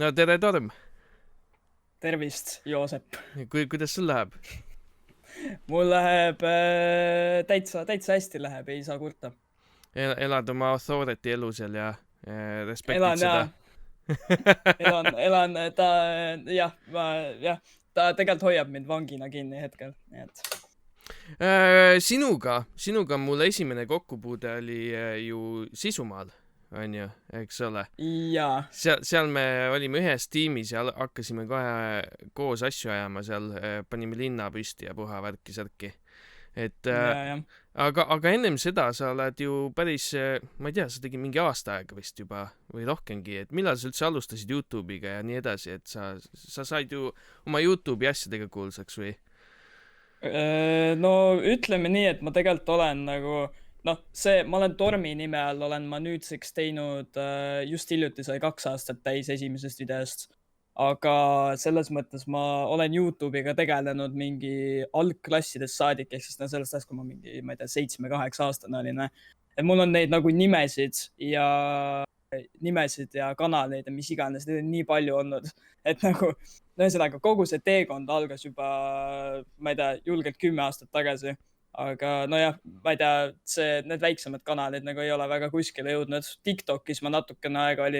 No tere, Torm. Tervist, Joosep. Kuidas sul läheb? Mul läheb täitsa hästi läheb, ei saa kurta. Elad oma authority elu seal ja respektid Elan seda? ja elan, ta tegelikult hoiab mind vangina kinni hetkel, nii et. Sinuga mul esimene kokkupuude oli ju Sisumaal, on ju, eks ole. Jaa, Seal me olime ühes tiimis ja hakkasime kohe koos asju ajama seal, panime linna püsti ja puha värki-särki. Et jah. aga ennem seda sa oled ju päris, ma ei tea, sa tegid mingi aasta aega vist juba või rohkemgi, et millal sa üldse alustasid Youtube'iga ja nii edasi, et sa said ju oma Youtube'i asjadega kuulsaks või? No ütleme nii, et ma tegelikult olen nagu, noh, ma olen Tormi nime all, olen ma nüüdseks teinud, just hiljuti sai 2 aastat täis esimesest videost. Aga selles mõttes ma olen Youtube'iga tegelenud mingi algklassidest saadik, ehk siis sellest ajast, kui ma mingi, ma ei tea, 7-8 aastane olin. Et mul on neid nagu nimesid ja kanaleid ja mis iganes, neid on nii palju olnud, et nagu, ühesõnaga kogu see teekond algas juba, ma ei tea, julgelt 10 aastat tagasi. Aga nojah, ma ei tea, need väiksemad kanalid nagu ei ole väga kuskile jõudnud. TikTokis ma natukene aega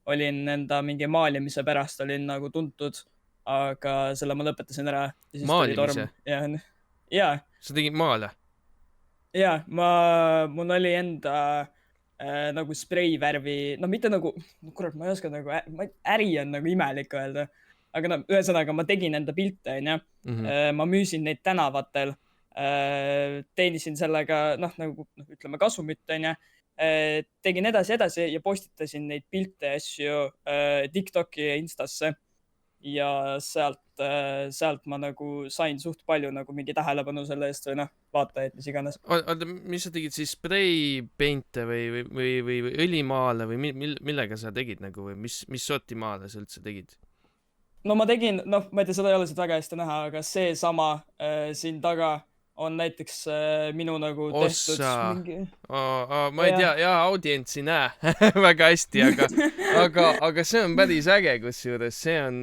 olin enda mingi maalimise pärast olin nagu tuntud, aga selle ma lõpetasin ära. Ja siis tuli Torm. Maalimise? Ja, Sa tegid maale? ja, mul oli enda nagu spreivärvi, no mitte nagu, kurat, ma ei oska nagu, äri on nagu imelik öelda. Aga no, ühesõnaga, ma tegin enda pilte, onju. Ma müüsin neid tänavatel. Teenisin sellega, nagu, ütleme, kasumit, onju. Tegin edasi ja postitasin neid pilte ja asju TikToki ja Instasse. Ja sealt ma nagu sain suht palju nagu mingi tähelepanu selle eest või vaatajaid, mis iganes. Oota, mis sa tegid siis, spray-paint'e või õlimaale või millega sa tegid nagu või mis sorti maale sa üldse tegid? No ma tegin, ma ei tea, seda ei ole siit väga hästi näha, aga seesama siin taga on näiteks minu nagu tehtud mingi. Ma ei tea, audientsi näe väga hästi, aga see on päris äge, kusjuures see on,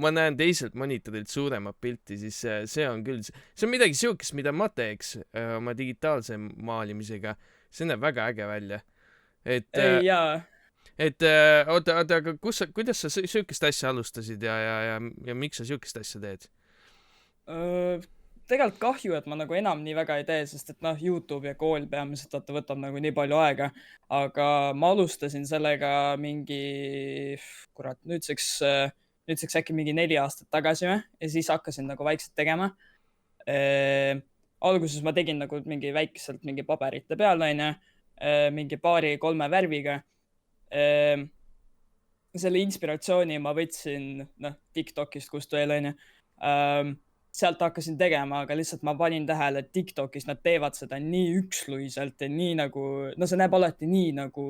ma näen teiselt monitorilt suuremat pilti, siis see on küll, see on midagi siukest, mida ma teeks oma digitaalse maalimisega. See näeb väga äge välja. Oota, aga kuidas sa siukest asja alustasid ja miks sa siukest asja teed? Tegelikult kahju, et ma nagu enam nii väga ei tee, sest et YouTube ja kool peamiselt võtab nagu nii palju aega, aga ma alustasin sellega mingi, kurat, nüüdseks äkki mingi 4 aastat tagasi ja siis hakkasin nagu vaikselt tegema. Alguses ma tegin nagu mingi väikeselt mingi paberite peal, mingi 2-3 värviga. Selle inspiratsiooni ma võtsin TikTokist, kust veel, sealt hakkasin tegema, aga lihtsalt ma panin tähele, et TikTokis nad teevad seda nii üksluiselt ja nii nagu, see näeb alati nii nagu,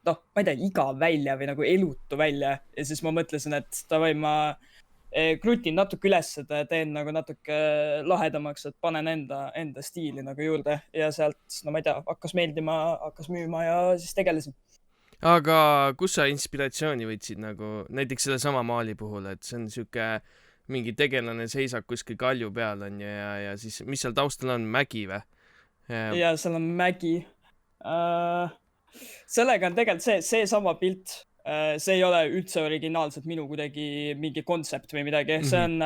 ma ei tea, igav välja või nagu elutu välja. Ja siis ma mõtlesin, et davai, ma krutin natuke üles seda ja teen nagu natuke lahedamaks, et panen enda stiili nagu juurde ja sealt, ma ei tea, hakkas meeldima, hakkas müüma ja siis tegelesin. Aga kus sa inspiratsiooni võtsid nagu näiteks selle sama maali puhul, et see on siuke mingi tegelane seisab kuskil kalju peal on ja siis mis seal taustal on, mägi või? Ja seal on mägi. Sellega on tegelikult see sama pilt, see ei ole üldse originaalselt minu kuidagi mingi kontsept või midagi, see on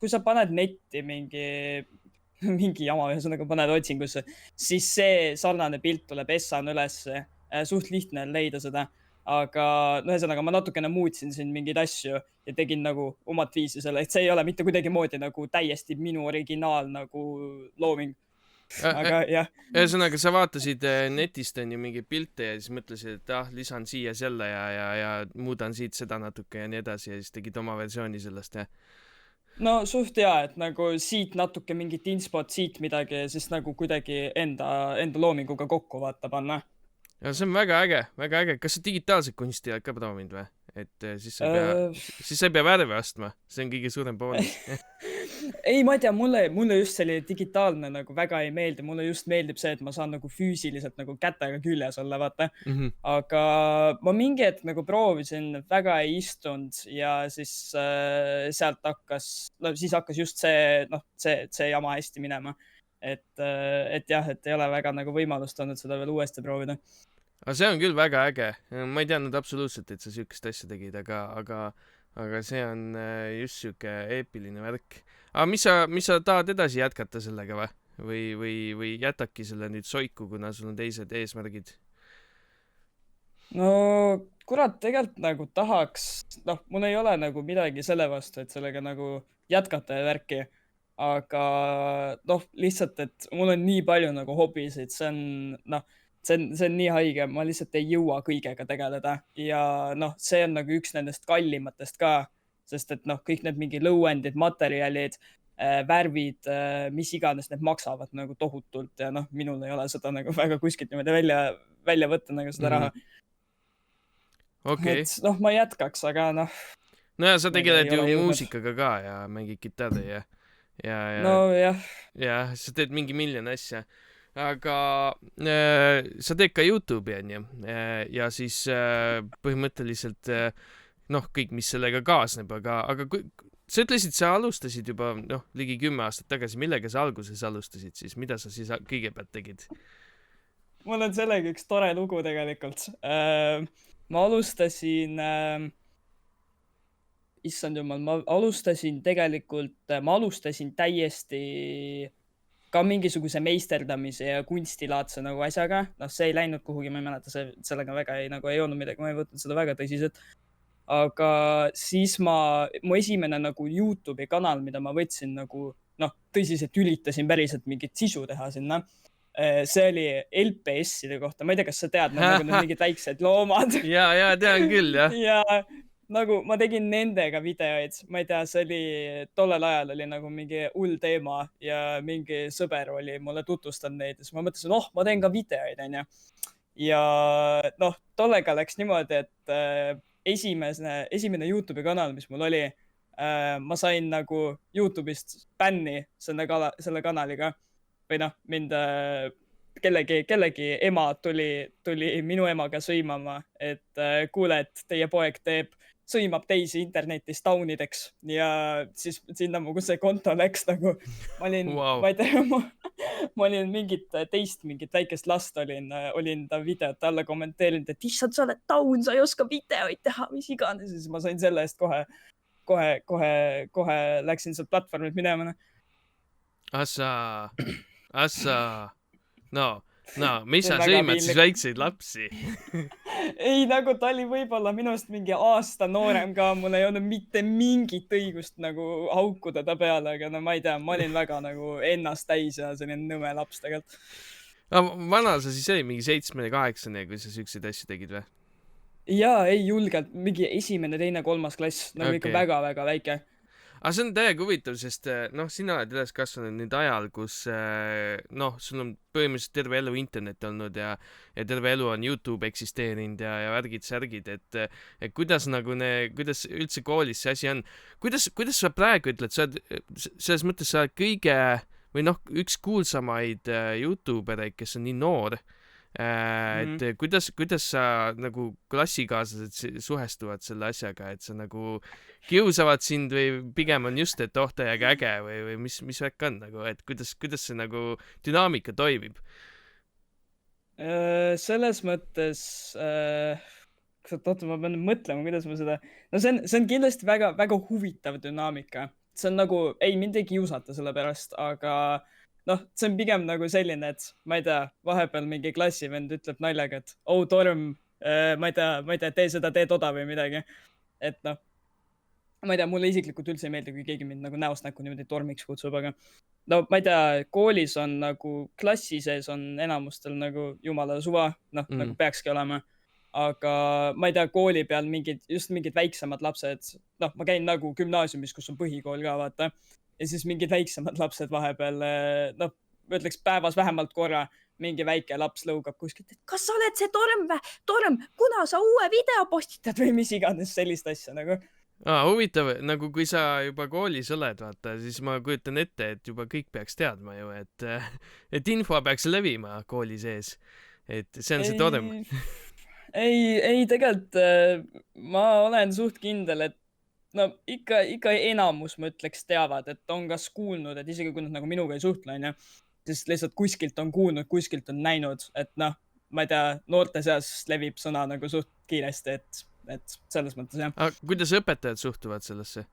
kui sa paned netti mingi jama, ühesõnaga paned otsingusse, siis see sarnane pilt tuleb Essana ülesse, suht lihtne on leida seda. Aga ühesõnaga ma natukene muutsin siin mingeid asju ja tegin nagu omat viisi selle, et see ei ole mitte kuidagi moodi nagu täiesti minu originaal nagu looming. Aga jah. Ühesõnaga sa vaatasid netist on ju mingeid pilte ja siis mõtlesid, et lisan siia selle ja muudan siit seda natuke ja nii edasi ja siis tegid oma versiooni sellest, jah? No suht hea, et nagu siit natuke mingit inspot, siit midagi ja siis nagu kuidagi enda loominguga kokku vaata panna. Ja see on väga äge. Kas sa digitaalset kunsti oled ka proovinud või? Et siis sa ei pea värve ostma. See on kõige suurem boonus. ei, ma ei tea, mulle just selline digitaalne nagu väga ei meeldi, mulle just meeldib see, et ma saan nagu füüsiliselt nagu kätega küljes olla, vaata. Aga ma mingi hetk nagu proovisin, väga ei istunud ja siis sealt siis hakkas just see jama hästi minema. Et jah, et ei ole väga nagu võimalust olnud seda veel uuesti proovida. aga see on küll väga äge. Ma ei teadnud absoluutselt, et sa siukest asja tegid, aga see on just siuke eepiline värk. aga mis sa tahad edasi jätkata sellega või jätadki selle nüüd soiku, kuna sul on teised eesmärgid? No kurat, tegelikult nagu tahaks, mul ei ole nagu midagi selle vastu, et sellega nagu jätkata ja värki. Aga lihtsalt, et mul on nii palju nagu hobisid, see on nii haige, ma lihtsalt ei jõua kõigega tegeleda ja see on nagu üks nendest kallimatest ka, sest et kõik need mingi lõuendid, materjalid, värvid, mis iganes, need maksavad nagu tohutult ja minul ei ole seda nagu väga kuskilt niimoodi välja võtta nagu seda raha. Okei. Et ma jätkaks, aga no ja sa tegeled ei ju ole jõudnud. muusikaga ka ja mängid kitarri ja no jah, sa teed mingi miljon asja. Aga sa teed ka YouTube'i onju ja siis põhimõtteliselt kõik, mis sellega kaasneb, aga sa ütlesid, sa alustasid juba ligi 10 aastat tagasi. Millega sa alguses alustasid siis? Mida sa siis kõigepealt tegid? mul on sellega üks tore lugu tegelikult. Ma alustasin issand jumal, ma alustasin täiesti ka mingisuguse meisterdamise ja kunstilaadse nagu asjaga. See ei läinud kuhugi, ma ei mäleta, sellega väga ei olnud midagi, ma ei võtnud seda väga tõsiselt. Aga siis mu esimene nagu YouTube'i kanal, mida ma võtsin nagu, tõsiselt ülitasin päriselt mingit sisu teha sinna. See oli LPS-ide kohta, ma ei tea, kas sa tead, nagu need mingid väiksed loomad. ja tean küll, jah. Ja nagu ma tegin nendega videoid, ma ei tea, see oli, tollel ajal oli nagu mingi hull teema ja mingi sõber oli mulle tutvustanud neid ja siis ma mõtlesin, ma teen ka videoid, onju. Ja tollega läks niimoodi, et esimene YouTube'i kanal, mis mul oli, ma sain nagu YouTube'ist bänni selle kanaliga või mind kellegi ema tuli minu emaga sõimama, et kuule, et teie poeg sõimab teisi internetis taunideks ja siis sinna mu see konto läks nagu, ma olin, ma ei tea, ma olin mingit väikest last olin ta videote alla kommenteerinud, et issand, sa oled taun, sa ei oska videoid teha, mis iganes. Siis ma sain selle eest kohe läksin sealt platvormilt minema. Assa. No, mis sa sõimad siis väikseid lapsi? Ei, nagu ta oli võib-olla minust mingi aasta noorem ka, mul ei olnud mitte mingit õigust nagu haukuda ta peale, aga ma ei tea, ma olin väga nagu ennast täis ja selline nõme laps tegelikult. Vana sa siis oli, mingi 7-8, kui sa siukseid asju tegid või? Jaa, ei julgelt, mingi 1., 2., 3. klass, nagu ikka väga-väga väike. Aga see on täiega huvitav, sest sina oled üles kasvanud nüüd ajal, kus sul on põhimõtteliselt terve elu internet olnud ja terve elu on YouTube eksisteerinud ja värgid-särgid, et kuidas üldse koolis see asi on. Kuidas sa praegu ütled, sa oled selles mõttes sa oled kõige või üks kuulsamaid YouTubereid, kes on nii noor. Et kuidas sa nagu klassikaaslased suhestuvad selle asjaga, et sa nagu kiusavad sind või pigem on just, et täiega äge või mis värk on nagu, et kuidas see nagu dünaamika toimib? Selles mõttes ma pean mõtlema, kuidas ma seda, see on kindlasti väga huvitav dünaamika. See on nagu, mind ei kiusata selle pärast, aga see on pigem nagu selline, et ma ei tea, vahepeal mingi klassivend ütleb naljaga, et Torm, ma ei tea, tee seda, tee toda või midagi. Et ma ei tea, mulle isiklikult üldse ei meeldi, kui keegi mind nagu näost näkku niimoodi Tormiks kutsub, aga ma ei tea, koolis on nagu klassi sees on enamustel nagu jumala suva, nagu peakski olema. Aga ma ei tea, kooli peal mingid väiksemad lapsed, ma käin nagu gümnaasiumis, kus on põhikool ka, vaata. Ja siis mingid väiksemad lapsed vahepeal, ütleks päevas vähemalt korra, mingi väike laps lõugab kuskilt, et kas sa oled see Torm, kuna sa uue video postitad või mis iganes sellist asja nagu. Huvitav, nagu kui sa juba koolis oled, vaata, siis ma kujutan ette, et juba kõik peaks teadma ju, et info peaks levima kooli sees. Et see on see torm. ei, ei tegelikult ma olen suht kindel, et no ikka enamus ma ütleks teavad, et on kas kuulnud, et isegi kui nad nagu minuga ei suhtle, onju, siis lihtsalt kuskilt on kuulnud, kuskilt on näinud, et noh, ma ei tea, noorte seas levib sõna nagu suht kiiresti, et selles mõttes jah. Kuidas õpetajad suhtuvad sellesse?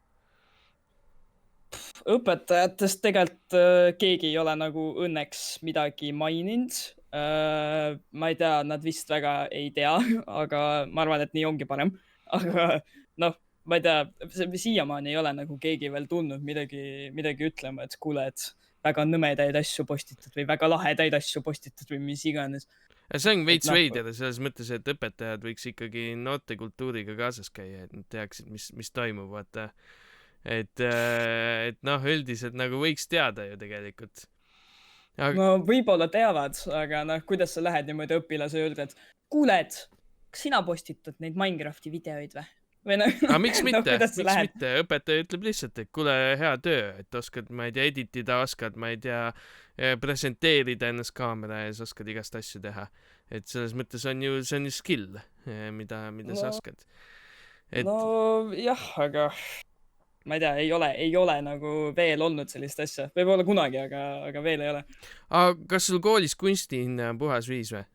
Õpetajatest tegelikult keegi ei ole nagu õnneks midagi maininud. Ma ei tea, nad vist väga ei tea, aga ma arvan, et nii ongi parem. Aga noh, ma ei tea, siiamaani ei ole nagu keegi veel tulnud midagi ütlema, et kuule, et väga nõmedaid asju postitad või väga lahedaid asju postitad või mis iganes. See on veits veider selles mõttes, et õpetajad võiks ikkagi noortekultuuriga kaasas käia, et nad teaksid, mis toimub, vaata. Et noh, üldiselt nagu võiks teada ju tegelikult. No võib-olla teavad, aga noh, kuidas sa lähed niimoodi õpilase juurde, et kuule, et kas sina postitad neid Minecrafti videoid või? Aga miks mitte? Miks mitte? Õpetaja ütleb lihtsalt, et kuule, hea töö, et oskad, ma ei tea, editida, oskad, ma ei tea, presenteerida ennast kaamera ees, oskad igast asju teha. Et selles mõttes on ju, see on ju skill, mida sa oskad. No jah, aga ma ei tea, ei ole nagu veel olnud sellist asja. Võib-olla kunagi, aga veel ei ole. Kas sul koolis kunstihinne on puhas viis või?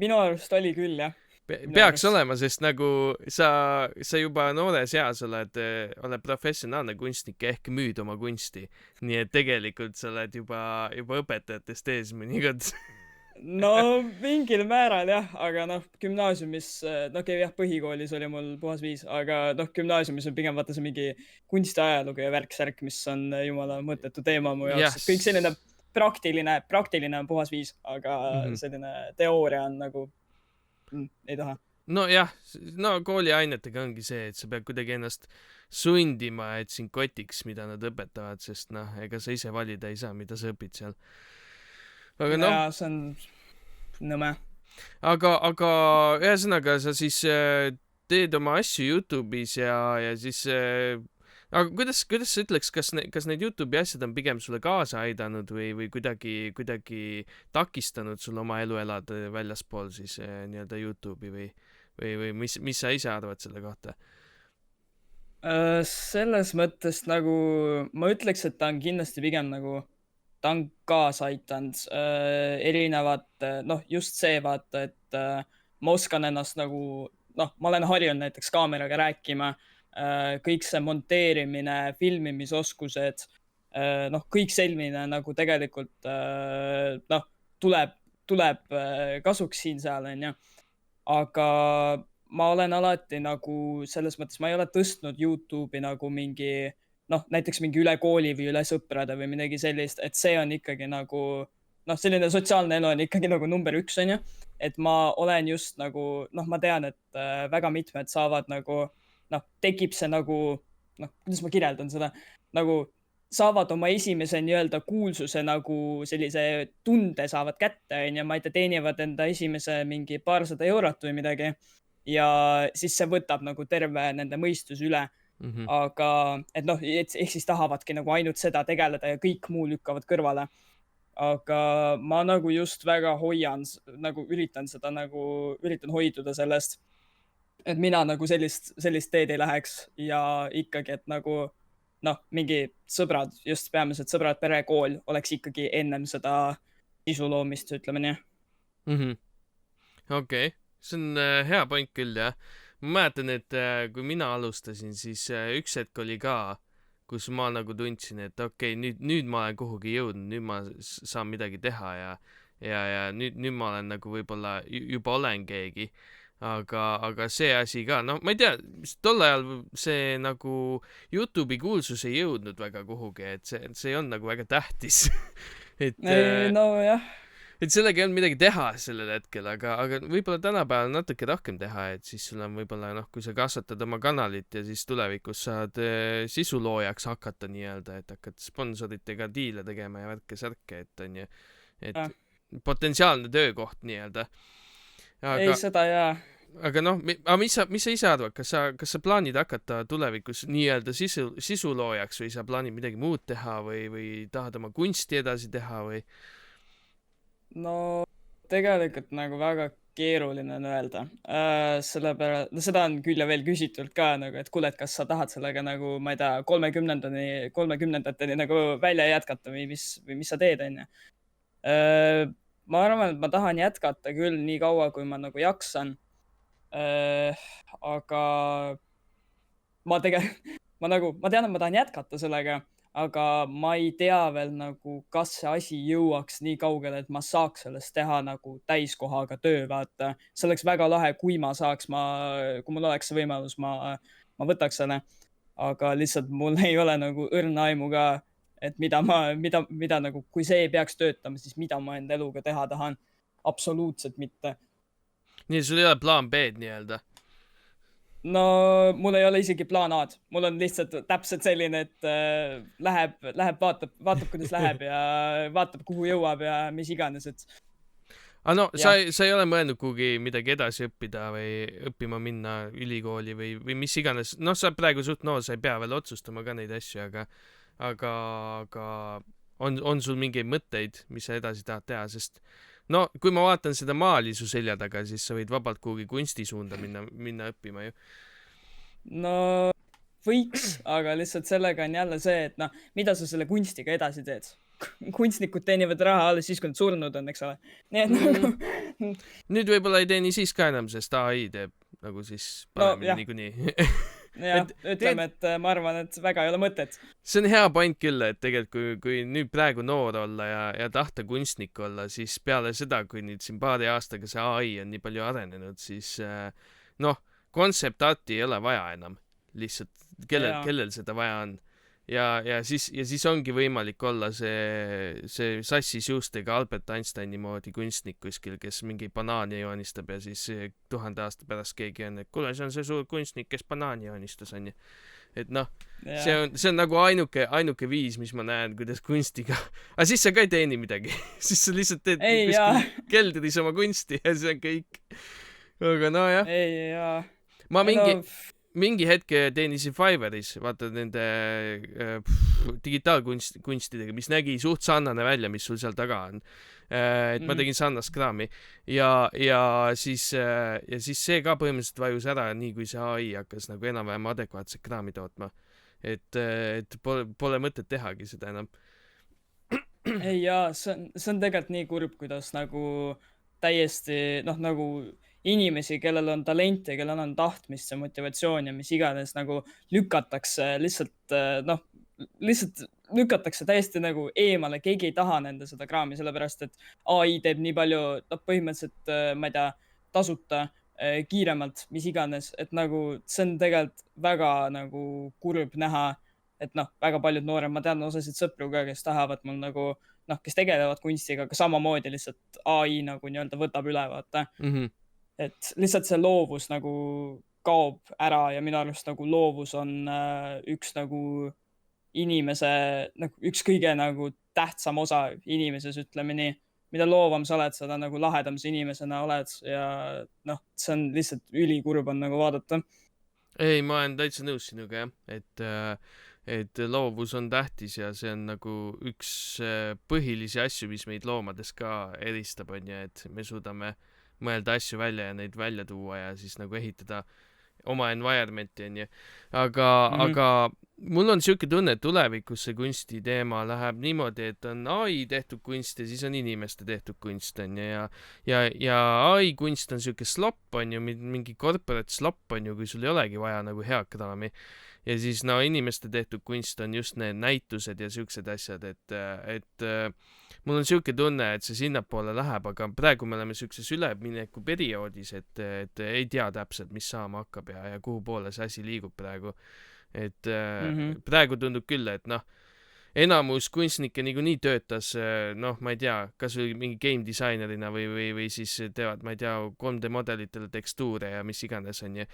Minu arust oli küll, jah. Peaks olema, sest nagu sa juba noores eas oled professionaalne kunstnik ehk müüd oma kunsti. Nii et tegelikult sa oled juba õpetajatest ees mõnikord. No mingil määral jah, aga noh, gümnaasiumis, okei, jah, põhikoolis oli mul puhas viis, aga noh, gümnaasiumis on pigem vaata see mingi kunstiajalugu ja värk-särk, mis on jumala mõttetu teema mu jaoks. Kõik selline praktiline on puhas viis, aga selline teooria on nagu ei taha. No jah, no kooliainetega ongi see, et sa pead kuidagi ennast sundima, et sind kotiks, mida nad õpetavad, sest noh, ega sa ise valida ei saa, mida sa õpid seal. Aga noh. Jaa, see on nõme. Aga ühesõnaga sa siis teed oma asju YouTube'is ja siis aga kuidas sa ütleks, kas need YouTube'i asjad on pigem sulle kaasa aidanud või kuidagi takistanud sul oma elu elada väljaspool siis nii-öelda YouTube'i või mis sa ise arvad selle kohta? Selles mõttes nagu ma ütleks, et ta on kindlasti pigem nagu ta on kaasa aitanud erinevad, noh just see vaata, et ma oskan ennast nagu, noh, ma olen harjunud näiteks kaameraga rääkima, kõik see monteerimine, filmimisoskused, noh, kõik selline nagu tegelikult, noh, tuleb kasuks siin-seal, onju. Aga ma olen alati nagu selles mõttes, ma ei ole tõstnud YouTube'i nagu mingi, noh, näiteks mingi üle kooli või üle sõprade või midagi sellist, et see on ikkagi nagu, noh, selline sotsiaalne elu on ikkagi nagu number 1, onju. Et ma olen just nagu, noh, ma tean, et väga mitmed saavad nagu, noh, tekib see nagu, noh, kuidas ma kirjeldan seda, nagu saavad oma esimese nii-öelda kuulsuse nagu sellise tunde saavad kätte, onju, ma ei tea, teenivad enda esimese mingi paarsada eurot või midagi ja siis see võtab nagu terve nende mõistus üle. Aga, et noh, ehk siis tahavadki nagu ainult seda tegeleda ja kõik muu lükkavad kõrvale. Aga ma nagu just väga hoian, nagu üritan hoiduda sellest, et mina nagu sellist teed ei läheks ja ikkagi, et nagu noh, mingi sõbrad, just peamiselt sõbrad, pere, kool oleks ikkagi ennem seda sisu loomist, ütleme nii. Okei, see on hea point küll, jah. Ma mäletan, et kui mina alustasin, siis üks hetk oli ka, kus ma nagu tundsin, et okei, nüüd ma olen kuhugi jõudnud, nüüd ma saan midagi teha ja nüüd ma olen nagu võib-olla juba olen keegi. Aga see asi ka, noh, ma ei tea, tol ajal see nagu YouTube'i kuulsus ei jõudnud väga kuhugi, et see ei olnud nagu väga tähtis. No jah. Et sellega ei olnud midagi teha sellel hetkel, aga võib-olla tänapäeval natuke rohkem teha, et siis sul on võib-olla, noh, kui sa kasvatad oma kanalit ja siis tulevikus saad sisuloojaks hakata nii-öelda, et hakkad sponsoritega diile tegema ja värke-särke, et on ju, et potentsiaalne töökoht nii-öelda. Ei, seda jaa. aga noh, mis sa ise arvad, kas sa plaanid hakata tulevikus nii-öelda sisuloojaks või sa plaanid midagi muud teha või tahad oma kunsti edasi teha või? no tegelikult nagu väga keeruline on öelda. Sellepärast, no seda on küll ja veel küsitud ka nagu, et kuule, et kas sa tahad sellega nagu, ma ei tea, 30-ndateni nagu välja jätkata või mis sa teed, onju. Ma arvan, et ma tahan jätkata küll nii kaua, kui ma nagu jaksan. Aga ma tegelikult, ma tean, et ma tahan jätkata sellega, aga ma ei tea veel nagu, kas see asi jõuaks nii kaugele, et ma saaks sellest teha nagu täiskohaga töö, vaata. See oleks väga lahe, kui ma saaks, kui mul oleks see võimalus, ma võtaks selle. Aga lihtsalt mul ei ole nagu õrna aimu ka, et mida nagu, kui see ei peaks töötama, siis mida ma enda eluga teha tahan. Absoluutselt mitte. Nii, sul ei ole plaan B-d nii-öelda? No mul ei ole isegi plaan A-d. Mul on lihtsalt täpselt selline, et läheb, vaatab, kuidas läheb ja vaatab, kuhu jõuab ja mis iganes, et. No, sa ei ole mõelnud kuhugi midagi edasi õppida või õppima minna ülikooli või mis iganes. Noh, sa praegu suht noor, sa ei pea veel otsustama ka neid asju, aga on sul mingeid mõtteid, mis sa edasi tahad teha, sest no, kui ma vaatan seda maali su selja taga, siis sa võid vabalt kuhugi kunstisuunda minna õppima ju. No võiks, aga lihtsalt sellega on jälle see, et noh, mida sa selle kunstiga edasi teed? Kunstnikud teenivad raha alles siis, kui nad surnud on, eks ole. Nii et nagu. Nüüd võib-olla ei teeni siis ka enam, sest AI teeb nagu siis paremini niikuinii. Jah, ütleme, et ma arvan, et väga ei ole mõtet. See on hea point küll, et tegelikult kui nüüd praegu noor olla ja tahta kunstnik olla, siis peale seda, kui nüüd siin paari aastaga see AI on nii palju arenenud, siis noh, concept art'i ei ole vaja enam. Lihtsalt kellel seda vaja on. Ja siis ongi võimalik olla see sassis juustega Albert Einsteini moodi kunstnik kuskil, kes mingi banaani joonistab ja siis 1000 aasta pärast keegi on, et kuule, see on see suur kunstnik, kes banaani joonistas, on ju. Et noh, see on nagu ainuke viis, mis ma näen, kuidas kunstiga. Aga siis sa ka ei teeni midagi. Siis sa lihtsalt teed keldris oma kunsti ja see on kõik. Aga no jah. Ma mingi hetke teenisin Fiverris, vaata nende digitaalkunstidega, mis nägi suht sarnane välja, mis sul seal taga on. Et ma tegin sarnast kraami ja siis see ka põhimõtteliselt vajus ära, nii kui see AI hakkas nagu enam-vähem adekvaatset kraami tootma. Et pole mõtet tehagi seda enam. Ei jaa, see on tegelikult nii kurb, kuidas nagu täiesti, noh nagu inimesi, kellel on talente, kellel on tahtmist ja motivatsioon ja mis iganes nagu lükatakse lihtsalt, lihtsalt lükatakse täiesti nagu eemale, keegi ei taha nende seda kraami, sellepärast et AI teeb nii palju, põhimõtteliselt, ma ei tea, tasuta, kiiremalt, mis iganes, et nagu see on tegelikult väga nagu kurb näha, et noh, väga paljud noorem, ma tean osasid sõpru ka, kes tahavad mul nagu, kes tegelevad kunstiga, aga samamoodi lihtsalt AI nagu nii-öelda võtab üle, vaata. Et lihtsalt see loovus nagu kaob ära ja minu arust nagu loovus on üks nagu inimese, nagu üks kõige nagu tähtsam osa inimeses, ütleme nii. Mida loovam sa oled, seda nagu lahedam sa inimesena oled ja noh, see on lihtsalt ülikurb on nagu vaadata. Ei, ma olen täitsa nõus sinuga jah, et loovus on tähtis ja see on nagu üks põhilisi asju, mis meid loomades ka eristab, on ju, et me suudame mõelda asju välja ja neid välja tuua ja siis nagu ehitada oma environmenti, on ju. Aga mul on siuke tunne, et tulevikus see kunsti teema läheb niimoodi, et on AI tehtud kunst ja siis on inimeste tehtud kunst, on ju. Ja AI kunst on siuke slopp, on ju, mingi corporate slopp, on ju, kui sul ei olegi vaja nagu head kraami. Ja siis no inimeste tehtud kunst on just need näitused ja siuksed asjad, et mul on siuke tunne, et see sinnapoole läheb, aga praegu me oleme siukses ülemineku perioodis, et ei tea täpselt, mis saama hakkab ja kuhu poole see asi liigub praegu. Et praegu tundub küll, et noh, enamus kunstnikke niikuinii töötas, noh, ma ei tea, kas või mingi game disainerina või siis teevad, ma ei tea, 3D modelitele tekstuure ja mis iganes on ju.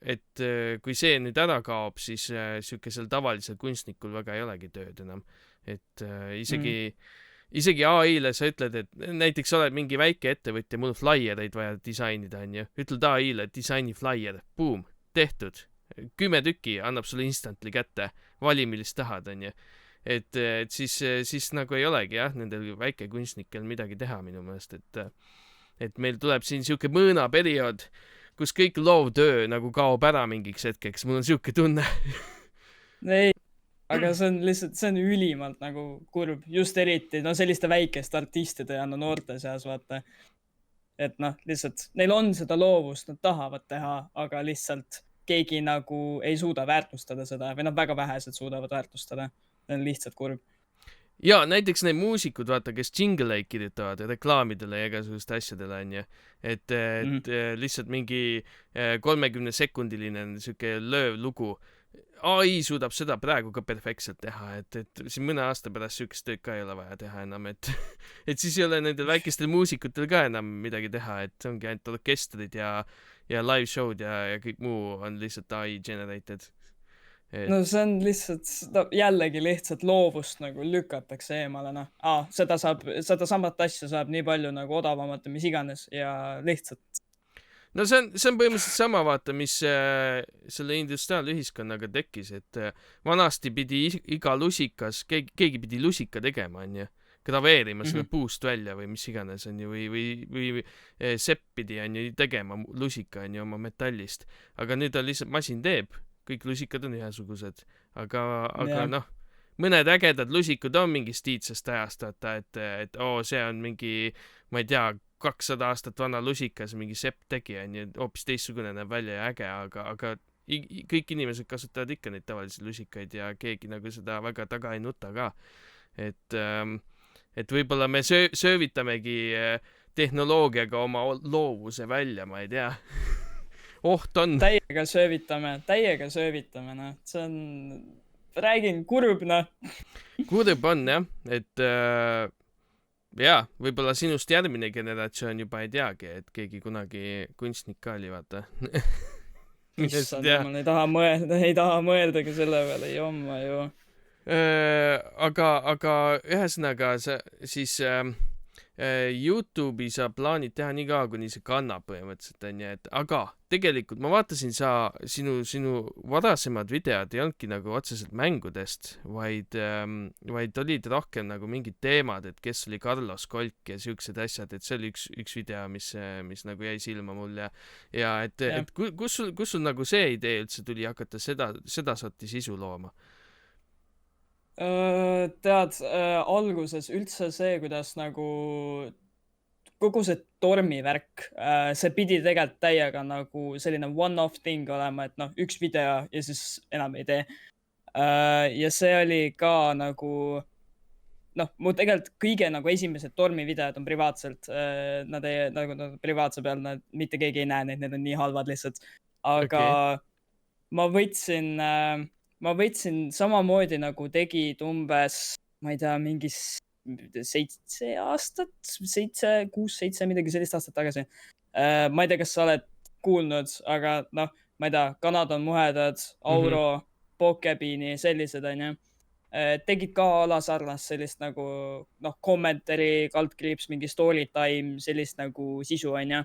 Et kui see nüüd ära kaob, siis siukesel tavalisel kunstnikul väga ei olegi tööd enam. Et isegi AI-le sa ütled, et näiteks oled mingi väike ettevõtja, mul flaiereid vaja disainida, onju. Ütled AI-le, et disaini flaier, boom, tehtud. 10 tükki annab sulle instantly kätte, vali millist tahad, onju. Et siis nagu ei olegi jah, nendel väikekunstnikel midagi teha minu meelest, et meil tuleb siin siuke mõõnaperiood, kus kõik loovtöö nagu kaob ära mingiks hetkeks, mul on siuke tunne. ei, aga see on lihtsalt, see on ülimalt nagu kurb, just eriti no selliste väikeste artistide ja no noorte seas, vaata. Et noh, lihtsalt neil on seda loovust, nad tahavad teha, aga lihtsalt keegi nagu ei suuda väärtustada seda või noh, väga vähesed suudavad väärtustada. See on lihtsalt kurb. ja näiteks need muusikud, vaata, kes jingleid kirjutavad reklaamidele ja igasuguste asjadele, onju. Et lihtsalt mingi 30-sekundiline siuke lööv lugu. AI suudab seda praegu ka perfektselt teha, et siin mõne aasta pärast siukest tööd ka ei ole vaja teha enam, et siis ei ole nendel väikestel muusikutel ka enam midagi teha, et ongi ainult orkestrid ja live show'd ja kõik muu on lihtsalt AI generated. No see on lihtsalt, no, jällegi lihtsalt loovust nagu lükatakse eemale, noh. Seda samat asja saab nii palju nagu odavamalt ja mis iganes ja lihtsalt. No see on põhimõtteliselt sama, vaata, mis selle industriaalühiskonnaga tekkis, et vanasti pidi iga lusikas, keegi pidi lusika tegema, onju. Graveerima selle puust välja või mis iganes, onju, või sepp pidi, onju, tegema lusika, onju, oma metallist. Aga nüüd on lihtsalt masin teeb. Kõik lusikad on ühesugused, aga noh, mõned ägedad lusikud on mingist iidsest ajast, vaata, et see on mingi, ma ei tea, 200 aastat vana lusikas, mingi sepp tegi, on ju, hoopis teistsugune näeb välja ja äge, aga kõik inimesed kasutavad ikka neid tavalisi lusikaid ja keegi nagu seda väga taga ei nuta ka. Et võib-olla me söövitamegi tehnoloogiaga oma loovuse välja, ma ei tea. Oht on. Täiega söövitame, noh. See on, räägin, kurb, noh. Kurb on, jah, et võib-olla sinust järgmine generatsioon juba ei teagi, et keegi kunagi kunstnik ka oli, vaata. Issand, ma ei taha mõeldagi selle peale, jomma ju. Aga ühesõnaga siis YouTube'i sa plaanid teha nii kaua, kuni see kannab põhimõtteliselt, onju, et aga tegelikult ma vaatasin sinu varasemad videod ei olnudki nagu otseselt mängudest, vaid olid rohkem nagu mingid teemad, et kes oli Carlos Kolk ja siuksed asjad, et see oli üks video, mis nagu jäi silma mulle ja et kus sul nagu see idee üldse tuli hakata seda sorti sisu looma? Tead, alguses üldse see, kuidas nagu kogu see tormivärk, see pidi tegelikult täiega nagu selline one-off thing olema, et noh, üks video ja siis enam ei tee. Ja see oli ka nagu, noh, mu tegelikult kõige nagu esimesed tormivideod on privaatselt, nad privaatse peal, mitte keegi ei näe neid, need on nii halvad lihtsalt. Aga ma võtsin samamoodi nagu tegid umbes, ma ei tea, mingi 7 aastat, 6-7, midagi sellist aastat tagasi. Ma ei tea, kas sa oled kuulnud, aga noh, ma ei tea, Kanada on muhedad, Auro, Pokebeani, sellised, onju. Tegid ka alasarnast sellist nagu, noh, commentary, kaldkriips, mingi story time, sellist nagu sisu, onju.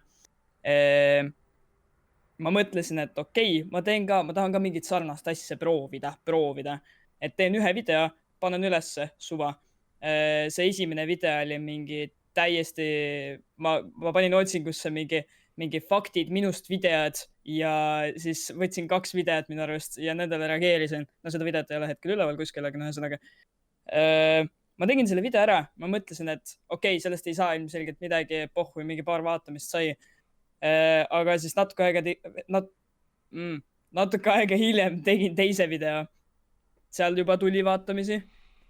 Ma mõtlesin, et okei, ma tahan ka mingit sarnast asja proovida, et teen ühe video, panen ülesse, suva. See esimene video oli mingi täiesti, ma panin otsingusse mingi faktid minust videod ja siis võtsin 2 videot minu arust ja nendele reageerisin. No seda videot ei ole hetkel üleval kuskil, aga ühesõnaga. Ma tegin selle video ära, ma mõtlesin, et okei, sellest ei saa ilmselgelt midagi, pohhu, mingi paar vaatamist sai. Aga siis natuke aega hiljem tegin teise video. Seal juba tuli vaatamisi.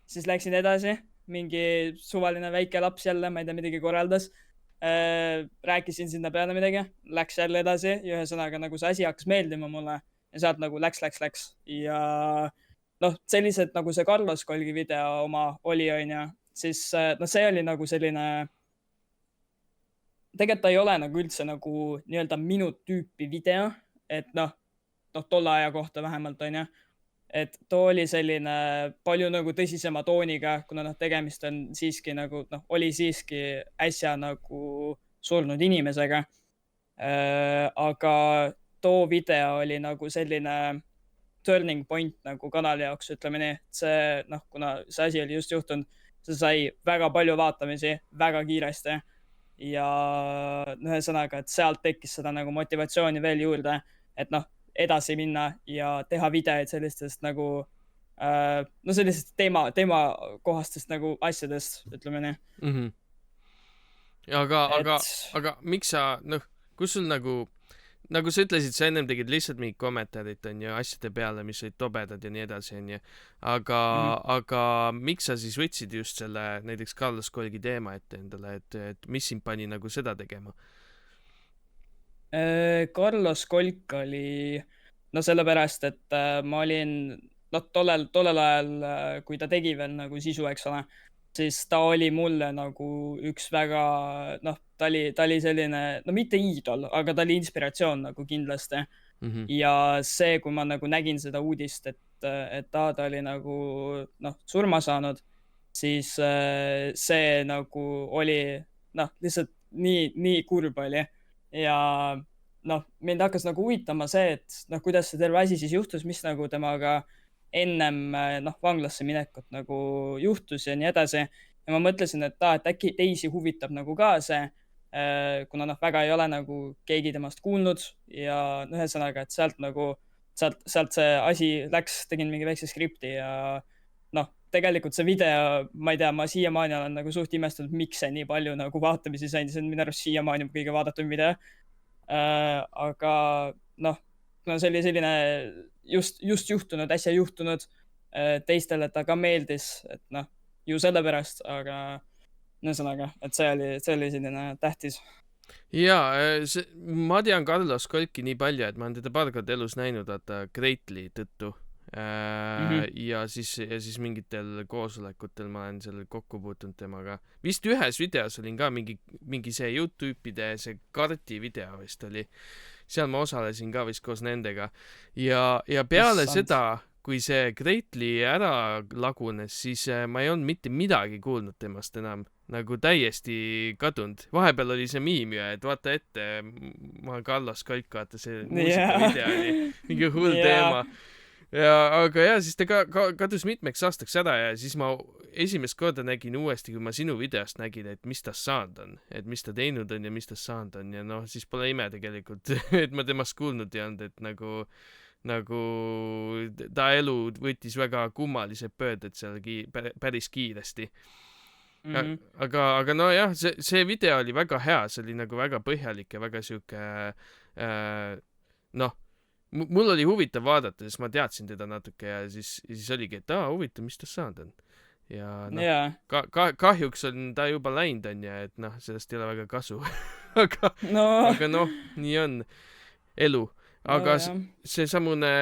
Siis läksin edasi. Mingi suvaline väike laps jälle, ma ei tea, midagi korraldas. Rääkisin sinna peale midagi. Läks jälle edasi. Ja ühesõnaga nagu see asi hakkas meeldima mulle. Ja sealt nagu läks. Ja noh, sellised nagu see Carlos Kolgi video oma oli, onju. Siis noh, see oli nagu selline... Tegelikult ta ei ole nagu üldse nagu nii-öelda minu tüüpi video, et noh, tolle aja kohta vähemalt, onju. et too oli selline palju nagu tõsisema tooniga, kuna noh, tegemist on siiski nagu noh, oli siiski äsja nagu surnud inimesega. Aga too video oli nagu selline turning point nagu kanali jaoks, ütleme nii, et see noh, kuna see asi oli just juhtunud, see sai väga palju vaatamisi väga kiiresti ja ühesõnaga, et sealt tekkis seda nagu motivatsiooni veel juurde, et noh, edasi minna ja teha videoid sellistest nagu no sellisest teemakohastest nagu asjadest, ütleme nii. -hmm. aga miks sa, noh, kus sul nagu sa ütlesid, sa ennem tegid lihtsalt mingid kommentaarid, on ju, asjade peale, mis olid tobedad ja nii edasi, on ju. Aga miks sa siis võtsid just selle näiteks Carlos Kolgi teema ette endale, et mis sind pani nagu seda tegema? Carlos Kolk oli, no sellepärast, et ma olin, noh, tollel ajal, kui ta tegi veel nagu sisu, eks ole, siis ta oli mulle nagu üks väga, noh, ta oli selline, no mitte iidol, aga ta oli inspiratsioon nagu kindlasti. Ja see, kui ma nagu nägin seda uudist, et ta oli nagu, noh, surma saanud, siis see nagu oli, noh, lihtsalt nii kurb oli. Ja noh, mind hakkas nagu huvitama see, et noh, kuidas see terve asi siis juhtus, mis nagu temaga ennem noh, vanglasse minekut nagu juhtus ja nii edasi. Ja ma mõtlesin, et äkki teisi huvitab nagu ka see, kuna noh, väga ei ole nagu keegi temast kuulnud ja ühesõnaga, et sealt see asi läks, tegin mingi väikse skripti ja noh, tegelikult see video, ma ei tea, ma siiamaani olen nagu suht imestunud, miks see nii palju nagu vaatamisi sain, see on minu arust siiamaani kõige vaadatum video. Aga noh, no see oli selline just juhtunud, äsja juhtunud, teistele ta ka meeldis, et noh, ju sellepärast, aga ühesõnaga, et see oli selline tähtis. Jaa, ma tean Carlos Kolki nii palju, et ma olen teda paar korda elus näinud, vaata Greatly tõttu. Ja siis mingitel koosolekutel ma olen seal kokku puutunud temaga. Vist ühes videos olin ka mingi see YouTube'ide see karti video vist oli. Seal ma osalesin ka vist koos nendega. Ja peale seda, kui see Greatly ära lagunes, siis ma ei olnud mitte midagi kuulnud temast enam. Nagu täiesti kadunud. Vahepeal oli see miim ju, et vaata ette, ma olen Carlos Kolk, vaata see muusikavideo oli mingi hull teema. Aga siis ta kadus mitmeks aastaks ära ja siis ma esimest korda nägin uuesti, kui ma sinu videost nägin, et mis ta saanud on, et mis ta teinud on ja mis ta saanud on ja noh, siis pole ime tegelikult, et ma temast kuulnud ei olnud, et nagu ta elu võttis väga kummalised pöörded seal päris kiiresti. Aga no jah, see video oli väga hea, see oli nagu väga põhjalik ja väga siuke noh, mul oli huvitav vaadata, sest ma teadsin teda natuke ja siis oligi, et huvitav, mis ta saanud on. Ja noh, kahjuks on ta juba läinud, on ja et noh, sellest ei ole väga kasu. aga noh, nii on elu. Aga see samune,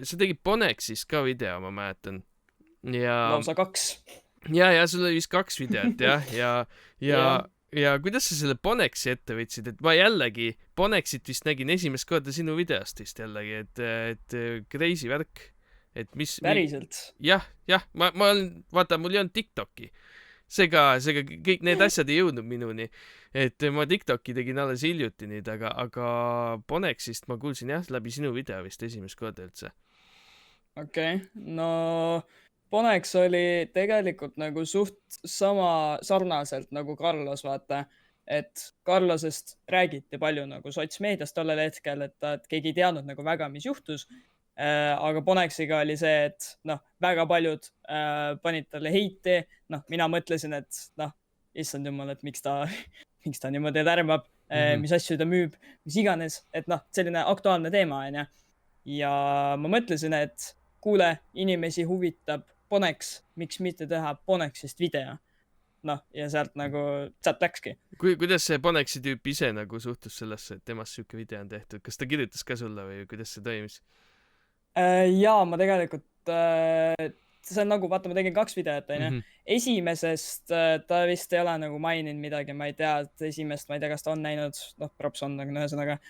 sa tegid Ponexist ka video, ma mäletan. Lausa 2. Ja sul oli vist 2 videot, jah. Ja kuidas sa selle Ponexi ette võtsid, et ma jällegi Ponexit vist nägin esimest korda sinu videost vist jällegi, et crazy värk, et mis... Päriselt? Jah, ma olen, vaata, mul ei olnud TikToki, seega kõik need asjad ei jõudnud minuni, et ma TikToki tegin alles hiljuti nüüd, aga Ponexist ma kuulsin jah, läbi sinu video vist esimest korda üldse. Okei, no... Ponex oli tegelikult nagu suht sama sarnaselt nagu Carlos, vaata, et Carlosest räägiti palju nagu sotsmeedias tollel hetkel, et keegi ei teadnud nagu väga, mis juhtus. Aga Ponexiga oli see, et noh, väga paljud panid talle heiti, noh, mina mõtlesin, et noh, issand jumal, et miks ta niimoodi lärmab, mis asju ta müüb, mis iganes, et noh, selline aktuaalne teema, on ju. Ja ma mõtlesin, et kuule, inimesi huvitab Ponex, miks mitte teha Ponexist video. Noh, ja sealt läkski. Kuidas see Ponexi tüüp ise nagu suhtus sellesse, et temast siuke video on tehtud? Kas ta kirjutas ka sulle või kuidas see toimis? Jaa, ma tegelikult, see on nagu, vaata, ma tegin 2 videot, on ju. Esimesest ta vist ei ole nagu maininud midagi, ma ei tea, et esimest, ma ei tea, kas ta on näinud, noh, props on nagu ühesõnaga.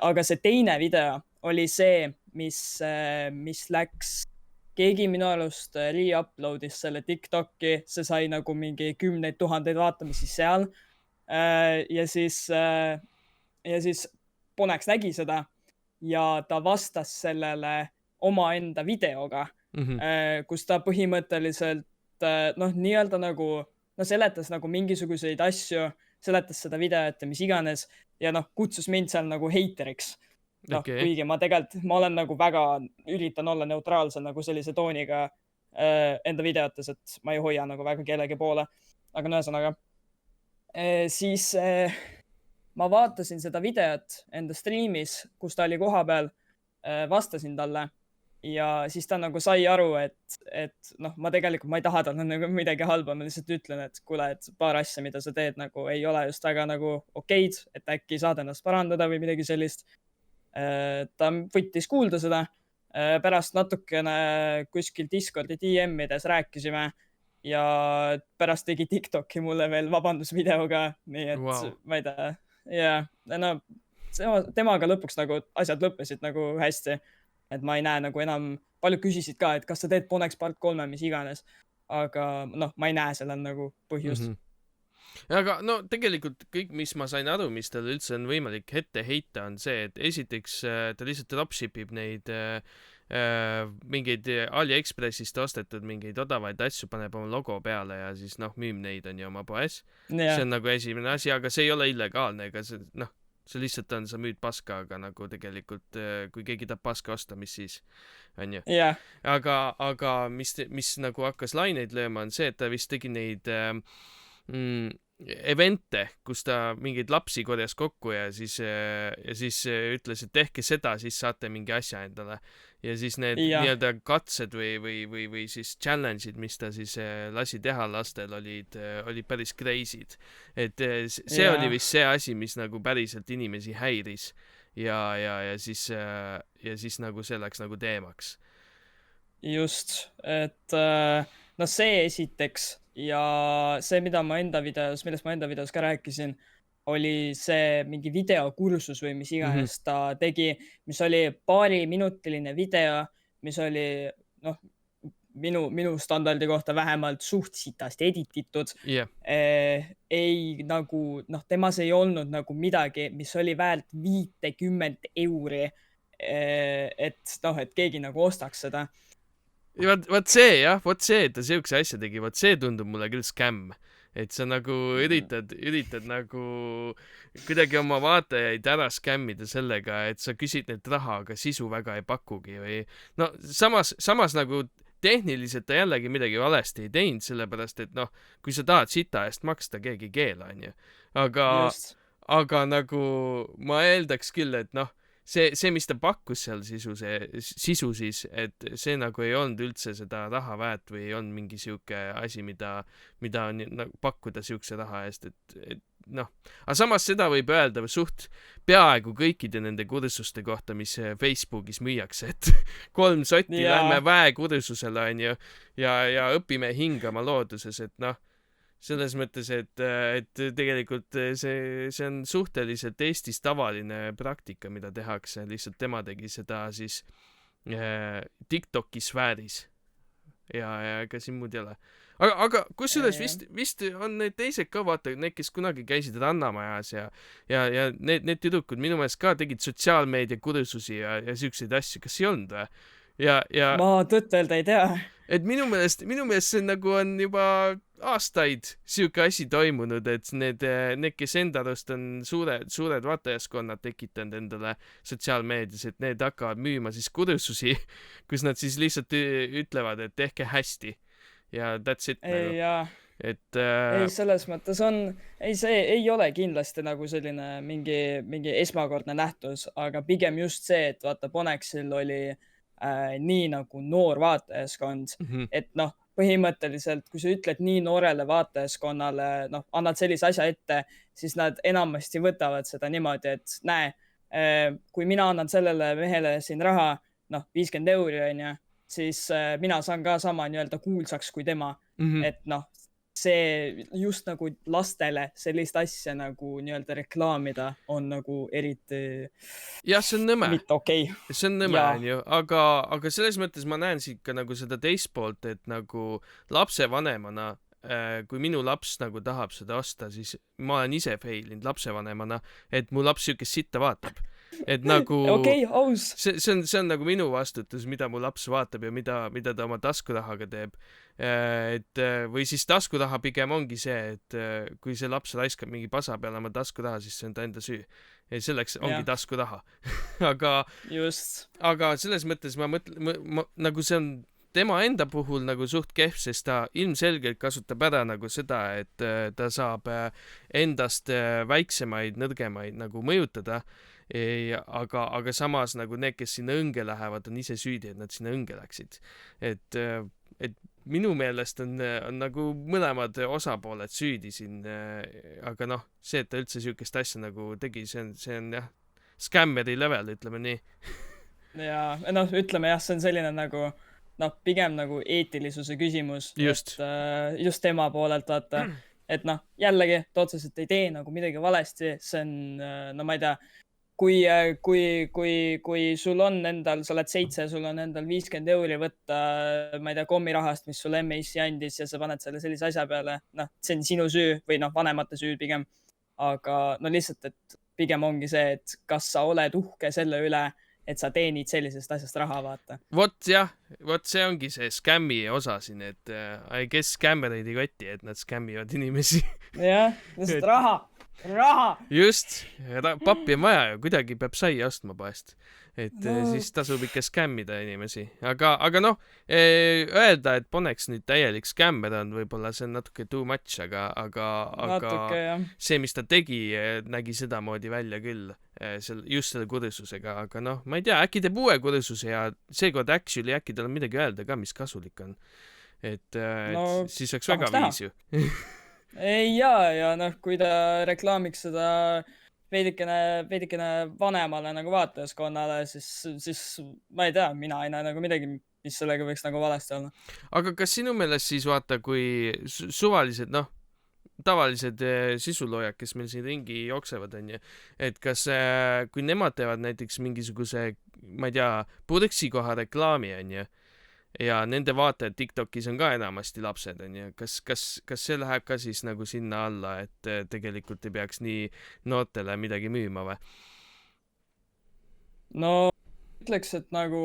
Aga see teine video oli see, mis läks keegi minu arust re-uploadis selle TikTok'i, see sai nagu mingi 10,000 vaatamisi seal. Ja siis Poneks nägi seda ja ta vastas sellele omaenda videoga, kus ta põhimõtteliselt nii-öelda nagu seletas nagu mingisuguseid asju, seletas seda videot ja mis iganes ja kutsus mind seal nagu heiteriks. Kuigi ma olen nagu väga üritan olla neutraalsel nagu sellise tooniga enda videotes, et ma ei hoia nagu väga kellegi poole. Aga ühesõnaga, siis ma vaatasin seda videot enda striimis, kus ta oli koha peal, vastasin talle ja siis ta nagu sai aru, et ma tegelikult ma ei taha talle nagu midagi halba, ma lihtsalt ütlen, et kuule, et paar asja, mida sa teed, nagu ei ole just väga nagu okeid, et äkki saad ennast parandada või midagi sellist. Ta võttis kuulda seda, pärast natukene kuskil Discordi DM-ides rääkisime ja pärast tegi TikTok'i mulle veel vabandusvideoga, nii et ma ei tea, temaga lõpuks nagu asjad lõppesid nagu hästi, et ma ei näe nagu enam, paljud küsisid ka, et kas sa teed Poneks part 3, mis iganes, aga ma ei näe sellel nagu põhjust. Aga no tegelikult kõik, mis ma sain aru, mis tal üldse on võimalik ette heita, on see, et esiteks ta lihtsalt dropshipib neid mingeid AliExpressist ostetud mingeid odavaid asju, paneb oma logo peale ja siis müüb neid on ju oma poes. See on nagu esimene asi, aga see ei ole illegaalne, ega see see lihtsalt on, sa müüd paska, aga nagu tegelikult kui keegi tahab paska osta, mis siis on ju. Aga mis nagu hakkas laineid lööma, on see, et ta vist tegi neid evente, kus ta mingeid lapsi korjas kokku ja siis ütles, et tehke seda, siis saate mingi asja endale. Ja siis need nii-öelda katsed või siis challenge'id, mis ta siis lasi teha lastel, olid päris crazy'd. Et see oli vist see asi, mis nagu päriselt inimesi häiris ja siis nagu see läks nagu teemaks. Just, et see esiteks ja see, millest ma enda videos ka rääkisin, oli see mingi videokursus või mis iganes ta tegi, mis oli paariminutiline video, mis oli minu standardi kohta vähemalt suht sitast edititud. Ei nagu, temas ei olnud nagu midagi, mis oli väärt 50 €, et keegi nagu ostaks seda. Vot see, et ta siukse asja tegi, vot see tundub mulle küll skämm. Et sa nagu üritad nagu kuidagi oma vaatajaid ära skämmida sellega, et sa küsid neilt raha, aga sisu väga ei pakugi või samas nagu tehniliselt ta jällegi midagi valesti ei teinud, sellepärast et kui sa tahad sita eest maksta, keegi keela, on ju. Aga nagu ma eeldaks küll, et see, mis ta pakkus seal sisu siis, et see nagu ei olnud üldse seda raha väärt või ei olnud mingi siuke asi, mida on nagu pakkuda siukse raha eest, et aga samas seda võib öelda suht peaaegu kõikide nende kursuste kohta, mis Facebookis müüakse, et 3 sotti lähme väekursusele, on ju, ja õpime hingama looduses, et selles mõttes, et tegelikult see on suhteliselt Eestis tavaline praktika, mida tehakse, lihtsalt tema tegi seda siis TikToki sfääris ja ega siin muud ei ole. Aga kusjuures vist on need teised ka, vaata, need, kes kunagi käisid Rannamajas ja need tüdrukud minu meelest ka tegid sotsiaalmeedia kursusi ja siukseid asju, kas ei olnud või? Ma tõtt-öelda ei tea. Et minu meelest see nagu on juba aastaid siuke asi toimunud, et need, kes enda arust on suured vaatajaskonnad tekitanud endale sotsiaalmeedias, et need hakkavad müüma siis kursusi, kus nad siis lihtsalt ütlevad, et tehke hästi ja that's it. Ei, selles mõttes see ei ole kindlasti nagu selline mingi esmakordne nähtus, aga pigem just see, et vaata Poneksil oli nii nagu noor vaatajaskond, et põhimõtteliselt, kui sa ütled nii noorele vaatajaskonnale, annad sellise asja ette, siis nad enamasti võtavad seda niimoodi, et näe, kui mina annan sellele mehele siin raha, 50 €, on ju, siis mina saan ka sama nii-öelda kuulsaks kui tema. Et see just nagu lastele sellist asja nagu nii-öelda reklaamida on nagu eriti jah, see on nõme. mitte okei. See on nõme, Jaa. on ju, aga selles mõttes ma näen siit ka nagu seda teist poolt, et nagu lapsevanemana, kui minu laps nagu tahab seda osta, siis ma olen ise failinud lapsevanemana, et mu laps siukest sitta vaatab. Et nagu Okei, aus. see on nagu minu vastutus, mida mu laps vaatab ja mida ta oma taskurahaga teeb. Et või siis taskuraha pigem ongi see, et kui see laps raiskab mingi pasa peale oma taskuraha, siis see on ta enda süü. Ja selleks ongi Jah. taskuraha. aga Just. aga selles mõttes ma mõtlen, nagu see on tema enda puhul nagu suht kehv, sest ta ilmselgelt kasutab ära nagu seda, et ta saab endast väiksemaid, nõrgemaid nagu mõjutada. Aga samas nagu need, kes sinna õnge lähevad, on ise süüdi, et nad sinna õnge läksid. Et minu meelest on nagu mõlemad osapooled süüdi siin. Aga noh, see, et ta üldse siukest asja nagu tegi, see on jah, scammeri level, ütleme nii. Ja noh, ütleme jah, see on selline nagu noh, pigem nagu eetilisuse küsimus. Just. Et, just tema poolelt vaata, et noh, jällegi ta otseselt ei tee nagu midagi valesti, see on, no ma ei tea, kui sul on endal, sa oled 7, sul on endal 50 euri võtta, ma ei tea, kommirahast, mis sul MAC andis ja sa paned selle sellise asja peale, noh, see on sinu süü või noh, vanemate süü pigem. Aga no lihtsalt, et pigem ongi see, et kas sa oled uhke selle üle, et sa teenid sellisest asjast raha, vaata. Vot jah, vot see ongi see skämmi osa siin, et I guess skämmereid ei kotti, et nad skämmivad inimesi. Jah, lihtsalt raha. Just, pappi on vaja ja kuidagi peab saia ostma poest. Et siis tasub ikka skämmida inimesi. Aga noh, öelda, et Poneks nüüd täielik skämmer on, võib-olla see on natuke too much, aga Natuke, jah. see, mis ta tegi, nägi sedamoodi välja küll, just selle kursusega, aga noh, ma ei tea, äkki teeb uue kursuse ja seekord actually äkki tal on midagi öelda ka, mis kasulik on. Et siis oleks väga viis ju. Ei ja noh, kui ta reklaamiks seda veidikene vanemale nagu vaatajaskonnale, siis ma ei tea, mina ei näe nagu midagi, mis sellega võiks nagu valesti olla. Aga kas sinu meelest siis vaata, kui suvalised, noh, tavalised sisuloojad, kes meil siin ringi jooksevad, on ju, et kas, kui nemad teevad näiteks mingisuguse, ma ei tea, purksikoha reklaami, on ju, ja nende vaatajad TikTokis on ka enamasti lapsed, on ju, kas see läheb ka siis nagu sinna alla, et tegelikult ei peaks nii noortele midagi müüma või? No, ütleks, et nagu,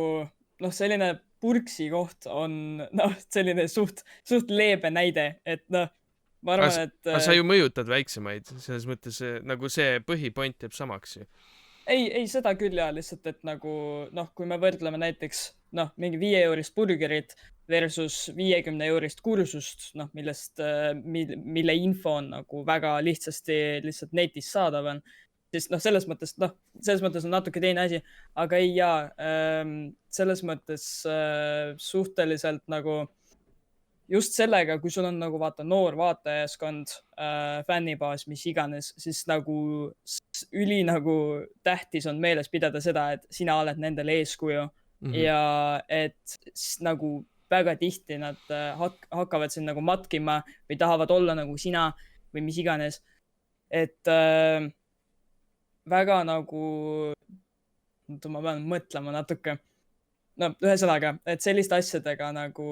noh, selline purksi koht on, noh, selline suht leebe näide, et noh, ma arvan, et... Aga sa ju mõjutad väiksemaid, selles mõttes nagu see põhipoint jääb samaks ju. Ei, seda küll ja lihtsalt, et nagu, noh, kui me võrdleme näiteks, noh, mingi 5-eurist burgerit versus 50 eurist kursust, noh, mille info on nagu väga lihtsasti lihtsalt netis saadav on, siis noh, selles mõttes on natuke teine asi, aga ei selles mõttes suhteliselt nagu just sellega, kui sul on nagu vaata noor vaatajaskond, fännibaas, mis iganes, siis nagu üli nagu tähtis on meeles pidada seda, et sina oled nendele eeskuju ja et nagu väga tihti nad hakkavad sind nagu matkima või tahavad olla nagu sina või mis iganes. Et väga nagu, ma pean mõtlema natuke. No, ühesõnaga, et selliste asjadega nagu,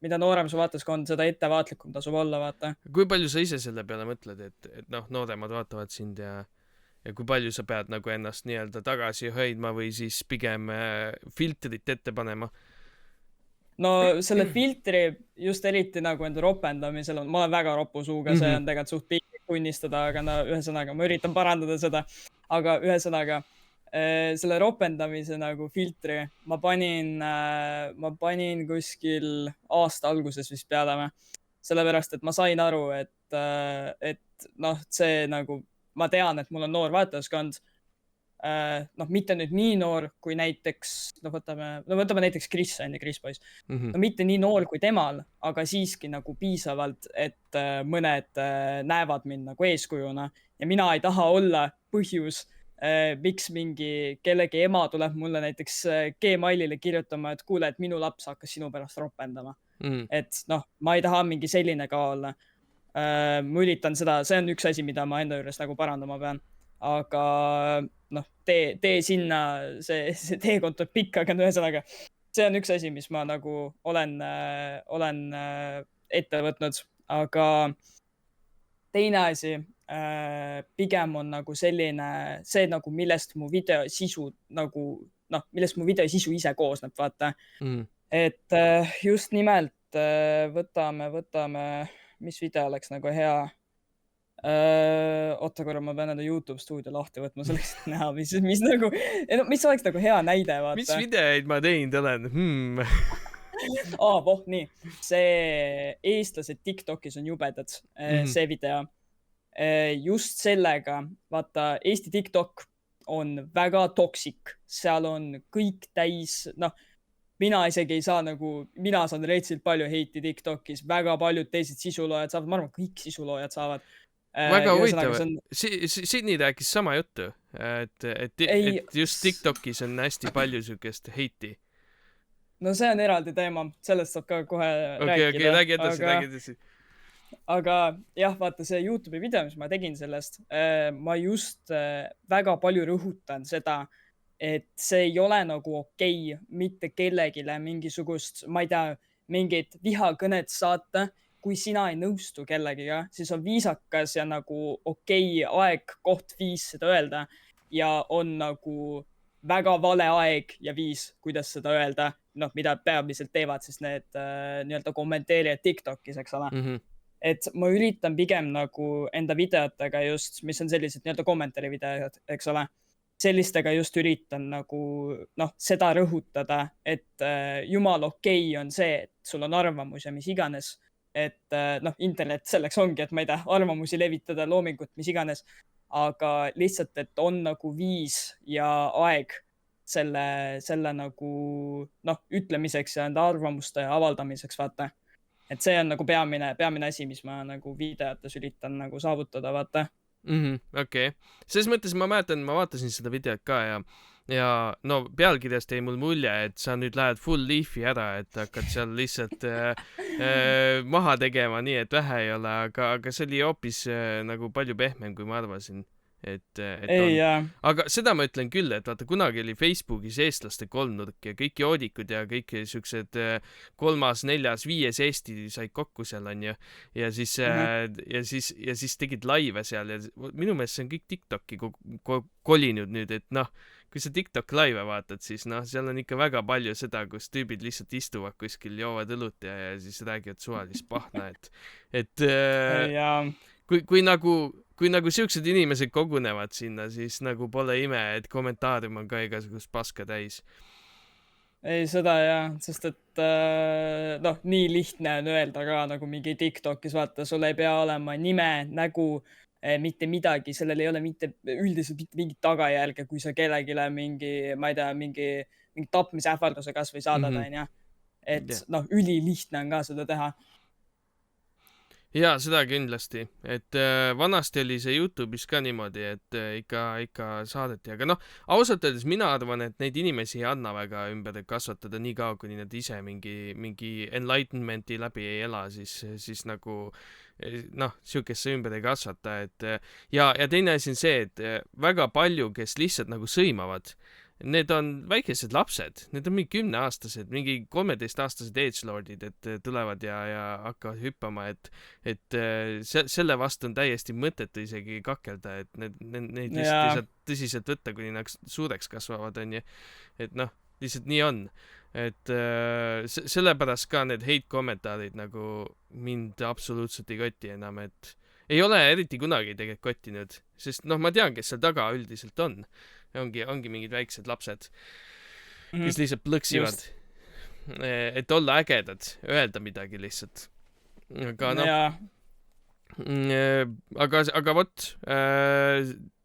mida noorem su vaatajaskond, seda ettevaatlikum tasub olla, vaata. Kui palju sa ise selle peale mõtled, et noh, nooremad vaatavad sind ja kui palju sa pead nagu ennast nii-öelda tagasi hoidma või siis pigem filtrit ette panema? No selle filtri just eriti nagu enda ropendamisel on, ma olen väga ropu suuga, see on tegelikult suht piinlik tunnistada, aga no ühesõnaga, ma üritan parandada seda, aga ühesõnaga selle ropendamise nagu filtri ma panin kuskil aasta alguses vist peale, sellepärast, et ma sain aru, et noh, see nagu, ma tean, et mul on noor vaatajaskond, noh, mitte nüüd nii noor kui näiteks, võtame näiteks Chris Poiss. No mitte nii noor kui temal, aga siiski nagu piisavalt, et mõned näevad mind nagu eeskujuna ja mina ei taha olla põhjus, miks mingi kellegi ema tuleb mulle näiteks Gmailile kirjutama, et kuule, et minu laps hakkas sinu pärast ropendama. Et noh, ma ei taha mingi selline ka olla. ma üritan seda, see on üks asi, mida ma enda juures nagu parandama pean. Aga noh, tee sinna, see teekond on pikk, aga ühesõnaga, see on üks asi, mis ma nagu olen ette võtnud, aga teine asi pigem on nagu selline, see nagu, millest mu video sisu nagu, noh, millest mu video sisu ise koosneb, vaata. Et just nimelt võtame, mis video oleks nagu hea. Oota korra, ma pean enda YouTube stuudio lahti võtma selleks, et näha, mis nagu, mis oleks nagu hea näide, vaata. Mis videoid ma teinud olen? Voh, nii. See eestlased TikTokis on jubedad, see video. Just sellega, vaata, Eesti TikTok on väga toksik. Seal on kõik täis, noh, mina isegi ei saa nagu, mina saan reetsilt palju heiti TikTokis, väga paljud teised sisuloojad saavad, ma arvan, kõik sisuloojad saavad. Väga huvitav. Sidney rääkis sama juttu, et just TikTokis on hästi palju sükest heiti. No see on eraldi teema, sellest saab ka kohe rääkida. Okei, räägi edasi. Aga jah, vaata see YouTube'i video, mis ma tegin sellest, ma just väga palju rõhutan seda, et see ei ole nagu okei mitte kellegile mingisugust, ma ei tea, mingit vihakõnet saata. Kui sina ei nõustu kellegiga, siis on viisakas ja nagu okei aeg, koht, viis seda öelda ja on nagu väga vale aeg ja viis, kuidas seda öelda, noh, mida peamiselt teevad siis need nii-öelda kommenteerijad TikTokis, eks ole. Et ma üritan pigem nagu enda videotega just, mis on sellised nii-öelda kommentaari videod, eks ole, sellistega just üritan nagu, noh, seda rõhutada, et jumal okei on see, et sul on arvamus ja mis iganes. Et noh, internet selleks ongi, et ma ei tea, arvamusi levitada, loomingut, mis iganes, aga lihtsalt, et on nagu viis ja aeg selle nagu noh, ütlemiseks ja enda arvamuste avaldamiseks, vaata. Et see on nagu peamine asi, mis ma nagu videotes üritan nagu saavutada, vaata. Okei. Selles mõttes ma mäletan, ma vaatasin seda videot ka ja no pealkirjast jäi mul mulje, et sa nüüd lähed full leaf'i ära, et hakkad seal lihtsalt maha tegema nii, et vähe ei ole, aga see oli hoopis nagu palju pehmem, kui ma arvasin. Aga seda ma ütlen küll, et vaata, kunagi oli Facebookis eestlaste kolmnurk ja kõik joodikud ja kõik siuksed 3., 4., 5. Eesti said kokku seal, on ju. Ja siis tegid laive seal ja minu meelest see on kõik TikToki kolinud nüüd, et noh, kui sa TikTok laive vaatad, siis noh, seal on ikka väga palju seda, kus tüübid lihtsalt istuvad kuskil, joovad õlut ja siis räägivad suvalist pahna, et kui nagu siuksed inimesed kogunevad sinna, siis nagu pole ime, et kommentaarium on ka igasugust paska täis. Ei, seda jah, sest et noh, nii lihtne on öelda ka nagu mingi TikTokis, vaata, sul ei pea olema nime, nägu, mitte midagi, sellel ei ole üldiselt mitte mingit tagajärge, kui sa kellegile mingi, ma ei tea, mingi tapmisähvarduse kas või saadad, on ju. Et noh, ülilihtne on ka seda teha. Jaa, seda kindlasti, et vanasti oli see YouTube'is ka niimoodi, et ikka saadeti, aga noh, ausalt öeldes mina arvan, et neid inimesi ei anna väga ümber kasvatada nii kaua, kuni nad ise mingi enlightenmenti läbi ei ela, siis nagu noh, siukesse ümber ei kasvata, et ja teine asi on see, et väga palju, kes lihtsalt nagu sõimavad, need on väikesed lapsed, need on mingi 10-aastased, mingi 13-aastased edgelordid, et tulevad ja hakkavad hüppama, et selle vastu on täiesti mõttetu isegi kakelda, et neid lihtsalt ei saa tõsiselt võtta, kuni nad suureks kasvavad, on ju. Et noh, lihtsalt nii on. Et sellepärast ka need hate-kommentaarid nagu mind absoluutselt ei koti enam, et ei ole eriti kunagi tegelikult kottinud, sest noh, ma tean, kes seal taga üldiselt on. Ongi mingid väiksed lapsed, kes lihtsalt plõksivad, et olla ägedad, öelda midagi lihtsalt. Aga noh, aga vot,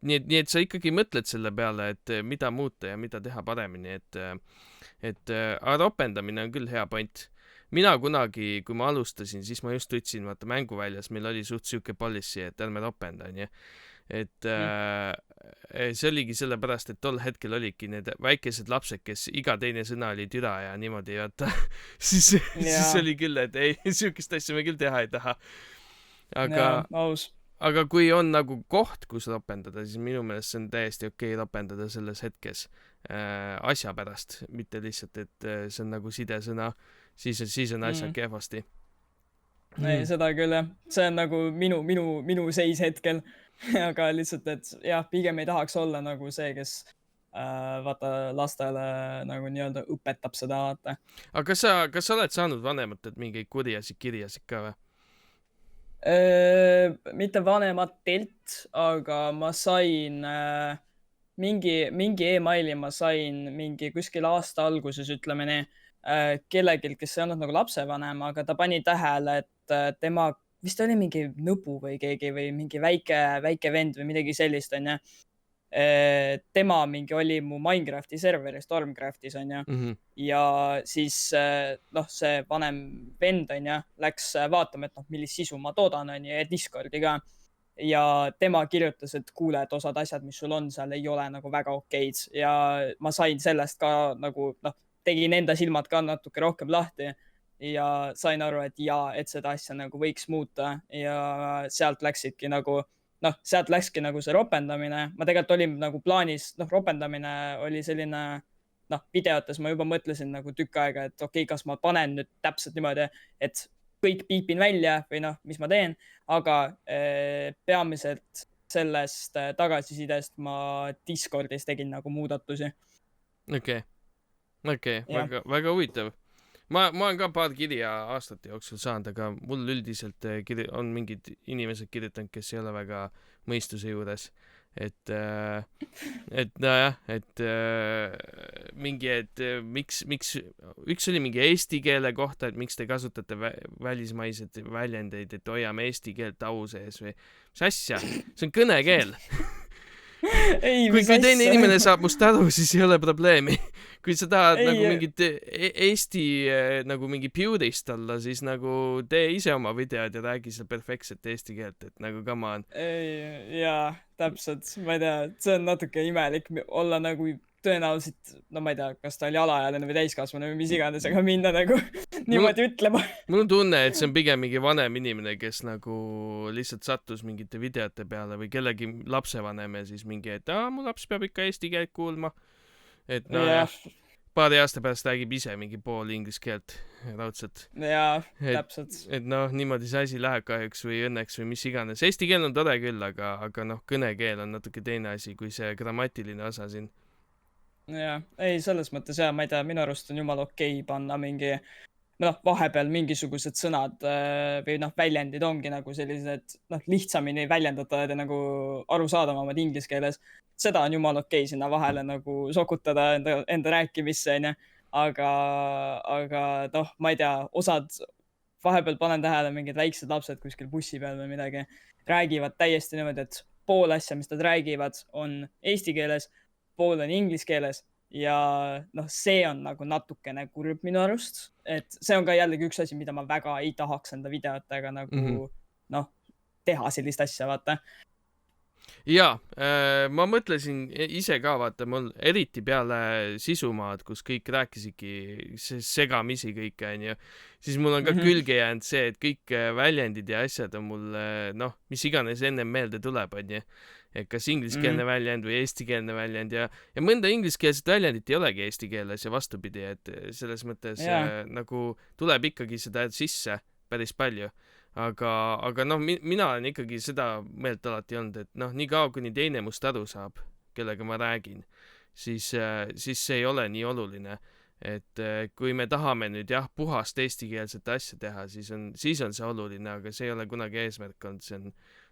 nii et sa ikkagi mõtled selle peale, et mida muuta ja mida teha paremini, et ropendamine on küll hea point. Mina kunagi, kui ma alustasin, siis ma just ütlesin, vaata mänguväljas, meil oli suht siuke policy, et ärme ropenda, on ju. Et see oligi sellepärast, et tol hetkel olidki need väikesed lapsed, kes iga teine sõna oli türa ja niimoodi, vaata, siis oli küll, et ei, siukest asja me küll teha ei taha. aga aus. aga kui on nagu koht, kus ropendada, siis minu meelest see on täiesti okei ropendada selles hetkes asja pärast, mitte lihtsalt, et see on nagu sidesõna, siis on asjad kehvasti. Ei, seda küll jah. See on nagu minu seis hetkel. Aga lihtsalt, et jah, pigem ei tahaks olla nagu see, kes vaata lastele nagu nii-öelda õpetab seda, vaata. aga kas sa oled saanud vanematelt mingeid kurjasid kirjasid ka või? Mitte vanematelt, aga ma sain mingi emaili ma sain mingi kuskil aasta alguses, ütleme nii, kellegilt, kes ei olnud nagu lapsevanem, aga ta pani tähele, et tema vist oli mingi nõbu või keegi või mingi väike vend või midagi sellist, onju. Tema mingi oli mu Minecrafti serveris, Stormcraftis, onju. Ja siis noh, see vanem vend, onju, läks vaatama, et noh, millist sisu ma toodan, onju, ja Discordi ka. Ja tema kirjutas, et kuule, et osad asjad, mis sul on seal, ei ole nagu väga okeid. Ja ma sain sellest ka nagu, noh, tegin enda silmad ka natuke rohkem lahti ja sain aru, et jaa, et seda asja nagu võiks muuta ja sealt läksidki nagu, noh, sealt läkski nagu see ropendamine. Ma tegelikult olin nagu plaanis, noh, ropendamine oli selline, noh, videotes ma juba mõtlesin nagu tükk aega, et okei, kas ma panen nüüd täpselt niimoodi, et kõik piipin välja või noh, mis ma teen, aga peamiselt sellest tagasisidest ma Discordis tegin nagu muudatusi. Okei, väga huvitav. Ma olen ka paar kirja aastate jooksul saanud, aga mul üldiselt on mingid inimesed kirjutanud, kes ei ole väga mõistuse juures. Et nojah, et mingi, et miks, üks oli mingi eesti keele kohta, et miks te kasutate välismaised väljendeid, et hoiame eesti keelt au sees või mis asja, see on kõnekeel. Kui teine inimene saab must aru, siis ei ole probleemi. Kui sa tahad nagu mingit eesti nagu mingi purist olla, siis nagu tee ise oma videod ja räägi seal perfektset eesti keelt, et nagu come on. Jaa, täpselt. Ma ei tea, see on natuke imelik olla nagu tõenäoliselt, no ma ei tea, kas ta oli alaealine või täiskasvanu või mis iganes, aga minna nagu niimoodi ütlema. Mul on tunne, et see on pigem mingi vanem inimene, kes nagu lihtsalt sattus mingite videote peale või kellegi lapsevanem ja siis mingi, et mu laps peab ikka eesti keelt kuulma. Et no jah, paari aasta pärast räägib ise mingi pool inglise keelt raudselt. Jaa, täpselt. Et noh, niimoodi see asi läheb kahjuks või õnneks või mis iganes. Eesti keel on tore küll, aga noh, kõnekeel on natuke teine asi kui see grammatiline osa siin. Jaa, ei, selles mõttes jah, ma ei tea, minu arust on jumala okei panna mingi, noh, vahepeal mingisugused sõnad või noh, väljendid ongi nagu sellised, noh, lihtsamini väljendatavad ja nagu arusaadavamad inglise keeles. Seda on jumala okei sinna vahele nagu sokutada enda rääkimisse, onju. Aga noh, ma ei tea, osad vahepeal panen tähele mingid väiksed lapsed kuskil bussi peal või midagi, räägivad täiesti niimoodi, et pool asja, mis nad räägivad, on eesti keeles, pool on inglise keeles ja noh, see on nagu natukene kurb minu arust, et see on ka jällegi üks asi, mida ma väga ei tahaks enda videotega nagu noh, teha sellist asja, vaata. Jaa, ma mõtlesin ise ka, vaata, mul eriti peale sisumaad, kus kõik rääkisidki segamisi kõike, onju, siis mul on ka külge jäänud see, et kõik väljendid ja asjad on mul, noh, mis iganes ennem meelde tuleb, onju. Et kas ingliskeelne väljend või eestikeelne väljend ja mõnda ingliskeelset väljendit ei olegi eesti keeles ja vastupidi, et selles mõttes nagu tuleb ikkagi seda sisse päris palju. Aga noh, mina olen ikkagi seda meelt alati olnud, et noh, nii kaua kuni teine must aru saab, kellega ma räägin, siis see ei ole nii oluline. Et kui me tahame nüüd jah, puhast eestikeelset asja teha, siis on see oluline, aga see ei ole kunagi eesmärk olnud, see on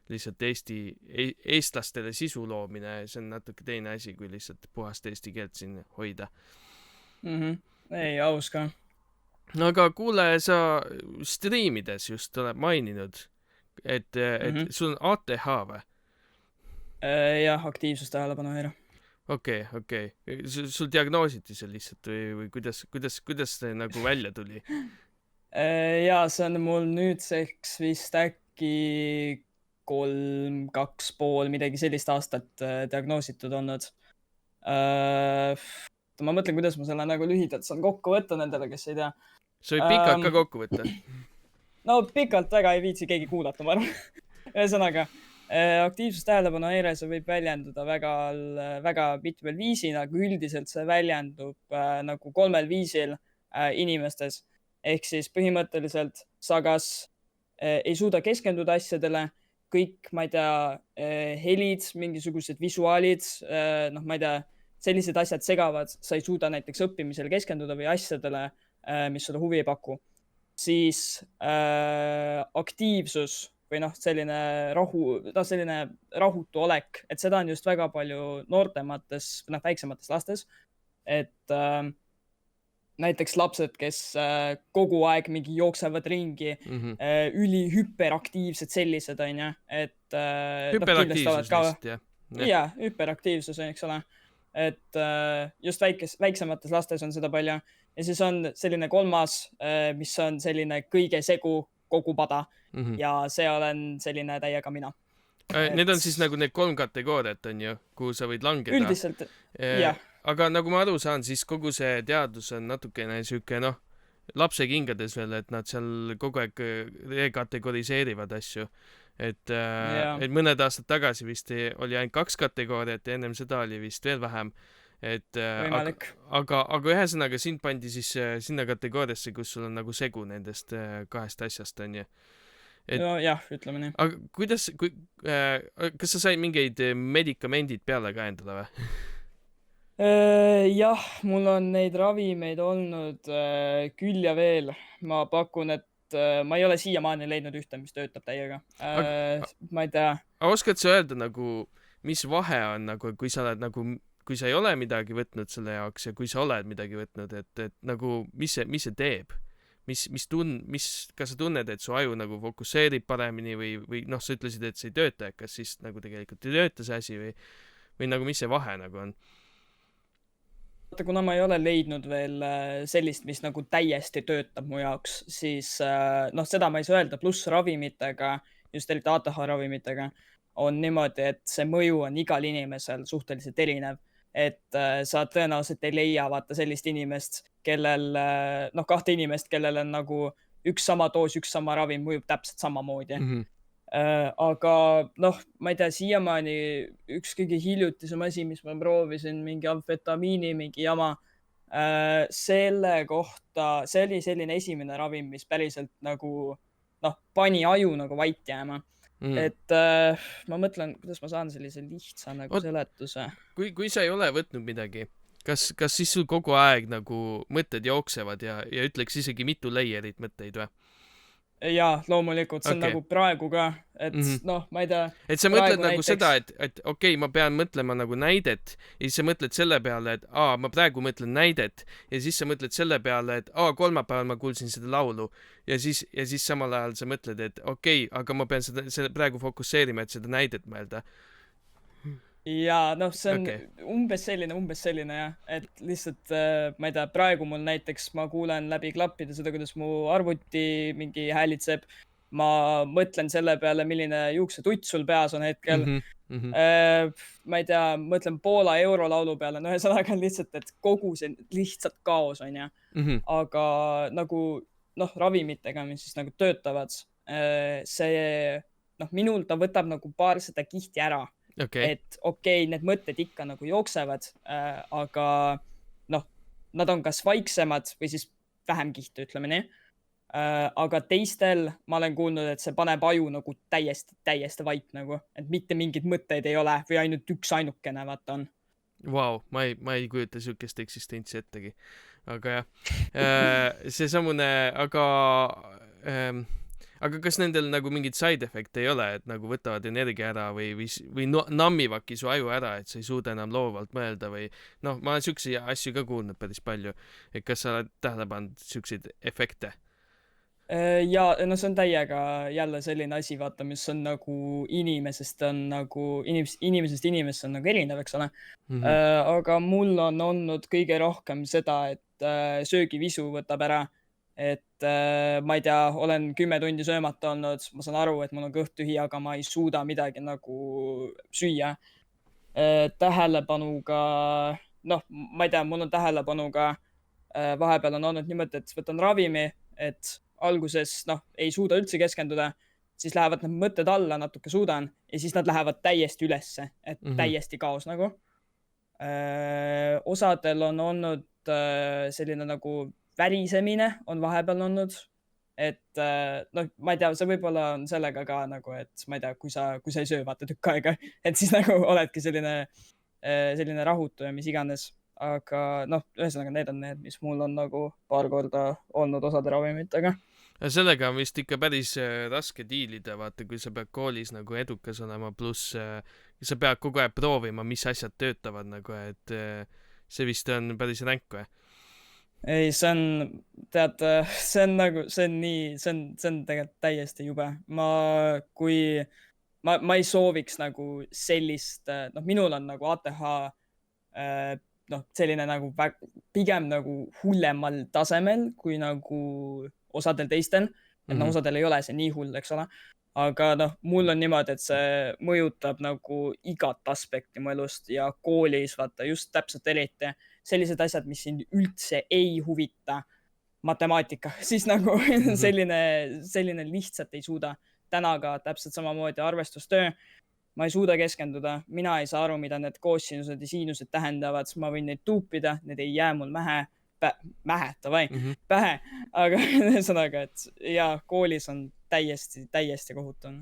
lihtsalt eestlastele sisu loomine, see on natuke teine asi, kui lihtsalt puhast eesti keelt siin hoida. Ei, aus ka. Aga kuule, sa striimides just oled maininud, et sul on ATH või? Jah, aktiivsustähelepanu häire. Okei. Sul diagnoositi see lihtsalt või kuidas see nagu välja tuli? Jaa, see on mul nüüdseks vist äkki 3-2,5 midagi sellist aastat diagnoositud olnud. Ma mõtlen, kuidas ma selle nagu lühidalt saan kokku võtta nendele, kes ei tea. Sa võib pikalt ka kokku võtta. no pikalt väga ei viitsi keegi kuulata, ma arvan. Ühesõnaga, aktiivsustähelepanu häire, see võib väljenduda väga mitmel viisil, aga üldiselt see väljendub nagu 3 viisil inimestes. Ehk siis põhimõtteliselt sa kas ei suuda keskenduda asjadele, kõik, ma ei tea, helid, mingisugused visuaalid, noh, ma ei tea, sellised asjad segavad, sa ei suuda näiteks õppimisele keskenduda või asjadele, mis sulle huvi ei paku. Siis aktiivsus või noh, selline rahutu olek, et seda on just väga palju noortemates, väiksemates lastes, et näiteks lapsed, kes kogu aeg mingi jooksevad ringi, ülihüperaktiivsed sellised, on ju, et hüperaktiivsus vist, jah. Jaa, hüperaktiivsus, eks ole. Et just väiksemates lastes on seda palju. Ja siis on selline 3, mis on selline kõige segu kogu pada ja see olen selline täiega mina. Need on siis nagu need 3 kategooriat, on ju, kuhu sa võid langeda. Üldiselt, jah. Aga nagu ma aru saan, siis kogu see teadus on natukene siuke, noh, lapse kingades veel, et nad seal kogu aeg rekategoriseerivad asju. Et mõned aastad tagasi vist oli ainult 2 kategooriat ja ennem seda oli vist veel vähem. Aga ühesõnaga sind pandi siis sinna kategooriasse, kus sul on nagu segu nendest 2 asjast, on ju. No jah, ütleme nii. Aga kuidas, kas sa sai mingeid medikamendid peale ka endale või? Jah, mul on neid ravimeid olnud küll ja veel. Ma pakun, et ma ei ole siiamaani leidnud ühte, mis töötab täiega. Ma ei tea. Aga oskad sa öelda nagu, mis vahe on nagu, kui sa oled nagu, kui sa ei ole midagi võtnud selle jaoks ja kui sa oled midagi võtnud, et nagu, mis see teeb? Kas sa tunned, et su aju nagu fokusseerib paremini või noh, sa ütlesid, et see ei tööta, kas siis nagu tegelikult ei tööta see asi või nagu, mis see vahe nagu on? Kuna ma ei ole leidnud veel sellist, mis nagu täiesti töötab mu jaoks, siis noh, seda ma ei saa öelda, pluss ravimitega, just eriti ATH ravimitega, on niimoodi, et see mõju on igal inimesel suhteliselt erinev. Et sa tõenäoliselt ei leia vaata sellist inimest, kellel, noh, 2 inimest, kellel on nagu üks sama doos, üks sama ravim mõjub täpselt samamoodi. Aga noh, ma ei tea, siiamaani üks kõige hiljutisem asi, mis ma proovisin, mingi amfetamiini, mingi jama, selle kohta, see oli selline esimene ravim, mis päriselt nagu, noh, pani aju nagu vait jääma. Et ma mõtlen, kuidas ma saan sellise lihtsa nagu seletuse. Kui sa ei ole võtnud midagi, kas siis sul kogu aeg nagu mõtted jooksevad ja ütleks isegi mitu layerit mõtteid või? Jaa, loomulikult, see on nagu praegu ka, et noh, ma ei tea. Et sa mõtled nagu seda, et okei, ma pean mõtlema nagu näidet ja siis sa mõtled selle peale, et ma praegu mõtlen näidet ja siis sa mõtled selle peale, et kolmapäeval ma kuulsin seda laulu ja siis samal ajal sa mõtled, et okei, aga ma pean seda praegu fokusseerima, et seda näidet mõelda. Ja noh, see on umbes selline jah, et lihtsalt ma ei tea, praegu mul näiteks ma kuulen läbi klappida seda, kuidas mu arvuti mingi häälitseb. Ma mõtlen selle peale, milline juuksetutt sul peas on hetkel. Ma ei tea, mõtlen Poola eurolaulu peale, no ühesõnaga on lihtsalt, et kogu see lihtsalt kaos on ja. Aga nagu noh, ravimitega, mis siis nagu töötavad, see noh, minul ta võtab nagu paar seda kihti ära. Et okei, need mõtted ikka nagu jooksevad, aga noh, nad on kas vaiksemad või siis vähem kihtu, ütleme nii. Aga teistel ma olen kuulnud, et see paneb aju nagu täiesti vait nagu, et mitte mingid mõtteid ei ole või ainult üks ainukene vaata on. Vau, ma ei kujuta sihukest eksistentsi ettegi. Aga jah, see samune, aga kas nendel nagu mingid side effect'e ei ole, et nagu võtavad energia ära või nammivadki su aju ära, et sa ei suuda enam loovalt mõelda või noh, ma olen sihukesi asju ka kuulnud päris palju. Et kas sa oled tähele pannud sihukseid efekte? Ja no see on täiega jälle selline asi, vaata, mis on nagu inimesest on nagu erinev, eks ole. Aga mul on olnud kõige rohkem seda, et söögivisu võtab ära. Et ma ei tea, olen 10 tundi söömata olnud, ma saan aru, et mul on kõht tühi, aga ma ei suuda midagi nagu süüa. Tähelepanuga, noh, ma ei tea, mul on tähelepanuga, vahepeal on olnud niimoodi, et võtan ravimi, et alguses ei suuda üldse keskenduda, siis lähevad need mõtted alla, natuke suudan ja siis nad lähevad täiesti ülesse, et täiesti kaos nagu. Osadel on olnud selline nagu värisemine on vahepeal olnud, et ma ei tea, see võib-olla on sellega ka nagu, et ma ei tea, kui sa ei söö vaata tükk aega, et siis nagu oledki selline rahutu ja mis iganes, aga ühesõnaga need on need, mis mul on nagu paar korda olnud osade ravimitega. Sellega on vist ikka päris raske diilida, vaata, kui sa pead koolis nagu edukas olema, pluss sa pead kogu aeg proovima, mis asjad töötavad nagu, et see vist on päris ränk või? Ei, see on, tead, see on tegelikult täiesti jube. Ma ei sooviks nagu sellist, minul on nagu ATH, selline nagu pigem nagu hullemal tasemel kui nagu osadel teistel, et osadel ei ole see nii hull, eks ole. Aga mul on niimoodi, et see mõjutab nagu igat aspekti mu elust ja koolis, vaata, just täpselt eriti sellised asjad, mis sind üldse ei huvita, matemaatika, siis nagu selline lihtsalt ei suuda. Täna ka täpselt samamoodi arvestustöö. Ma ei suuda keskenduda, mina ei saa aru, mida need koosinused ja siinused tähendavad, ma võin neid tuupida, need ei jää mul pähe, aga ühesõnaga, et ja koolis on täiesti kohutav.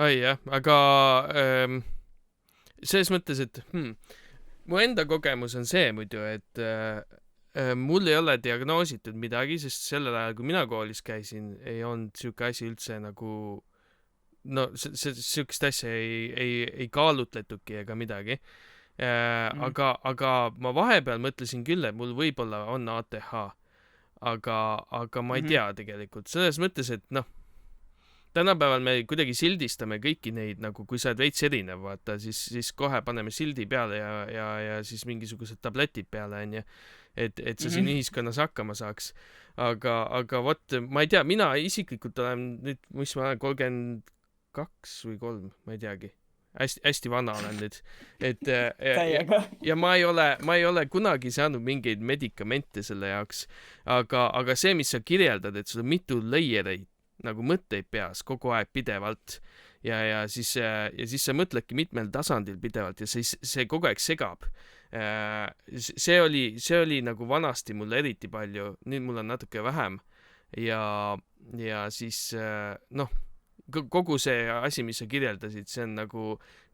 Ai jah, aga selles mõttes, et mu enda kogemus on see muidu, et mul ei ole diagnoositud midagi, sest sellel ajal, kui mina koolis käisin, ei olnud siuke asi üldse nagu siukest asja ei kaalutletuki ega midagi. Aga ma vahepeal mõtlesin küll, et mul võib-olla on ATH, aga ma ei tea tegelikult. Selles mõttes, et tänapäeval me kuidagi sildistame kõiki neid, nagu kui sa oled veits erinev, vaata, siis kohe paneme sildi peale ja siis mingisugused tabletid peale, onju, et sa siin ühiskonnas hakkama saaks. Aga vot, ma ei tea, mina isiklikult olen nüüd, mis ma olen, 32 või 3, ma ei teagi. Hästi vana olen nüüd, et ja ma ei ole kunagi saanud mingeid medikamente selle jaoks, aga see, mis sa kirjeldad, et sul on mitu layereid nagu mõtteid peas kogu aeg pidevalt ja siis sa mõtledki mitmel tasandil pidevalt ja see kogu aeg segab. See oli nagu vanasti mul eriti palju, nüüd mul on natuke vähem ja siis kogu see asi, mis sa kirjeldasid, see on nagu,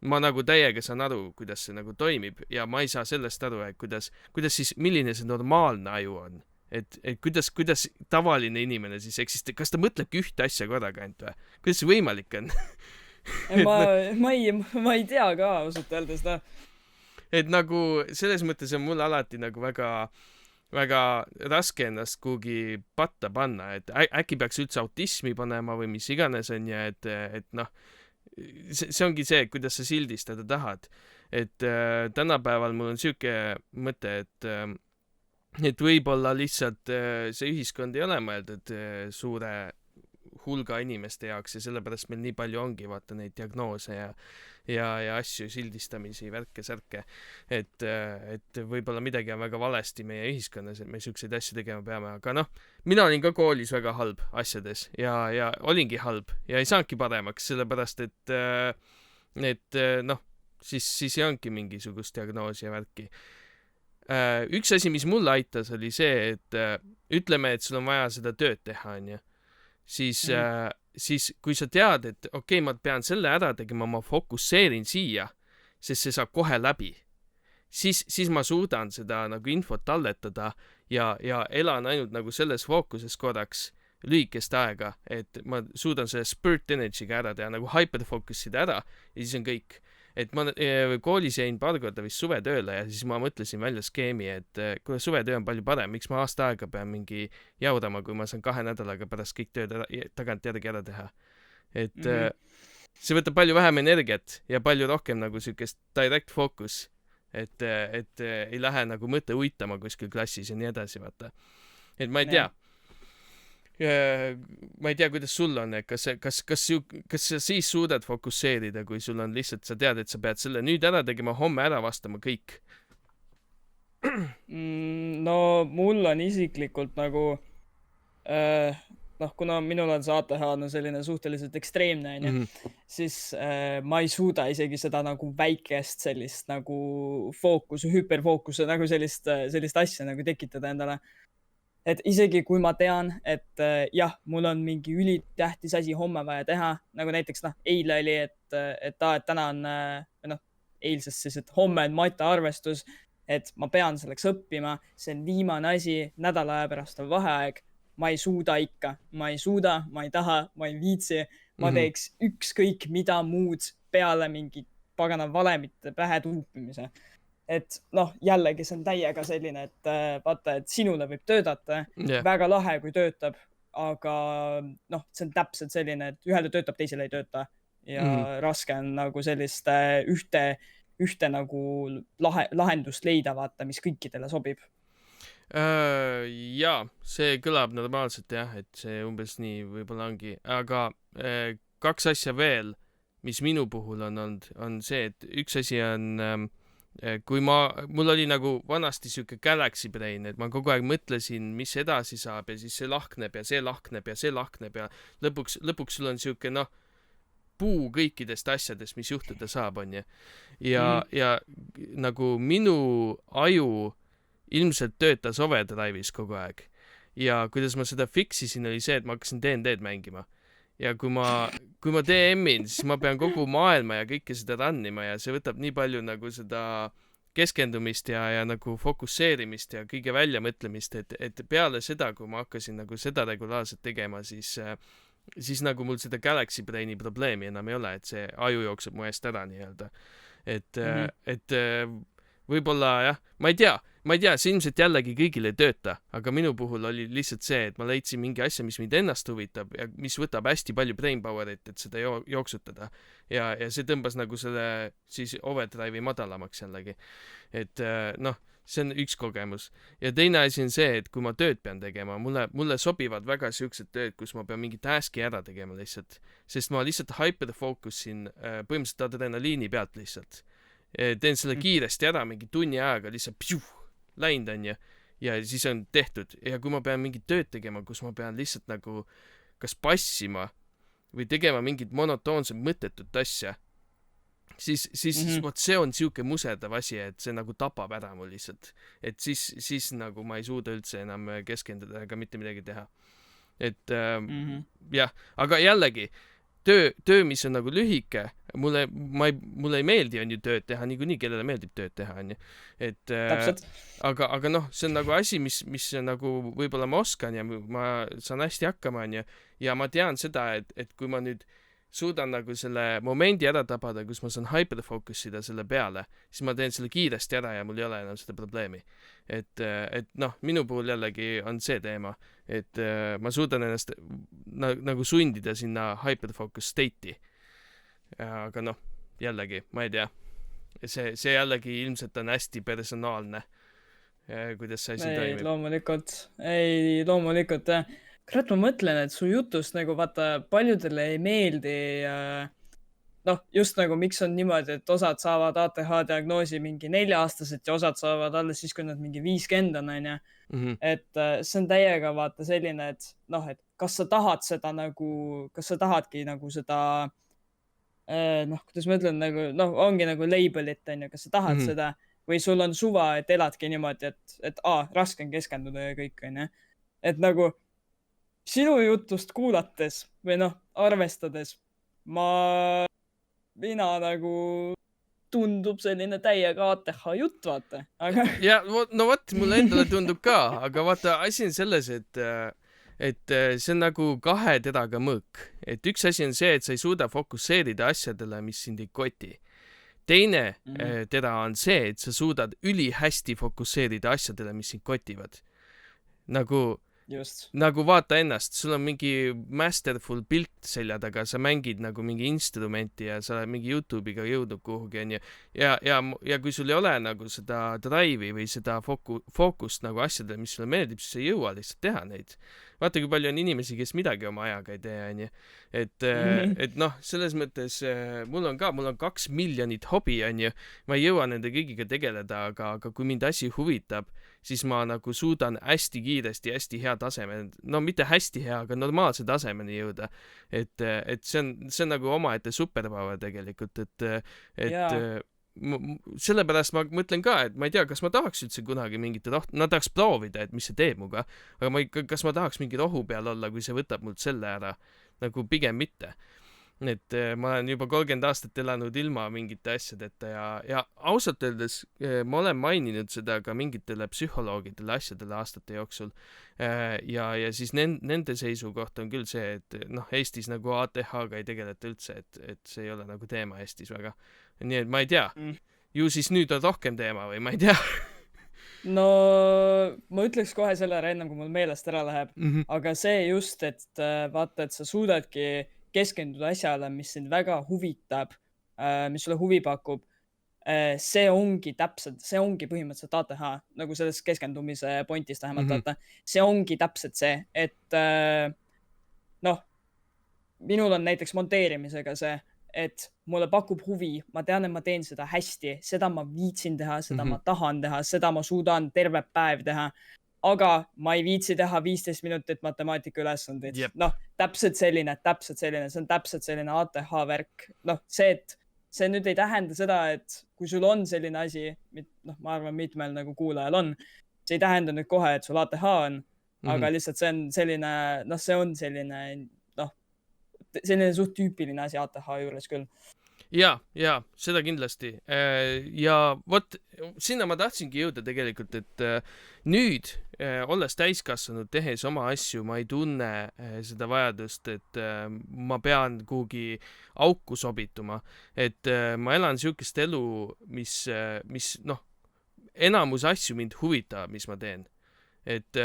ma nagu täiega saan aru, kuidas see nagu toimib ja ma ei saa sellest aru, et kuidas siis, milline see normaalne aju on, et kuidas tavaline inimene siis eksisteerib, kas ta mõtlebki ühte asja korraga ainult või? Kuidas see võimalik on? ma ei tea ka ausalt öeldes. Et nagu selles mõttes on mul alati nagu väga raske ennast kuhugi patta panna, et äkki peaks üldse autismi panema või mis iganes on ja et see ongi see, kuidas sa sildistada tahad. Et tänapäeval mul on siuke mõte, et võib-olla lihtsalt see ühiskond ei ole mõeldud suure hulga inimeste jaoks ja sellepärast meil nii palju ongi vaata neid diagnoose ja asju, sildistamisi, värke-särke, et võib-olla midagi on väga valesti meie ühiskonnas, et me siukseid asju tegema peame, aga mina olin ka koolis väga halb asjades ja olingi halb ja ei saanudki paremaks, sellepärast et siis ei olnudki mingisugust diagnoosi ja värki. Üks asi, mis mulle aitas, oli see, et ütleme, et sul on vaja seda tööd teha, onju. Siis kui sa tead, et okei, ma pean selle ära tegema, ma fokusseerin siia, sest see saab kohe läbi, siis ma suudan seda nagu infot talletada ja elan ainult nagu selles fookuses korraks lühikest aega, et ma suudan selle spurt energy'ga ära teha, nagu hyperfocus'ida ära ja siis on kõik. Et ma koolis jäin paar korda vist suvetööle ja siis ma mõtlesin välja skeemi, et kui suvetöö on palju parem, miks ma aasta aega pean mingi jaudama, kui ma saan 2 nädalaga pärast kõik tööd tagant järgi ära teha. Et see võtab palju vähem energiat ja palju rohkem nagu siukest direct focus, et ei lähe nagu mõte uitama kuskil klassis ja nii edasi, vaata. Et ma ei tea. Ma ei tea, kuidas sul on, et kas sa siis suudad fokusseerida, kui sul on lihtsalt, sa tead, et sa pead selle nüüd ära tegema, homme ära vastama kõik? No mul on isiklikult nagu noh, kuna minul on see ATH no selline suhteliselt ekstreemne, onju, siis ma ei suuda isegi seda nagu väikest sellist nagu hüperfookuse nagu sellist asja nagu tekitada endale. Et isegi kui ma tean, et jah, mul on mingi ülitähtis asi homme vaja teha, nagu näiteks eile oli, et täna on, või eilsest siis, et homme on mataarvestus, et ma pean selleks õppima, see on viimane asi, nädala aja pärast on vaheaeg, ma ei suuda ikka, ma ei taha, ma ei viitsi, ma teeks ükskõik mida muud peale mingi pagana valemite pähe tuupimise. Et jällegi see on täiega selline, et vaata, et sinule võib töötada, väga lahe, kui töötab, aga see on täpselt selline, et ühele töötab, teisele ei tööta ja raske on nagu sellist ühte nagu lahendust leida, vaata, mis kõikidele sobib. Jaa, see kõlab normaalselt jah, et see umbes nii võib-olla ongi, aga kaks asja veel, mis minu puhul on olnud, on see, et üks asi on kui mul oli nagu vanasti siuke galaxy brain, et ma kogu aeg mõtlesin, mis edasi saab ja siis see lahkneb ja see lahkneb ja see lahkneb ja lõpuks sul on siuke puu kõikidest asjadest, mis juhtuda saab, onju. Ja nagu minu aju ilmselt töötas overdrive'is kogu aeg ja kuidas ma seda fixisin, oli see, et ma hakkasin D&D-d mängima. Ja kui ma DM-in, siis ma pean kogu maailma ja kõike seda rannima ja see võtab nii palju nagu seda keskendumist ja nagu fokusseerimist ja kõige väljamõtlemist, et peale seda, kui ma hakkasin nagu seda regulaarselt tegema, siis nagu mul seda Galaxy Braini probleemi enam ei ole, et see aju jookseb mu eest ära nii-öelda. Et võib-olla jah, ma ei tea, see ilmselt jällegi kõigil ei tööta, aga minu puhul oli lihtsalt see, et ma leidsin mingi asja, mis mind ennast huvitab ja mis võtab hästi palju brain power'it, et seda jooksutada. Ja see tõmbas nagu selle siis overdrive'i madalamaks jällegi. Et see on üks kogemus. Ja teine asi on see, et kui ma tööd pean tegema, mulle sobivad väga siuksed tööd, kus ma pean mingi task'i ära tegema lihtsalt. Sest ma lihtsalt hyperfocus'in põhimõtteliselt adrenaliini pealt lihtsalt. Teen selle kiiresti ära, mingi tunni ajaga lihtsalt läinud on ja siis on tehtud. Ja kui ma pean mingit tööd tegema, kus ma pean lihtsalt nagu kas passima või tegema mingit monotoonset mõttetut asja, siis vot see on siuke muserdav asi, et see nagu tapab ära mul lihtsalt. Et siis nagu ma ei suuda üldse enam keskenduda ega mitte midagi teha. Et jah, aga jällegi töö, mis on nagu lühike, mulle ei meeldi on ju tööd teha, niikuinii kellele meeldib tööd teha, on ju. Et aga see on nagu asi, mis nagu võib-olla ma oskan ja ma saan hästi hakkama, on ju. Ja ma tean seda, et kui ma nüüd suudan nagu selle momendi ära tabada, kus ma saan hyperfocusida selle peale, siis ma teen selle kiiresti ära ja mul ei ole enam seda probleemi. Et minu puhul jällegi on see teema, et ma suudan ennast nagu sundida sinna hyperfocus state'i. Aga jällegi, ma ei tea. See jällegi ilmselt on hästi personaalne, kuidas see asi toimib. Loomulikult, jah. Kurat, ma mõtlen, et su jutust nagu vaata paljudele ei meeldi just nagu miks on niimoodi, et osad saavad ATH diagnoosi mingi 4-aastaselt ja osad saavad alles siis, kui nad mingi 50 on, onju. Et see on täiega vaata selline, et et kas sa tahad seda nagu, kas sa tahadki nagu seda kuidas ma ütlen, nagu ongi nagu label'it, onju, kas sa tahad seda või sul on suva, et eladki niimoodi, et raske on keskenduda ja kõik, onju. Et nagu sinu jutust kuulates või arvestades mina nagu tundub selline täiega ATH jutt, vaata. Aga... Ja, no vot, mulle endale tundub ka, aga vaata, asi on selles, et see on nagu kahe teraga mõõk. Et üks asi on see, et sa ei suuda fokusseerida asjadele, mis sind ei koti. Teine tera on see, et sa suudad ülihästi fokusseerida asjadele, mis sind kotivad. Nagu vaata ennast, sul on mingi masterful pilt selja taga, sa mängid nagu mingi instrumenti ja sa oled mingi YouTube'iga jõudnud kuhugi, onju. Ja kui sul ei ole nagu seda drive'i või seda fookust nagu asjadele, mis sulle meeldib, siis ei jõua lihtsalt teha neid. Vaata, kui palju on inimesi, kes midagi oma ajaga ei tee, onju. Et selles mõttes mul on 2 miljonit hobi, onju. Ma ei jõua nende kõigiga tegeleda, aga kui mind asi huvitab, siis ma nagu suudan hästi kiiresti, hästi head taseme, no mitte hästi hea, aga normaalse tasemeni jõuda. Et see on nagu omaette superpower tegelikult, et sellepärast ma mõtlen ka, et ma ei tea, kas ma tahaks üldse kunagi mingit ma tahaks proovida, et mis see teeb muga, aga kas ma tahaks mingi rohu peal olla, kui see võtab mult selle ära, nagu pigem mitte. Et ma olen juba 30 aastat elanud ilma mingite asjadeta ja ausalt öeldes ma olen maininud seda ka mingitele psühholoogidele asjadele aastate jooksul. Ja siis nende seisukoht on küll see, et noh, Eestis nagu ATH-ga ei tegeleta üldse, et see ei ole nagu teema Eestis väga. Nii et ma ei tea, ju siis nüüd on rohkem teema või ma ei tea. No ma ütleks kohe selle ära ennem, kui mul meelest ära läheb, aga see just, et vaata, et sa suudadki keskenduda asjale, mis sind väga huvitab, mis sulle huvi pakub, see ongi põhimõtteliselt ATH, nagu selles keskendumise pointis vähemalt vaata. See ongi täpselt see, et noh, minul on näiteks monteerimisega see, et mulle pakub huvi, ma tean, et ma teen seda hästi, seda ma viitsin teha, seda ma tahan teha, seda ma suudan terve päev teha, aga ma ei viitsi teha 15 minutit matemaatika ülesandeid. Jep. Noh, täpselt selline, see on täpselt selline ATH värk. Noh, see nüüd ei tähenda seda, et kui sul on selline asi, noh, ma arvan, mitmel nagu kuulajal on, see ei tähenda nüüd kohe, et sul ATH on, aga lihtsalt see on selline, noh, selline suht tüüpiline asi ATH juures küll. Ja, seda kindlasti. Ja vot, sinna ma tahtsingi jõuda tegelikult, et nüüd, olles täiskasvanud, tehes oma asju, ma ei tunne seda vajadust, et ma pean kuhugi auku sobituma. Et ma elan siukest elu, mis noh, enamus asju mind huvitab, mis ma teen. Et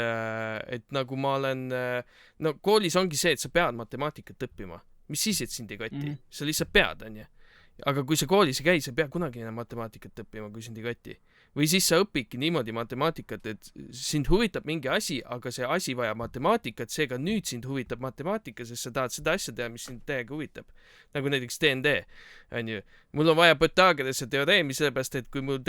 nagu ma olen, no koolis ongi see, et sa pead matemaatikat õppima. Mis siis, et sind ei koti? Sa lihtsalt pead, on ju. Aga kui sa koolis ei käi, sa pead kunagi enam matemaatikat õppima, kui sind ei koti. Või siis sa õpidki niimoodi matemaatikat, et sind huvitab mingi asi, aga see asi vajab matemaatikat, seega nüüd sind huvitab matemaatika, sest sa tahad seda asja teha, mis sind täiega huvitab. Nagu näiteks DND, on ju. Mul on vaja Pythagorase teoreemi, sellepärast, et kui mul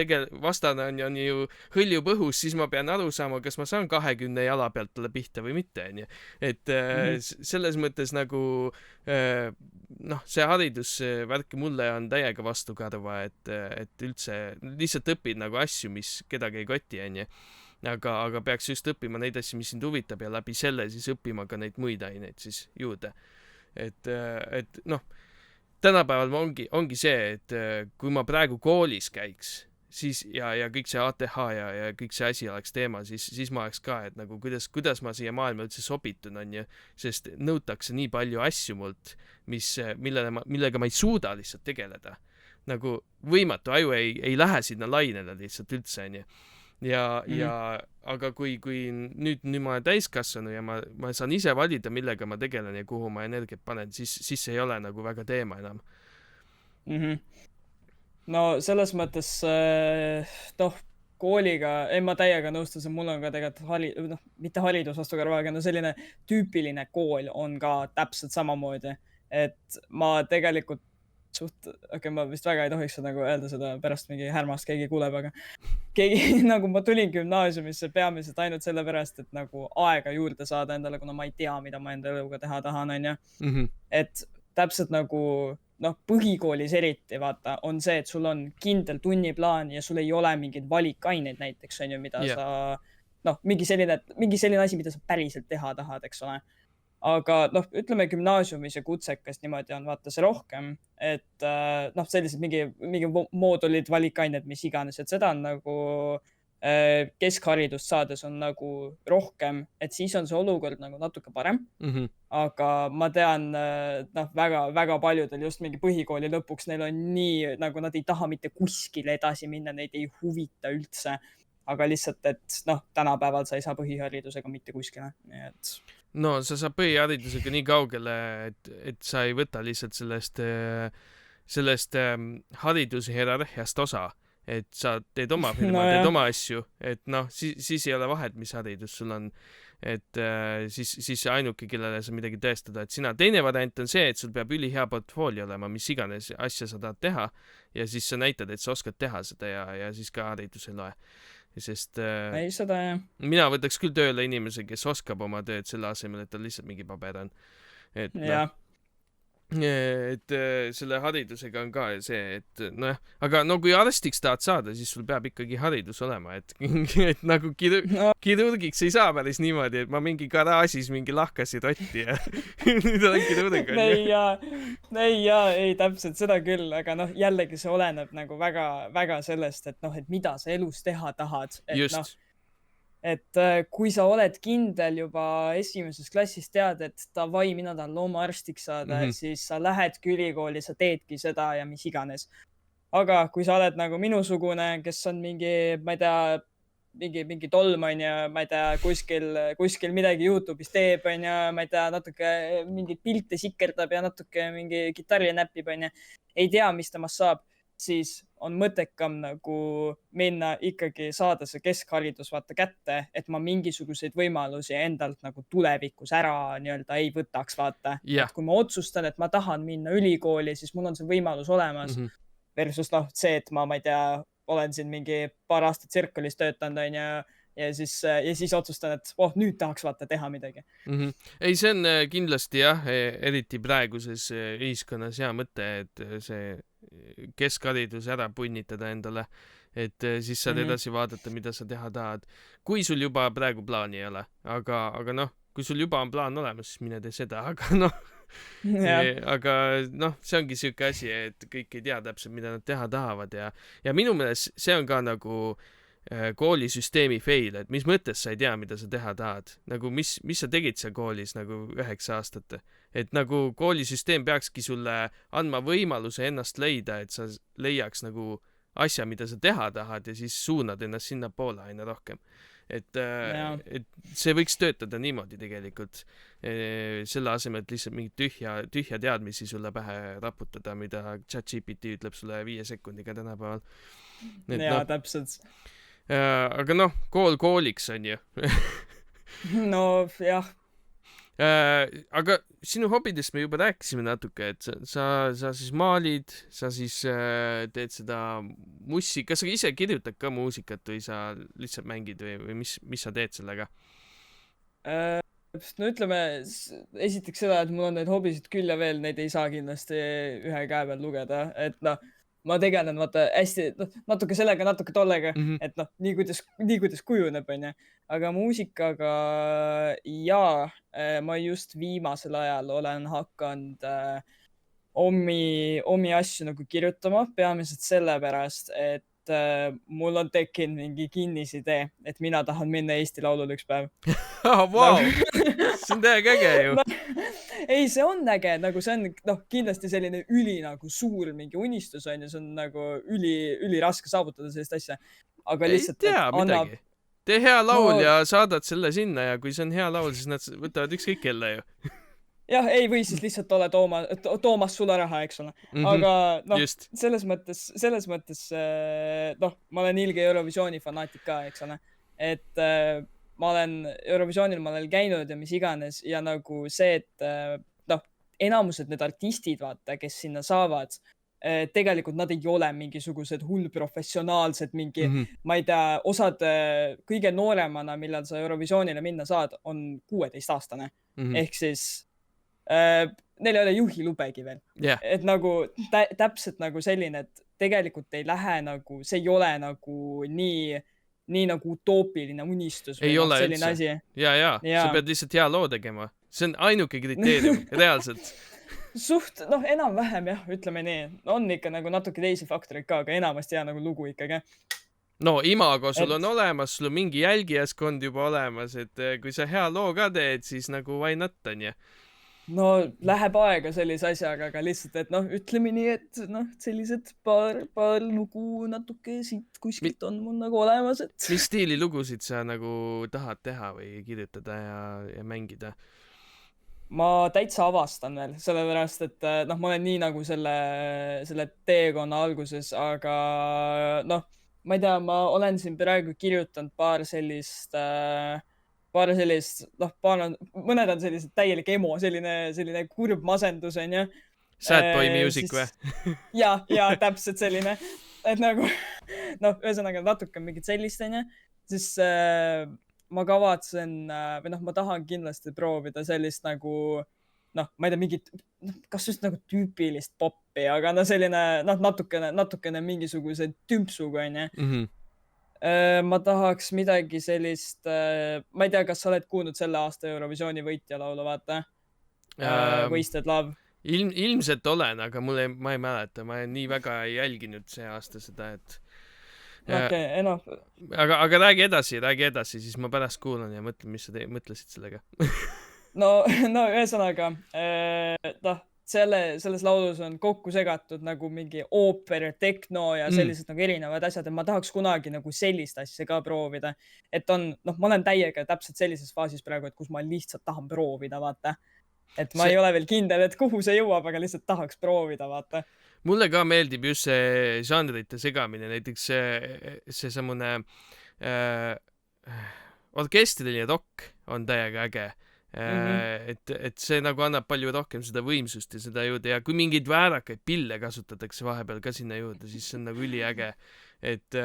vastane on ju hõljub õhus, siis ma pean aru saama, kas ma saan 20 jala pealt talle pihta või mitte, on ju. Et selles mõttes nagu noh, see haridusvärk mulle on täiega vastukarva, et üldse lihtsalt õpid nagu asju, mis kedagi ei koti, on ju. Aga peaks just õppima neid asju, mis sind huvitab ja läbi selle siis õppima ka neid muid aineid siis juurde. Et noh, tänapäeval ongi see, et kui ma praegu koolis käiks, siis ja kõik see ATH ja kõik see asi oleks teema, siis ma oleks ka, et nagu kuidas ma siia maailma üldse sobitun, on ju, sest nõutakse nii palju asju mult, millega ma ei suuda lihtsalt tegeleda. Nagu võimatu, aju ei lähe sinna lainele lihtsalt üldse, on ju. Aga kui nüüd ma olen täiskasvanu ja ma saan ise valida, millega ma tegelen ja kuhu ma energiat panen, siis see ei ole nagu väga teema enam. No selles mõttes, noh, kooliga, ma täiega nõustusin, mul on ka tegelikult mitte haridus vastukarva, aga selline tüüpiline kool on ka täpselt samamoodi, et ma tegelikult ma vist väga ei tohiks nagu öelda seda pärast mingi härmast keegi kuuleb, aga nagu ma tulin gümnaasiumisse peamiselt ainult sellepärast, et nagu aega juurde saada endale, kuna ma ei tea, mida ma enda eluga teha tahan, on ju. Et täpselt nagu noh, põhikoolis eriti vaata, on see, et sul on kindel tunniplaan ja sul ei ole mingeid valikaineid näiteks, on ju, mida sa, noh, mingi selline asi, mida sa päriselt teha tahad, eks ole. Aga noh, ütleme gümnaasiumis ja kutsekas niimoodi on vaata see rohkem, et noh, sellised mingi moodulid, valikained, mis iganes, et seda on nagu keskharidust saades on nagu rohkem, et siis on see olukord nagu natuke parem. Aga ma tean, noh, väga paljudel just mingi põhikooli lõpuks, neil on nii, nagu nad ei taha mitte kuskile edasi minna, neid ei huvita üldse. Aga lihtsalt, et noh, tänapäeval sa ei saa põhiharidusega mitte kuskile, nii et... No sa saab põhiharidusega nii kaugele, et sa ei võta lihtsalt sellest hariduse hierarhiast osa, et sa teed oma firma, teed oma asju, et noh, siis ei ole vahet, mis haridus sul on, et siis ainuke, kellele sa midagi tõestada, et sina. Teine variant on see, et sul peab ülihea portfoolio olema, mis iganes asja sa tahad teha ja siis sa näitad, et sa oskad teha seda ja siis ka haridus ei loe. sest ei, seda jah. mina võtaks küll tööle inimese, kes oskab oma tööd selle asemel, et tal lihtsalt mingi paber on. Et noh, et selle haridusega on ka see, et nojah, aga no kui arstiks tahad saada, siis sul peab ikkagi haridus olema, et nagu kirurgiks ei saa päris niimoodi, et ma mingi garaažis mingi lahkasin rotti ja nüüd olen kirurg. ei, täpselt seda küll, aga noh, jällegi see oleneb nagu väga sellest, et noh, et mida sa elus teha tahad. Just. Et kui sa oled kindel juba esimeses klassis tead, et davai, mina tahan loomaarstiks saada, siis sa lähedki ülikooli, sa teedki seda ja mis iganes. Aga kui sa oled nagu minusugune, kes on mingi, ma ei tea, mingi tolm on ja ma ei tea, kuskil midagi YouTube'is teeb on ja ma ei tea, natuke mingit pilte sikerdab ja natuke mingi kitarri näpib on ja ei tea, mis temast saab, siis on mõttekam nagu minna ikkagi saada see keskharidus vaata kätte, et ma mingisuguseid võimalusi endalt nagu tulevikus ära nii-öelda ei võtaks vaata. Yeah. Et kui ma otsustan, et ma tahan minna ülikooli, siis mul on see võimalus olemas versus noh, see, et ma ei tea, olen siin mingi paar aastat tsirkulis töötanud on ja siis otsustan, et nüüd tahaks vaata teha midagi. Ei, see on kindlasti jah, eriti praeguses ühiskonnas hea mõte, et see keskharidus ära punnitada endale, et siis saad edasi vaadata, mida sa teha tahad. Kui sul juba praegu plaani ei ole, aga noh, kui sul juba on plaan olemas, siis mine tee seda, aga noh, aga noh, see ongi siuke asi, et kõik ei tea täpselt, mida nad teha tahavad ja minu meelest see on ka nagu koolisüsteemi fail, et mis mõttes sa ei tea, mida sa teha tahad, nagu mis sa tegid seal koolis nagu 9 aastat, et nagu koolisüsteem peakski sulle andma võimaluse ennast leida, et sa leiaks nagu asja, mida sa teha tahad ja siis suunad ennast sinna poole aina rohkem, et see võiks töötada niimoodi tegelikult, selle asemel, et lihtsalt mingit tühja teadmisi sulle pähe raputada, mida ChatGPT ütleb sulle 5 sekundiga tänapäeval. Täpselt. Aga noh, kool kooliks on ju. No jah. Aga sinu hobidest me juba rääkisime natuke, et sa siis maalid, sa siis teed seda kas sa ise kirjutad ka muusikat või sa lihtsalt mängid või mis sa teed sellega? No ütleme, esiteks seda, et mul on neid hobisid küll ja veel, neid ei saa kindlasti ühe käe peal lugeda, et noh, ma tegelen vaata hästi, natuke sellega, natuke tollega, et noh, nii kuidas kujuneb, on ju. Aga muusikaga ma just viimasel ajal olen hakanud omi asju nagu kirjutama, peamiselt sellepärast, et mul on tekkinud mingi kinnisidee, et mina tahan minna Eesti Laulule üks päev. Vau! See on täiega äge ju. Ei, see on äge, nagu see on kindlasti selline üli nagu suur mingi unistus on ja see on nagu üli raske saavutada sellist asja. Aga lihtsalt ei tea midagi. Tee hea laul ja saadad selle sinna ja kui see on hea laul, siis nad võtavad ükskõik kelle ju. Jah, ei või siis lihtsalt ole Toomas Sularaha, eks ole. Aga noh, selles mõttes ma olen ilge Eurovisiooni fanaatik ka, eks ole. Et Eurovisioonil ma olen käinud ja mis iganes ja nagu see, et enamused need artistid, vaata, kes sinna saavad, tegelikult nad ei ole mingisugused hullprofessionaalsed, mingi, ma ei tea, osad kõige nooremana, millal sa Eurovisioonile minna saad, on 16-aastane. Ehk siis neil ei ole juhilubegi veel. Et nagu täpselt nagu selline, et tegelikult ei lähe nagu, see ei ole nagu nii nagu utoopiline unistus. Ei ole üldse. Ja. Sa pead lihtsalt hea loo tegema. See on ainuke kriteerium, reaalselt. Suht, enam-vähem jah, ütleme nii. On ikka nagu natuke teisi faktoreid ka, aga enamasti hea nagu lugu ikkagi. No imago sul on olemas, sul on mingi jälgijaskond juba olemas, et kui sa hea loo ka teed, siis nagu why not on ju. No läheb aega sellise asjaga, aga lihtsalt, et ütleme nii, et sellised paar lugu natuke siit kuskilt on mul nagu olemas, et... Mis stiili lugusid sa nagu tahad teha või kirjutada ja mängida? Ma täitsa avastan veel, sellepärast, et ma olen nii nagu selle teekonna alguses, aga ma ei tea, ma olen siin praegu kirjutanud paar sellist, mõned on sellised täielik emo, selline kurb masendus, on ju. Sad boy music või? Ja täpselt selline. et nagu noh, ühesõnaga natuke mingit sellist onju, siis ma kavatsen või noh, ma tahan kindlasti proovida sellist nagu noh, ma ei tea, mingit, kas just nagu tüüpilist poppi, aga no selline noh, natukene mingisuguse tümpsuga onju. Ma tahaks midagi sellist, ma ei tea, kas sa oled kuulnud selle aasta Eurovisiooni võitja laulu, vaata Wasted Love. Ilmselt olen, aga ma ei mäleta, ma nii väga ei jälginud see aasta seda, et okei, noh. aga räägi edasi, siis ma pärast kuulan ja mõtlen, mis sa mõtlesid sellega. no ühesõnaga noh, selles laulus on kokku segatud nagu mingi ooper, tekno ja sellised nagu erinevad asjad, et ma tahaks kunagi nagu sellist asja ka proovida. Et on, noh, ma olen täiega täpselt sellises faasis praegu, et kus ma lihtsalt tahan proovida, vaata. Et ma ei ole veel kindel, et kuhu see jõuab, aga lihtsalt tahaks proovida, vaata. Mulle ka meeldib just see žanrite segamine, näiteks see samune orkestriline rock on täiega äge. Et see nagu annab palju rohkem seda võimsust ja seda juurde ja kui mingeid väärakaid pille kasutatakse vahepeal ka sinna juurde, siis see on nagu üliäge. Et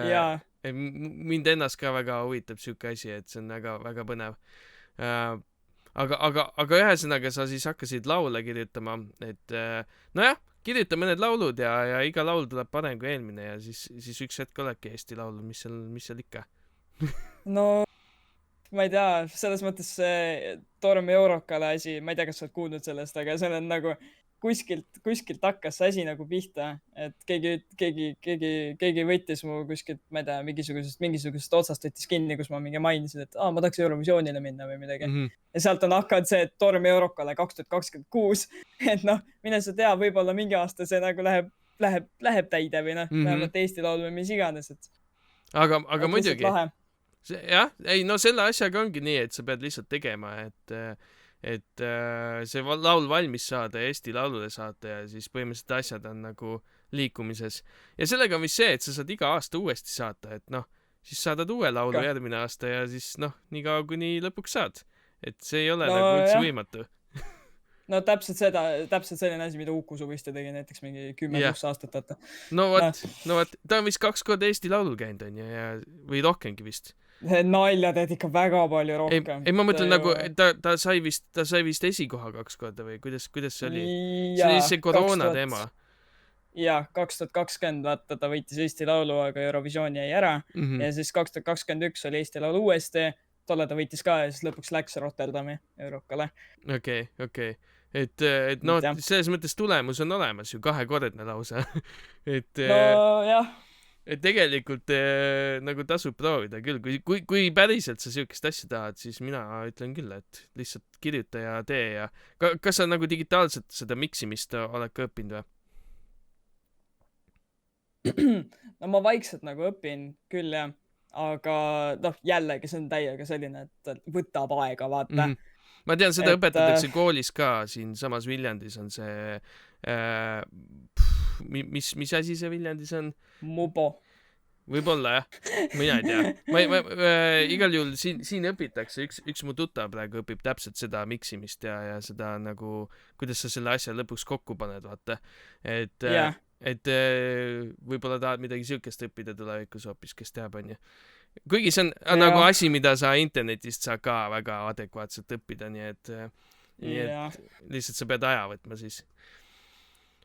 mind ennast ka väga huvitab siuke asi, et see on väga põnev. Aga ühesõnaga sa siis hakkasid laule kirjutama, et nojah, kirjuta mõned laulud ja iga laul tuleb parem kui eelmine ja siis üks hetk oledki Eesti laulud, mis seal ikka. No ma ei tea, selles mõttes see Tormi Eurokale asi, ma ei tea, kas sa oled kuulnud sellest, aga see on nagu kuskilt hakkas see asi nagu pihta, et keegi võttis mu kuskilt, ma ei tea, mingisugusest otsast võttis kinni, kus ma mingi mainisin, et ma tahaks Eurovisioonile minna või midagi. Ja sealt on hakanud see Tormi Eurokale 2026, et noh, mine sa tea, võib-olla mingi aasta see nagu läheb täide või noh, vähemalt Eesti laul või mis iganes, et. Aga muidugi. Jah, ei no selle asjaga ongi nii, et sa pead lihtsalt tegema, et see laul valmis saada ja Eesti laulule saata ja siis põhimõtteliselt asjad on nagu liikumises. Ja sellega on vist see, et sa saad iga aasta uuesti saata, et noh, siis saadad uue laulu järgmine aasta ja siis noh, nii kaua kuni lõpuks saad. Et see ei ole nagu üldse võimatu. No täpselt selline asi, mida Uku Suviste tegi näiteks mingi 10+ aastat võtta. No vot, ta on vist 2 korda Eesti laulul käinud on või rohkemgi vist. Nalja teed ikka väga palju rohkem. Ei ma mõtlen nagu, ta sai vist esikoha 2 korda või kuidas see oli? See oli see koroona teema. Ja 2020 vaata ta võitis Eesti laulu, aga Eurovisiooni jäi ära ja siis 2021 oli Eesti laulu uuesti, tolle ta võitis ka ja siis lõpuks läks Rotterdami Eurokale. Okei. Et no selles mõttes tulemus on olemas ju 2-kordne lausa. No jah. Et tegelikult nagu tasub proovida küll, kui päriselt sa siukest asja tahad, siis mina ütlen küll, et lihtsalt kirjuta ja tee ja kas sa nagu digitaalselt seda miksimist oled ka õppinud või? No ma vaikselt nagu õpin küll jah, aga noh, jällegi see on täiega selline, et võtab aega, vaata. Ma tean, seda õpetatakse koolis ka, siin samas Viljandis on see mis asi see Viljandis on? Mubo. Võib-olla jah, mina ei tea. Igal juhul siin õpitakse, üks mu tuttav praegu õpib täpselt seda miksimist ja seda nagu, kuidas sa selle asja lõpuks kokku paned, vaata. Et võib-olla tahad midagi siukest õppida tulevikus hoopis, kes teab, on ju. Kuigi see on nagu asi, mida sa internetist saad ka väga adekvaatselt õppida, nii et lihtsalt sa pead aja võtma siis.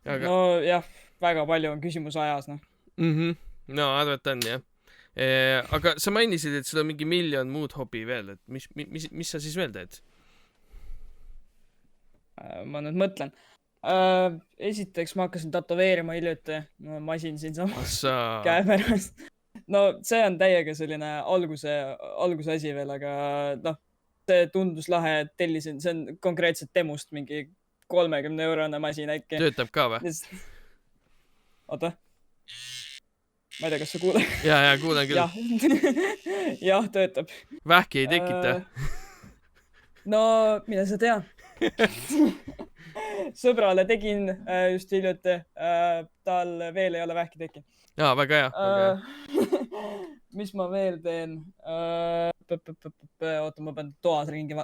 No jah, väga palju on küsimus ajas, noh. No arvata on, jah. Aga sa mainisid, et sul on mingi miljon muud hobi veel, et mis sa siis veel teed? Ma nüüd mõtlen. Esiteks ma hakkasin tatoveerima hiljuti, masin siin samas käe pärast. No see on täiega selline alguse asi veel, aga noh, see tundus lahe, et tellisin, see on konkreetselt Temust mingi 30 € masin äkki. Töötab ka või? Oota. Ma ei tea, kas sa kuule. Ja, kuulen küll. Jah, töötab. Vähki ei tekita. No, mida sa tea? Sõbrale tegin just hiljuti. Tal veel ei ole vähki tekkinud. Jaa, väga hea. Mis ma veel teen? Oota, ma pean toas ringi.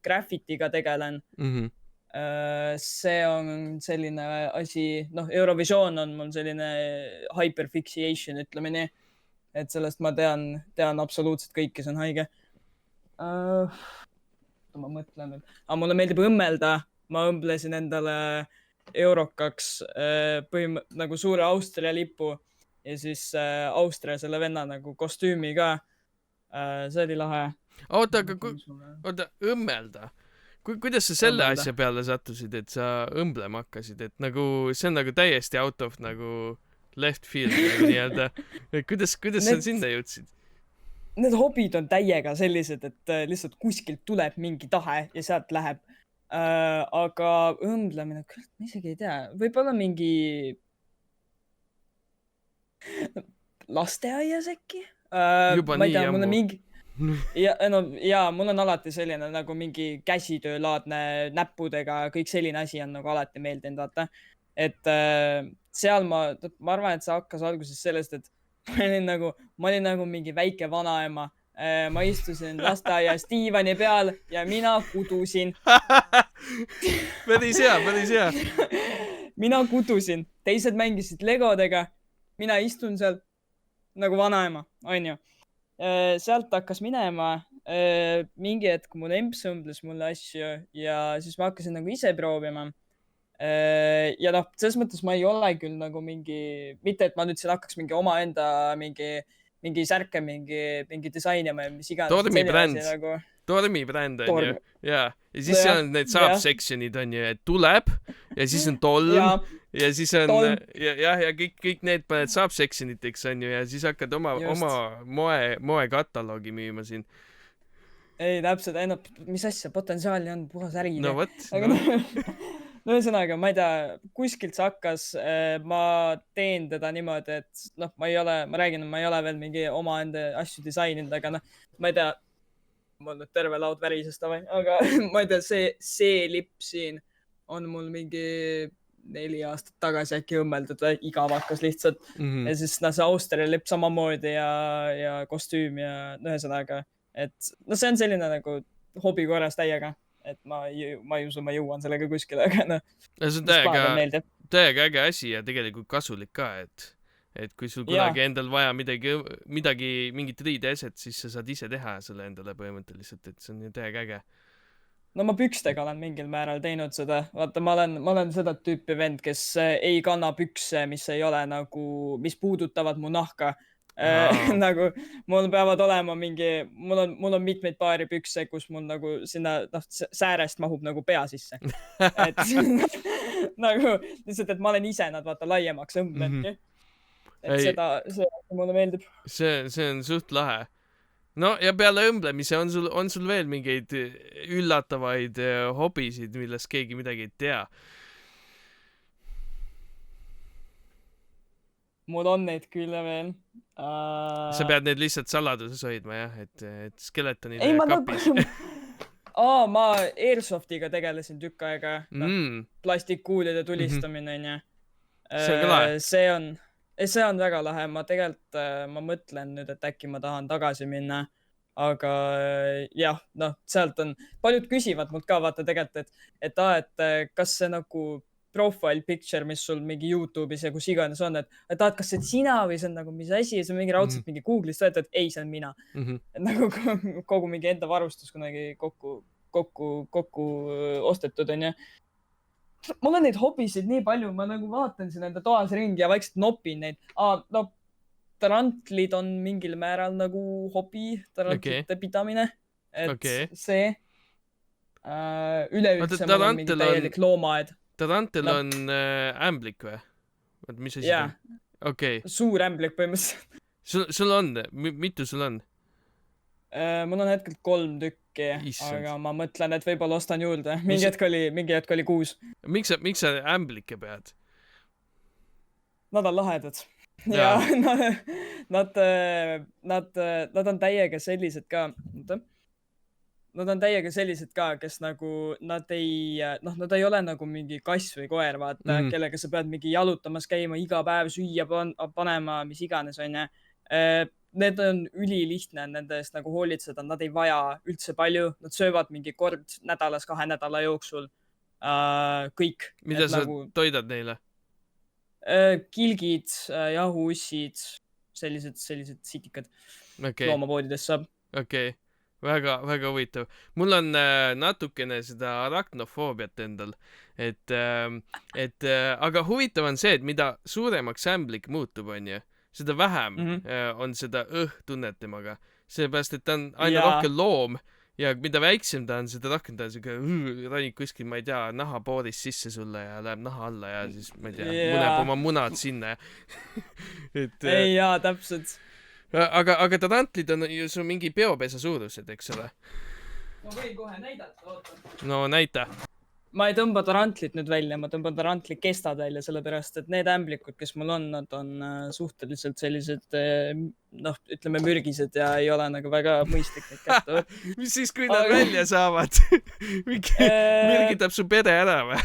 Graffitiga tegelen. See on selline asi, noh, Eurovisioon on mul selline hyperfixation, ütleme nii. Et sellest ma tean absoluutselt kõike, see on haige. Ma mõtlen nüüd. Aga mulle meeldib õmmelda. Ma õmblesin endale eurokaks nagu suure Austria lipu ja siis Austria selle venna nagu kostüümi ka. See oli lahe. Oota, õmmelda. Kuidas sa selle asja peale sattusid, et sa õmblema hakkasid, et nagu see on nagu täiesti out of nagu left field nagu nii-öelda. Kuidas sa sinna jõudsid? Need hobid on täiega sellised, et lihtsalt kuskilt tuleb mingi tahe ja sealt läheb. Aga õmblemine, ma isegi ei tea, võib-olla mingi lasteaias äkki? Juba nii ammu. Ja mul on alati selline nagu mingi käsitöölaadne näppudega, kõik selline asi on nagu alati meeldinud, vaata. Et seal ma arvan, et see hakkas alguses sellest, et ma olin nagu mingi väike vanaema. Ma istusin lasteaias diivani peal ja mina kudusin. Päris hea. Mina kudusin, teised mängisid legodega, mina istun seal nagu vanaema, on ju. Sealt hakkas minema, mingi hetk mul emps õmbles mulle asju ja siis ma hakkasin nagu ise proovima. Ja noh, selles mõttes ma ei ole küll nagu mingi, mitte et ma nüüd siin hakkaks mingi omaenda mingi särke, mingi disainima ja mis iganes. Tormi bränd on ju. Ja siis seal on need subsectionid on ju, et tuleb ja siis on tolm ja siis on ja kõik need paned subsectioniteks on ju ja siis hakkad oma moekataloogi müüma siin. Ei, täpselt, mis asja, potentsiaali on puhas äri. No võt. No ühesõnaga, ma ei tea, kuskilt see hakkas, ma teen teda niimoodi, et noh, ma räägin, ma ei ole veel mingi omaenda asju disaininud, aga noh, ma ei tea, mul nüüd terve laud värisest, aga ma ei tea, see lipp siin on mul mingi 4 aastat tagasi äkki õmmeldud või igav hakkas lihtsalt. Ja siis see Austria lipp samamoodi ja kostüüm ja ühesõnaga, et no see on selline nagu hobi korras täiega. Et ma ei usu, ma jõuan sellega kuskile, aga noh. See on täiega äge asi ja tegelikult kasulik ka, et kui sul kunagi endal vaja mingit 3D-eset, siis sa saad ise teha selle endale põhimõtteliselt, et see on ju täiega äge. No ma pükstega olen mingil määral teinud seda. Vaata, ma olen seda tüüpi vend, kes ei kanna pükse, mis ei ole nagu, mis puudutavad mu nahka. Nagu mul peavad olema mul on mitmeid paari pükse, kus mul nagu sinna säärest mahub nagu pea sisse. Et nagu lihtsalt, et ma olen ise nad vaata laiemaks õmblenudki. Et see mulle meeldib. See on suht lahe. No ja peale õmblemise on sul veel mingeid üllatavaid hobisid, millest keegi midagi ei tea? Mul on neid küll veel. Sa pead neid lihtsalt saladuses hoidma, jah, et skeletonid kapis. Ma Airsoftiga tegelesin tükk aega. Plastikkuulide tulistamine, on ju. See on ka lahe. See on väga lahe. Ma mõtlen nüüd, et äkki ma tahan tagasi minna. Aga jah, noh, sealt on, paljud küsivad mult ka vaata tegelikult, et kas see nagu profile picture, mis sul mingi YouTube'is ja kus iganes on, et kas see on sina või see on nagu mis asi, see on mingi raudselt mingi Google'ist võetud, et ei, see on mina. Et nagu kogu mingi enda varustus kunagi kokku ostetud, on ju. Mul on neid hobisid nii palju, ma nagu vaatan siin enda toas ringi ja vaikselt nopin neid. No, tarantlid on mingil määral nagu hobi, tarantlite pidamine. Et see üleüldse mul on mingi täielik loomaaed. Tarantel on ämblik või? Mis asi on? Okay. Suur ämblik põhimõtteliselt. Sul on? Mitu sul on? Mul on hetkel 3 tükki, aga ma mõtlen, et võib-olla ostan juurde. Mingi hetk oli 6. Miks sa ämblikke pead? Nad on lahedad. Ja nad on täiega sellised ka. Nad on täiega sellised ka, kes nagu, nad ei ole nagu mingi kass või koer, vaata, kellega sa pead mingi jalutamas käima iga päev, süüa panema, mis iganes, on ju. Need on ülilihtne nende eest nagu hoolitseda, nad ei vaja üldse palju, nad söövad mingi kord nädalas, 2 nädala jooksul. kõik. Mida sa toidad neile? Kilgid, jahuussid, sellised sitikad loomapoodidest saab. Okei. Väga huvitav. Mul on natukene seda arachnofoobiat endal. Aga huvitav on see, et mida suuremaks ämblik muutub, onju, seda vähem on seda tunnet temaga. Seepärast, et ta on aina rohkem loom ja mida väiksem ta on, seda rohkem ta on siuke ronib kuskil, ma ei tea, nahapooris sisse sulle ja läheb naha alla ja siis, ma ei tea, muneb oma munad sinna. Ei, jaa, täpselt. Aga tarantlid on ju su mingi peopesa suurused, eks ole? Ma võin kohe näidata, oota. No näita. Ma ei tõmba tarantlit nüüd välja, ma tõmban tarantli kestad välja, sellepärast, et need ämblikud, kes mul on, nad on suhteliselt sellised, noh, ütleme mürgised ja ei ole nagu väga mõistlik neid kätte. Mis siis, kui nad välja saavad? Mürgitab su pere ära või?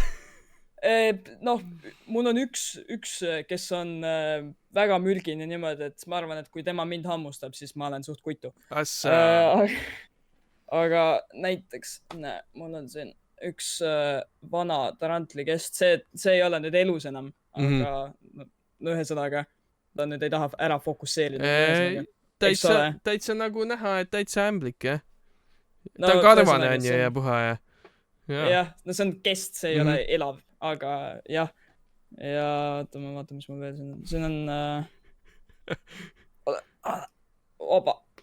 Noh, mul on üks, kes on väga mürgine niimoodi, et ma arvan, et kui tema mind hammustab, siis ma olen suht kutu. Aga näiteks, mul on siin üks vana tarantli kest, see ei ole nüüd elus enam, aga ühesõnaga, ta nüüd ei taha ära fokusseerida. Täitsa nagu näha, et täitsa ämblik, jah? Ta on karvane on ju ja puha ja... Jah, no see on kest, see ei ole elav, aga jah. Ja oota, ma vaatan, mis mul veel siin on. Siin on...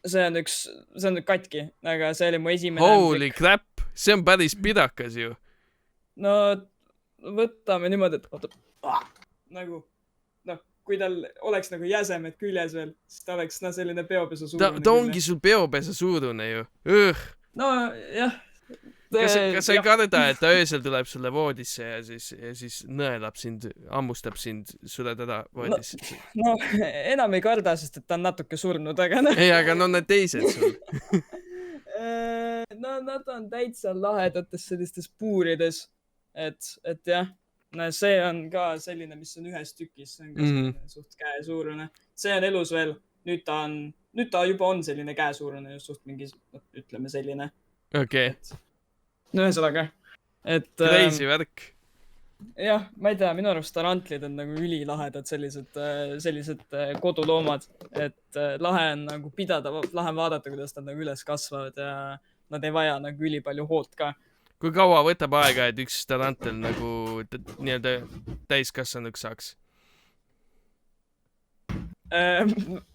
see on katki, aga see oli mu esimene Holy crap! See on päris pidakas ju. No, võtame niimoodi, et nagu, kui tal oleks nagu jäsemed küljes veel, siis ta oleks selline peopesa suurune. Ta ongi sul peopesa suurune ju. No, jah. Kas sa ei karda, et ta öösel tuleb sulle voodisse ja siis nõelab sind, ammustab sind, sured ära voodisse? No, enam ei karda, sest et ta on natuke surnud, aga noh. Ei, aga no need teised sul. No, nad on täitsa lahedates sellistes puurides. Et jah, see on ka selline, mis on ühes tükis. See on ka suht käesuurune. See on elus veel. Nüüd ta juba on selline käesuurune, just suht mingi, ütleme selline. Okei. No ühesõnaga. Crazy värk. Jah, ma ei tea, minu arust tarantlid on nagu ülilahedad sellised koduloomad, et lahe on nagu pidada, lahe vaadata, kuidas nad nagu üles kasvavad ja nad ei vaja nagu ülipalju hoolt ka. Kui kaua võtab aega, et üks tarantel nagu nii-öelda täiskasvanuks saaks?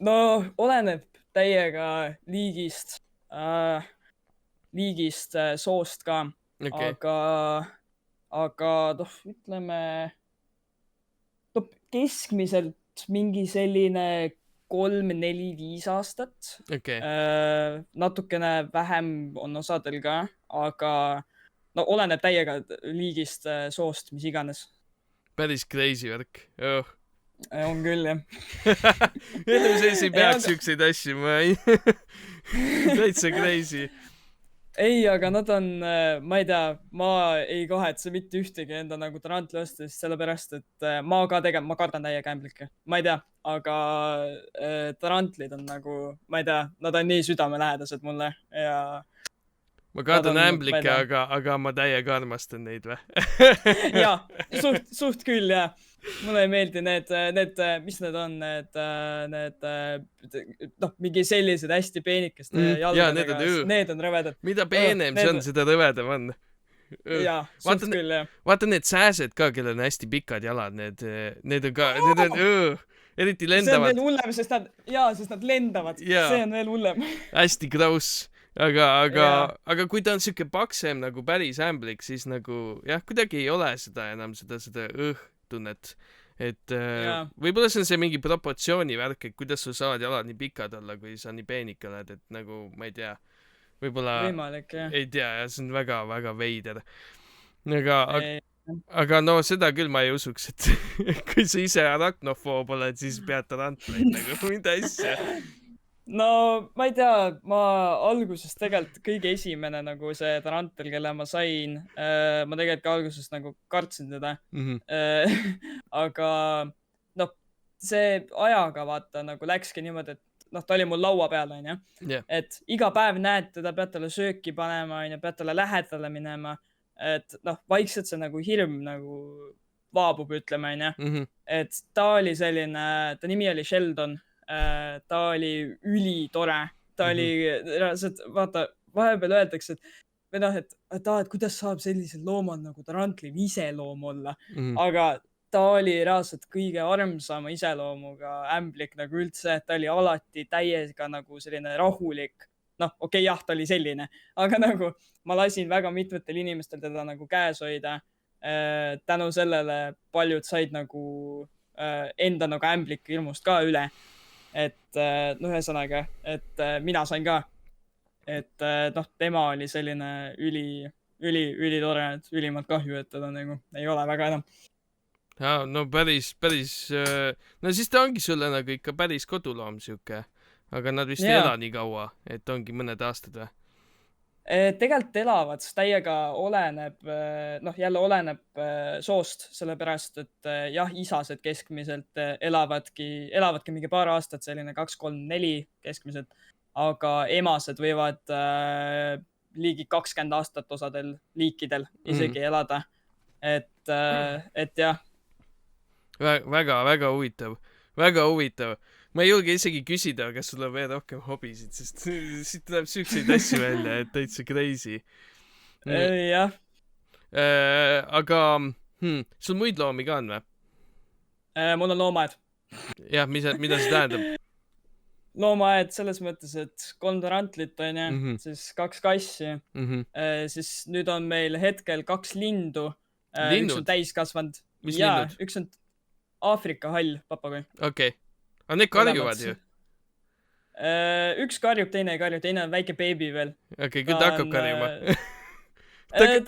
No, oleneb täiega liigist, soost ka, aga ütleme, keskmiselt mingi selline 3, 4, 5 aastat. Natukene vähem on osadel ka, aga no oleneb täiega liigist, soost, mis iganes. Päris crazy värk. On küll, jah. Elu sees ei peaks siukseid asju, ma ei... Täitsa crazy. Ei, aga nad on, ma ei tea, ma ei kahetse mitte ühtegi enda nagu tarantli ostes, sellepärast, et ma kardan täiega ämblikke. Ma ei tea, aga tarantlid on nagu, ma ei tea, nad on nii südamelähedased mulle ja... Ma kardan ämblikke, aga ma täiega armastan neid või? Jaa, suht küll, jah. Mulle ei meeldi need, mis need on, mingi sellised hästi peenikest jalgadega, need on rõvedad. Mida peenem see on, seda rõvedam on. Jaa, suht küll, jah. Vaata need sääsed ka, kellel on hästi pikad jalad, need on ka, eriti lendavad. See on veel hullem, sest nad lendavad. See on veel hullem. Hästi gross. Aga kui ta on siuke paksem nagu päris ämblik, siis nagu, jah, kuidagi ei ole seda enam, seda tunnet, et võib-olla see on see mingi proportsiooni värk, et kuidas sul saavad jalad nii pikad olla, kui sa nii peenik oled, et nagu, ma ei tea, võib-olla võimalik, jah. Ei tea, ja see on väga veider. Aga no seda küll ma ei usuks, et kui sa ise arachnofoob oled, siis pead tarantleid nagu, mida asja. No, ma ei tea, ma alguses tegelikult kõige esimene nagu see tarantel, kelle ma sain, ma tegelikult alguses nagu kartsin teda. Aga see ajaga vaata nagu läkski niimoodi, et ta oli mul laua peal, on ju. Et iga päev näed teda, pead talle sööki panema, on ju, pead talle lähedale minema. et noh, vaikselt see nagu hirm nagu vaabub, ütleme, onju. Mhm. Et ta oli selline, ta nimi oli Sheldon. Ta oli ülitore. Ta oli, vaata, vahepeal öeldakse, et või noh, et kuidas saab sellisel loomal nagu Tarantlil iseloom olla. Aga ta oli reaalselt kõige armsama iseloomuga ämblik nagu üldse. Ta oli alati täiega nagu selline rahulik. Noh, okei, jah, ta oli selline, aga nagu ma lasin väga mitmetel inimestel teda nagu käes hoida. Tänu sellele paljud said nagu enda nagu ämbliku hirmust ka üle. Et no ühesõnaga, et mina sain ka. Et noh, tema oli selline ülitore, et ülimalt kahju, et teda nagu ei ole väga enam. Ja, no päris, no siis ta ongi sulle nagu ikka päris koduloom siuke, aga nad vist ei ela nii kaua, et ongi mõned aastad või? Tegelikult elavad, täiega oleneb, noh jälle oleneb soost, sellepärast, et jah, isased keskmiselt elavadki mingi paar aastat, selline 2, 3, 4 keskmiselt, aga emased võivad ligi 20 aastat osadel liikidel isegi elada. Et jah. Väga huvitav, väga huvitav. Ma ei julge isegi küsida, kas sul on veel rohkem hobisid, sest siit tuleb siukseid asju välja, et täitsa crazy. Jah. Aga sul muid loomi ka on või? Mul on loomaaed. Jah, mida see tähendab? Loomaaed selles mõttes, et 3 tarantlit on ja siis 2 kassi. Siis nüüd on meil hetkel 2 lindu. Üks on täiskasvanud. Mis ja, linnud? Üks on Aafrika hall papagoi. Okei. Aga need karjuvad ju? Üks karjub, teine ei karju, teine on väike beebi veel. Okei, küll ta hakkab karjuma.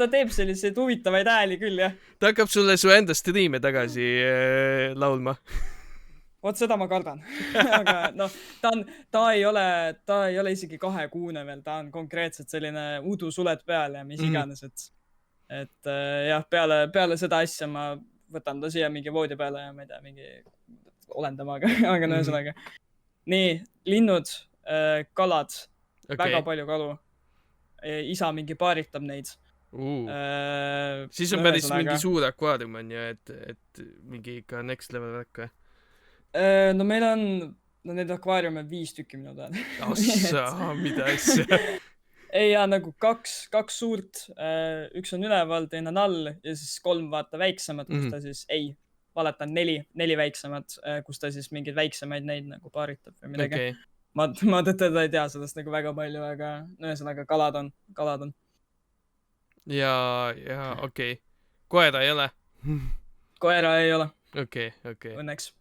Ta teeb selliseid huvitavaid hääli küll, jah. Ta hakkab sulle su enda striime tagasi laulma. Vot seda ma kardan. Aga noh, ta ei ole isegi 2-kuune veel, ta on konkreetselt selline udusuled peal ja mis iganes, et jah, peale seda asja ma võtan ta siia mingi voodi peale ja ma ei tea, mingi olendama, aga ühesõnaga. Nii, linnud, kalad, väga palju kalu. Isa mingi paaritab neid. Siis on päris mingi suur akvaarium on ju, et mingi ikka next level värk või? No meil on, need akvaariume 5 tükki minu teada. Ossa, mida asja? Ei, ja nagu 2 suurt, üks on üleval, teine on all ja siis 3 vaata väiksemad, kus ta siis, valetan 4 väiksemad, kus ta siis mingeid väiksemaid neid nagu paaritab või midagi. Ma teda ei tea sellest nagu väga palju, aga ühesõnaga kalad on. Ja okei. Koera ei ole? Koera ei ole. Okei. Õnneks.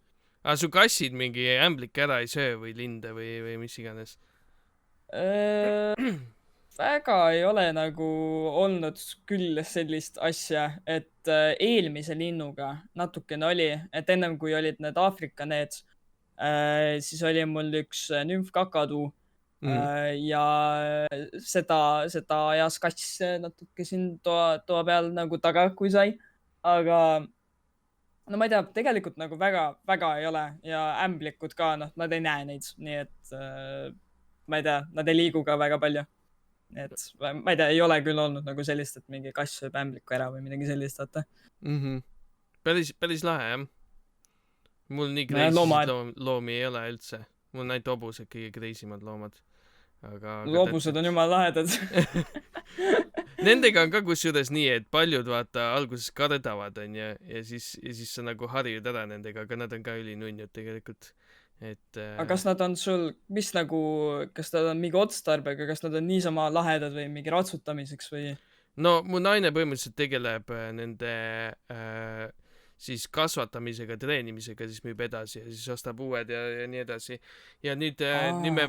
Aga su kassid mingi ämblik ära ei söö või linde või mis iganes? Väga ei ole nagu olnud küll sellist asja, et eelmise linnuga natukene oli, et ennem kui olid need Aafrika need, siis oli mul üks nümfkakadu ja seda ajas kass natuke siin toa peal nagu taga, kui sai, aga no ma ei tea, tegelikult nagu väga ei ole ja ämblikud ka, noh, nad ei näe neid, nii et ma ei tea, nad ei liigu ka väga palju. Et ma ei tea, ei ole küll olnud nagu sellist, et mingi kass sööb ämbliku ära või midagi sellist, vaata. Päris lahe, jah. Mul nii kreisisid loomi ei ole üldse. Mul on ainult hobused kõige kreisimad loomad. Hobused on jumala lahedad. Nendega on ka kusjuures nii, et paljud vaata alguses kardavad, on ja siis sa nagu harjud ära nendega, aga nad on ka ülinunjud tegelikult. Aga kas nad on sul, mis nagu, kas nad on mingi otstarbega, kas nad on niisama lahedad või mingi ratsutamiseks või? No mu naine põhimõtteliselt tegeleb nende siis kasvatamisega, treenimisega, siis müüb edasi ja siis ostab uued ja nii edasi. Ja nüüd me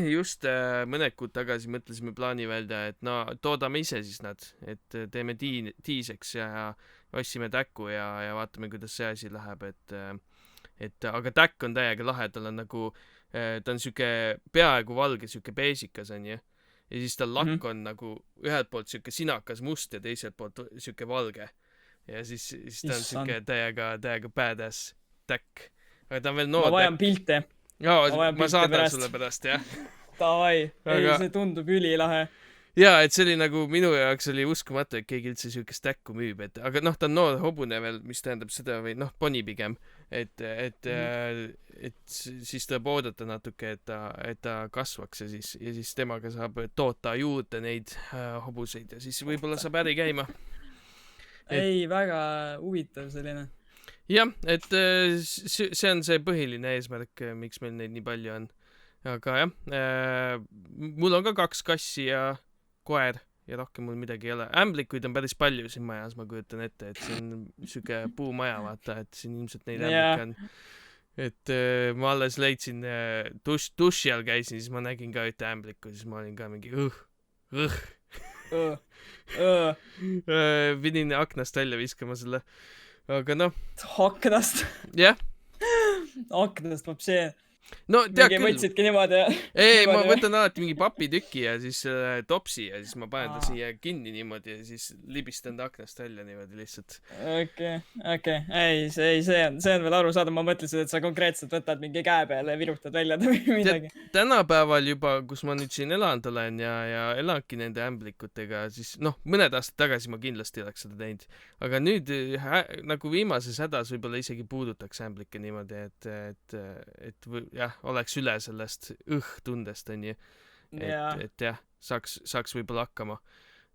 just mõned kuud tagasi mõtlesime plaani välja, et no toodame ise siis nad, et teeme tiiseks ja ostsime täkku ja vaatame, kuidas see asi läheb, aga täkk on täiega lahe, tal on nagu, ta on siuke peaaegu valge, siuke beesikas on ju. Ja siis tal lakk on nagu ühelt poolt siuke sinakas must ja teiselt poolt siuke valge. Ja siis ta on siuke täiega badass täkk. Aga ta on veel noor. Ma vajan pilte. Jaa, ma saadan sulle pärast, jah. Davai, ei see tundub ülilahe. jaa, et see oli nagu minu jaoks oli uskumatu, et keegi üldse siukest täkku müüb, et aga noh, ta on noor hobune veel, mis tähendab seda või noh, poni pigem, et siis tuleb oodata natuke, et ta kasvaks ja siis temaga saab toota juurde neid hobuseid ja siis võib-olla saab äri käima. ei, väga huvitav selline. jah, et see on see põhiline eesmärk, miks meil neid nii palju on. Aga jah, mul on ka 2 kassi ja koer ja rohkem mul midagi ei ole. Ämblikuid on päris palju siin majas, ma kujutan ette, et see on siuke puumaja, vaata, et siin ilmselt neid ämblikke on. Et ma alles leidsin duši all käisin, siis ma nägin ka ühte ämblikku, siis ma olin ka mingi pidin aknast välja viskama selle. Aga noh. Aknast? jah. Aknast vapsee. No tead küll. Võtsidki niimoodi. Ei, ma võtan alati mingi papitüki ja siis topsi ja siis ma panen ta siia kinni niimoodi ja siis libistan ta aknast välja niimoodi lihtsalt. Okei. Ei, see on veel aru saada. Ma mõtlesin, et sa konkreetselt võtad mingi käe peale ja virutad välja või midagi. Tänapäeval juba, kus ma nüüd siin elanud olen ja elangi nende ämblikutega, siis noh, mõned aastad tagasi ma kindlasti oleks seda teinud. Aga nüüd nagu viimases hädas võib-olla isegi puudutaks ämblikke niimoodi, et jah, oleks üle sellest tundest, on ju. Et jah, saaks võib-olla hakkama.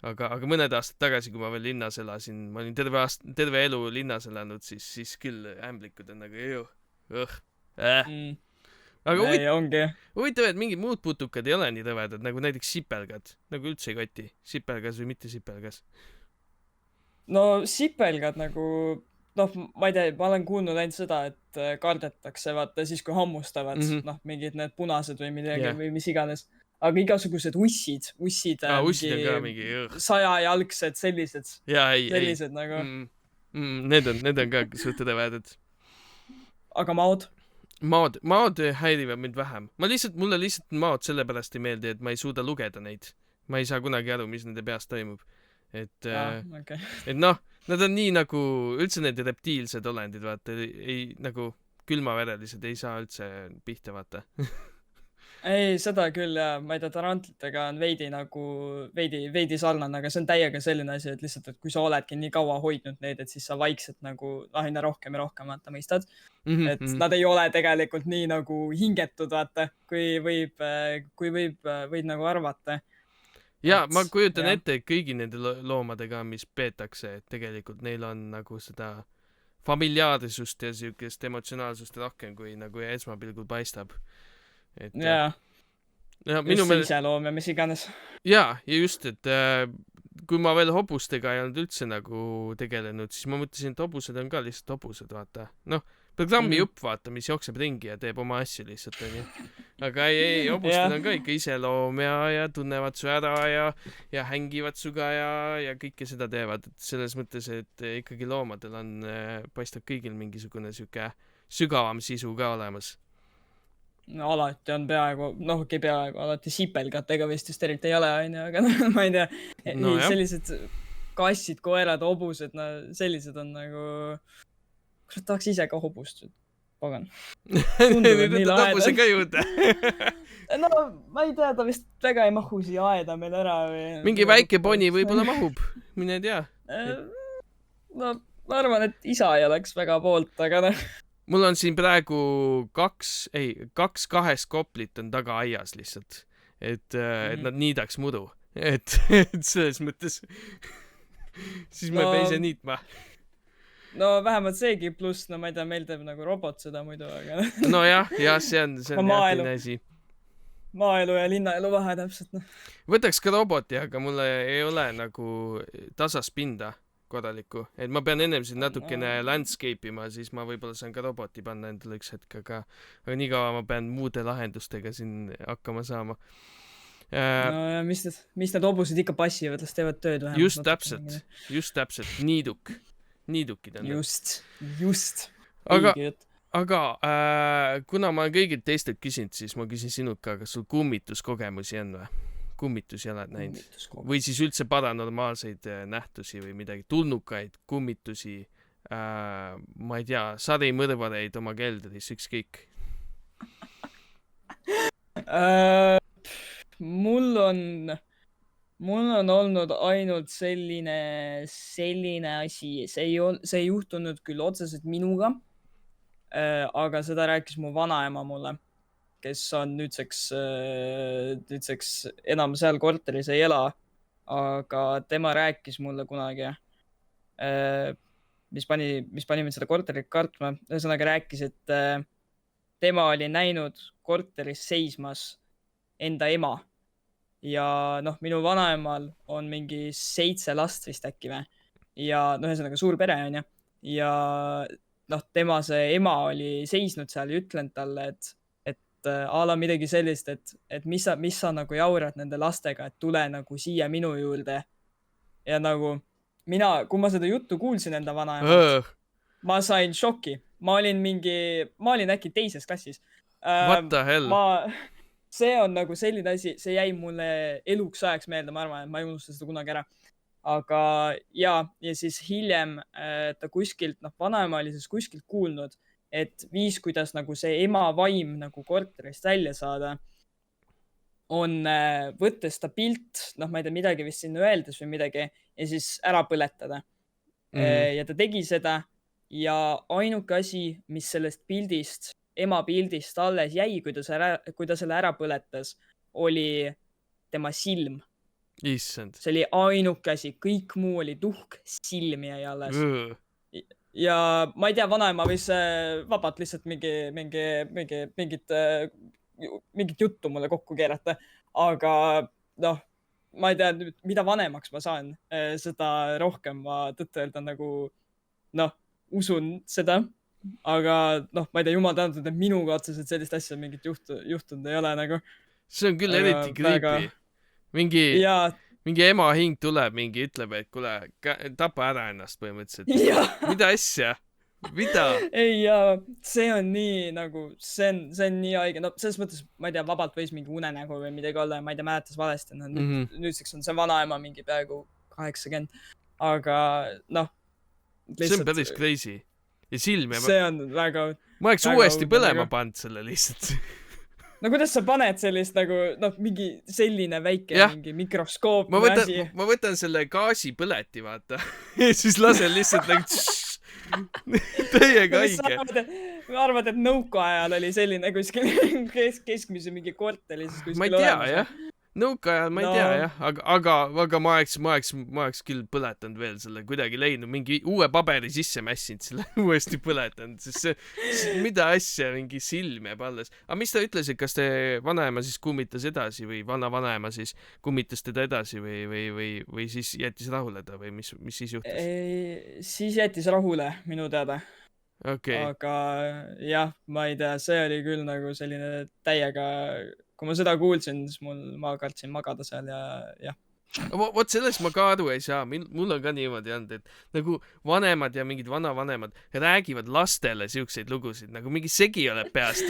Aga mõned aastad tagasi, kui ma veel linnas elasin, ma olin terve elu linnas elanud, siis küll ämblikud on nagu Aga huvitav, et mingid muud putukad ei ole nii rõvedad, nagu näiteks sipelgad, nagu üldse ei koti. Sipelgas või mitte sipelgas? No sipelgad nagu, noh, ma ei tea, ma olen kuulnud ainult seda, et kardetakse, vaata, siis kui hammustavad, noh, mingid need punased või midagi või mis iganes. Aga igasugused ussid ussid on ka mingi 100-jalgsed, sellised nagu. Need on ka suht rõvedad. Aga maod? Maod häirivad mind vähem. Mulle lihtsalt maod sellepärast ei meeldi, et ma ei suuda lugeda neid. Ma ei saa kunagi aru, mis nende peas toimub. Et noh, nad on nii nagu üldse need reptiilsed olendid, vaata, ei nagu külmaverelised ei saa üldse pihta, vaata. Ei, seda küll, ja ma ei tea, tarantlitega on veidi sarnane, aga see on täiega selline asi, et lihtsalt, et kui sa oledki nii kaua hoidnud neid, et siis sa vaikselt nagu aina rohkem ja rohkem, vaata, mõistad. Et nad ei ole tegelikult nii nagu hingetud, vaata, kui võib nagu arvata. Ja ma kujutan ette, et kõigi nende loomadega, mis peetakse, et tegelikult neil on nagu seda familiaarsust ja siukest emotsionaalsust rohkem, kui nagu esmapilgul paistab. Just iseloom ja mis iganes. Ja just, et kui ma veel hobustega ei olnud üldse nagu tegelenud, siis ma mõtlesin, et hobused on ka lihtsalt hobused, vaata. Noh, programmi jupp, vaata, mis jookseb ringi ja teeb oma asju lihtsalt, on ju. Aga ei, hobustel on ka ikka iseloom ja tunnevad su ära ja hängivad suga ja kõike seda teevad. Et selles mõttes, et ikkagi loomadel on, paistab kõigil mingisugune siuke sügavam sisu ka olemas. No alati on peaaegu, noh, alati sipelgatega vist just eriti ei ole, aga ma ei tea, sellised kassid, koerad, hobused, sellised on nagu, kurat, tahaks ise ka hobust, pagan. Nüüd võtad hobuse ka juurde. No, ma ei tea, ta vist väga ei mahu siia aeda meil ära. Mingi väike poni võib-olla mahub, mine tea. No, ma arvan, et isa ei oleks väga poolt, aga noh. Mul on siin praegu 2 koplit on taga aias lihtsalt, et nad niidaks mudu, et selles mõttes siis ma ei pea ise niitma. No vähemalt seegi, pluss, no ma ei tea, meil teeb nagu robot seda muidu, aga no jah, see on teine asi. Maaelu ja linnaelu vahe täpselt. Võtaks ka roboti, aga mulle ei ole nagu tasas pinda kodalikku, et ma pean ennem siin natukene landscape ima, siis ma võib-olla saan ka roboti panna endale üks hetk, aga nii kaua ma pean muude lahendustega siin hakkama saama. No ja mis need hobused ikka passivad, las teevad tööd vähemalt. Just täpselt, niidukid on. Just. Aga kuna ma olen kõigilt teistelt küsinud, siis ma küsin sinult ka, kas sul kummituskogemusi on või? Kummitusi oled näinud? Või siis üldse paranormaalseid nähtusi või midagi, tulnukaid, kummitusi, ma ei tea, sarimõrvareid oma keldris, ükskõik? Mul on mul on olnud ainult selline asi, see ei juhtunud küll otseselt minuga, aga seda rääkis mu vanaema mulle, kes on nüüdseks enam seal korteris ei ela, aga tema rääkis mulle kunagi, mis pani mind seda korterit kartma. Ühesõnaga rääkis, et tema oli näinud korteris seismas enda ema ja noh, minu vanaemal on mingi 7 last vist äkki või. Ja no ühesõnaga suur pere onju. Ja noh, tema see ema oli seisnud seal ja ütlenud talle, et a la midagi sellist, et mis sa nagu jaurad nende lastega, et tule nagu siia minu juurde. Ja nagu kui ma seda juttu kuulsin enda vanaemalt, ma sain šoki. Ma olin äkki 2. klassis. What the hell? See on nagu selline asi, see jäi mulle eluks ajaks meelde, ma arvan, et ma ei unusta seda kunagi ära. Aga ja siis hiljem ta kuskilt, vanaema oli siis kuskilt kuulnud, et viis, kuidas nagu see ema vaim nagu korterist välja saada, on võttes ta pilt, ma ei tea, midagi vist sinna öeldes või midagi, ja siis ära põletada. Ja ta tegi seda ja ainuke asi, mis sellest pildist, ema pildist alles jäi, kui ta selle ära põletas, oli tema silm. Issand. See oli ainuke asi, kõik muu oli tuhk, silm jäi alles. Ja ma ei tea, vanaema võis vabalt lihtsalt mingit juttu mulle kokku keerata, aga noh, ma ei tea, mida vanemaks ma saan, seda rohkem ma tõtt-öelda nagu usun seda, aga ma ei tea, jumal tänatud, et minuga otseselt sellist asja mingit juhtunud ei ole nagu. See on küll eriti creepy. Mingi ema hing tuleb, ütleb, et kuule, tapa ära ennast põhimõtteliselt. Mida asja? Mida? Ei, ja see on nii nagu, see on nii haige. No selles mõttes, ma ei tea, vabalt võis mingi unenägu või midagi olla ja ma ei tea, mäletas valesti. Nüüdseks on see vanaema mingi peaaegu 80. Aga see on päris crazy. Ja silm ja... See on väga... Ma oleks uuesti põlema pand selle lihtsalt. No kuidas sa paned sellist nagu, mingi selline väike mingi mikroskoopne asi. Ma võtan selle gaasipõleti, vaata. Ja siis lasen lihtsalt nagu... Täiega haige. Ma arvad, et nõukaajal oli selline kuskil keskmise mingi korteli. Ma ei tea, jah. Nõukaajal ma ei tea, jah. Aga ma oleks küll põletanud veel selle, kuidagi leidnud, mingi uue paberi sisse mässinud selle, uuesti põletanud, sest see, mida asja, mingi silm jääb alles. Aga mis ta ütles, et kas te vanaema siis kummitas edasi või vanaema siis kummitas teda edasi või siis jättis rahule ta või mis siis juhtus? Siis jättis rahule minu teada. Okay. Aga jah, ma ei tea, see oli küll nagu selline täiega... Kui ma seda kuulsin, siis ma kartsin magada seal ja jah. Vot sellest ma ka aru ei saa. Mul on ka niimoodi olnud, et nagu vanemad ja mingid vanavanemad räägivad lastele siukseid lugusid, nagu mingi segi oleb peast.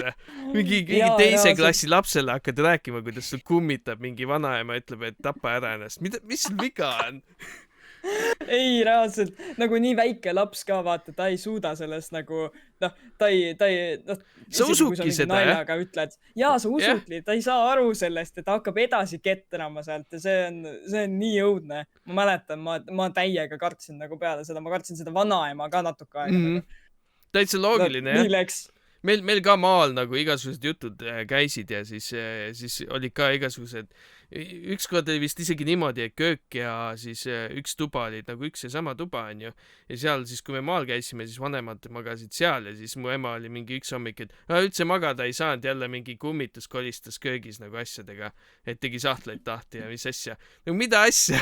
Mingi teise klassi lapsele hakkad rääkima, kuidas sul kummitab mingi vanaema, ütleb, et tapa ära ennast. Mis sul viga on? Ei, reaalselt, nagu nii väike laps ka, vaata, ta ei suuda sellest nagu, ta ei, sa usudki seda, jah? Jaa, sa usudki, ta ei saa aru sellest, et ta hakkab edasi ketterama sealt ja see on nii õudne. Ma mäletan, ma täiega kartsin nagu peale seda, ma kartsin seda vanaema ka natuke aega. Täitsa loogiline, jah? Nii läks. Meil ka maal nagu igasugused jutud käisid ja siis olid ka igasugused, ükskord oli vist isegi niimoodi, et köök ja siis üks tuba olid nagu üks ja sama tuba, on ju. Ja seal siis, kui me maal käisime, siis vanemad magasid seal ja siis mu ema oli mingi üks hommik, et üldse magada ei saanud, jälle mingi kummitus kolistas köögis nagu asjadega, et tegi sahtleid tahti ja mis asja. Nagu mida asja?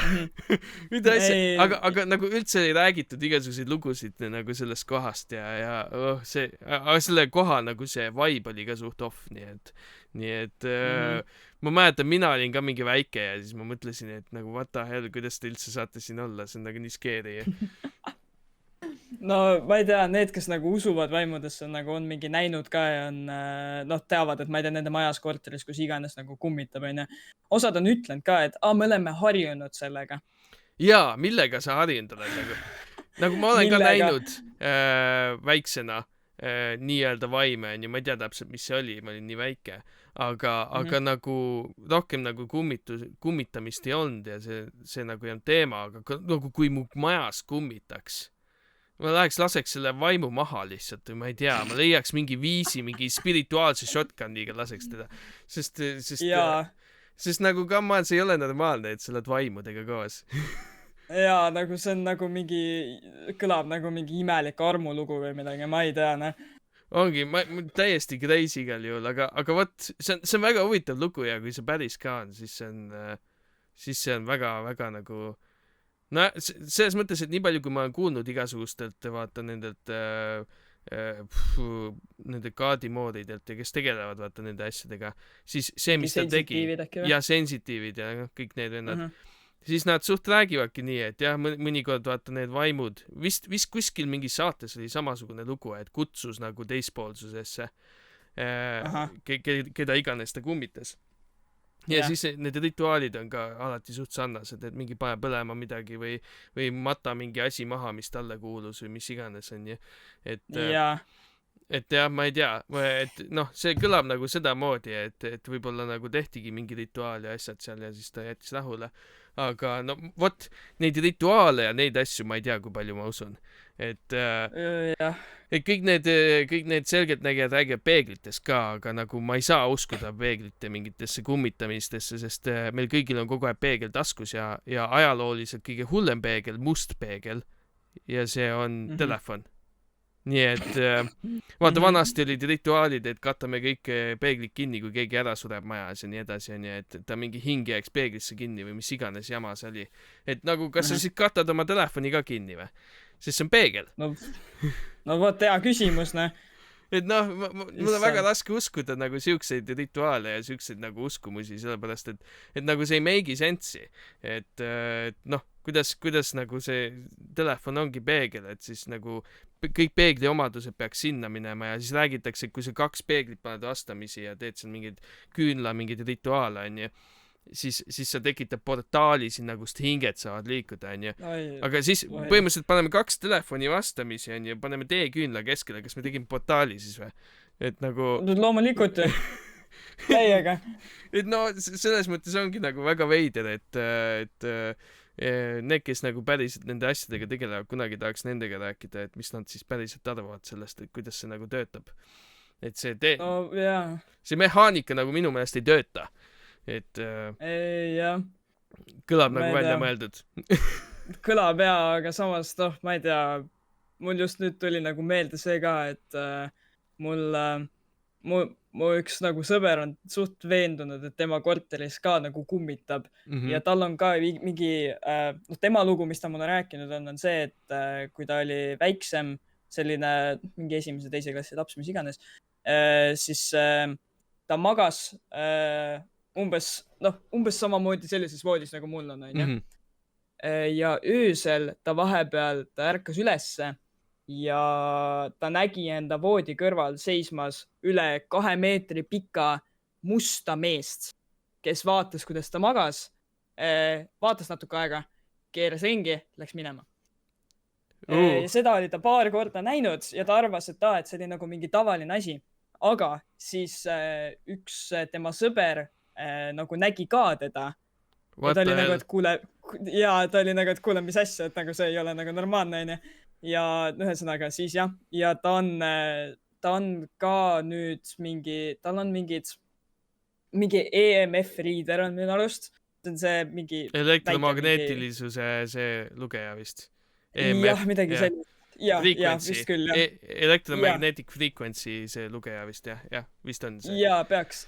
Mida asja? Aga nagu üldse ei räägitud igasuguseid lugusid nagu sellest kohast ja selle koha nagu see vibe oli ka suht off, nii et ma mäletan, mina olin ka mingi väike ja siis ma mõtlesin, et nagu what the hell, kuidas te üldse saate siin olla, see on nagu nii scary. No ma ei tea, need, kes nagu usuvad vaimudesse, nagu on mingi näinud ka ja on, teavad, et ma ei tea, nende majas korteris, kus iganes nagu kummitab, on ju. Osad on ütlenud ka, et me oleme harjunud sellega. Jaa, millega sa harjunud oled nagu? Nagu ma olen ka näinud väiksena nii-öelda vaime, on ju, ma ei tea täpselt, mis see oli, ma olin nii väike. aga nagu rohkem nagu kummitamist ei olnud ja see nagu ei olnud teema, aga nagu kui mu majas kummitaks, ma laseks selle vaimu maha lihtsalt või ma ei tea, ma leiaks mingi viisi, mingi spirituaalse shotguniga laseks teda, sest nagu come on, see ei ole normaalne, et sa oled vaimudega koos. Jaa, nagu see on nagu mingi, kõlab nagu mingi imelik armulugu või midagi, ma ei tea, noh. Ongi, ma täiesti crazy igal juhul, aga vot, see on väga huvitav lugu ja kui see päris ka on, siis see on väga nagu, no selles mõttes, et nii palju, kui ma olen kuulnud igasugustelt, vaata nendelt nende kaardimooridelt ja kes tegelevad vaata nende asjadega, siis see, mis ta tegi, ja sensitiivid ja kõik need vennad, siis nad suht räägivadki nii, et jah, mõnikord vaata need vaimud, vist kuskil mingi saates oli samasugune lugu, et kutsus nagu teispoolsusesse, keda iganes ta kummitas. Ja siis need rituaalid on ka alati suht sarnased, et mingi pane põlema midagi või mata mingi asi maha, mis talle kuulus või mis iganes on ju. Et jah, ma ei tea, et noh, see kõlab nagu sedamoodi, et võib-olla nagu tehtigi mingi rituaal ja asjad seal ja siis ta jättis rahule. Aga no vot, neid rituaale ja neid asju ma ei tea, kui palju ma usun. Et kõik need selgeltnägijad räägivad peeglitest ka, aga nagu ma ei saa uskuda peeglite mingitesse kummitamistesse, sest meil kõigil on kogu aeg peegel taskus ja ajalooliselt kõige hullem peegel, must peegel ja see on telefon. Nii et vaata, vanasti olid rituaalid, et katame kõik peeglid kinni, kui keegi ära sureb majas ja nii edasi, on ju, et ta mingi hing jääks peeglisse kinni või mis iganes jama see oli. Et nagu, kas sa siis katad oma telefoni ka kinni või? Sest see on peegel. No vot, hea küsimus, ne? Et noh, mul on väga raske uskuda nagu siukseid rituaale ja siukseid nagu uskumusi, sellepärast, et nagu see ei meigi sensi. Et noh, kuidas nagu see telefon ongi peegel, et siis nagu kõik peegli omadused peaks sinna minema ja siis räägitakse, et kui sa 2 peeglit paned vastamisi ja teed seal mingeid mingeid rituaale, on ju, siis sa tekitad portaali sinna, kust hinged saavad liikuda, on ju. Aga siis põhimõtteliselt paneme 2 telefoni vastamisi, on ju, paneme teeküünla keskele, kas me tegime portaali siis või? Et nagu... Loomulikult täiega. Et no, selles mõttes ongi nagu väga veider, et need, kes nagu päriselt nende asjadega tegelevad, kunagi tahaks nendega rääkida, et mis nad siis päriselt arvavad sellest, et kuidas see nagu töötab. Et see mehaanika nagu minu meelest ei tööta. Et kõlab nagu välja mõeldud. Kõlab aga samas, ma ei tea, mul just nüüd tuli nagu meelde see ka, et mu üks nagu sõber on suht veendunud, et tema korteris ka nagu kummitab ja tal on ka mingi, tema lugu, mis ta mulle rääkinud on see, et kui ta oli väiksem, selline mingi 1.-2. klassi laps, mis iganes, siis ta magas umbes samamoodi sellises voodis, nagu mul on, ja öösel ta vahepeal, ta ärkas ülesse ja ta nägi enda voodi kõrval seismas üle 2 meetri pika musta meest, kes vaatas, kuidas ta magas, vaatas natuke aega, keeras ringi, läks minema. Ja seda oli ta paar korda näinud ja ta arvas, et see oli nagu mingi tavaline asi. Aga siis üks tema sõber nagu nägi ka teda. Ja ta oli nagu, et kuule, mis asja, et nagu see ei ole nagu normaalne, on ju. Ja ühesõnaga siis jah, ja ta on ka nüüd tal on mingi EMF reader on minu arust. See on see mingi... Elektromagneetilisuse see lugeja vist. Jah, midagi sellist. Ja, vist küll, jah. Electromagnetic frequency see lugeja vist, jah, vist on see. Ja, peaks,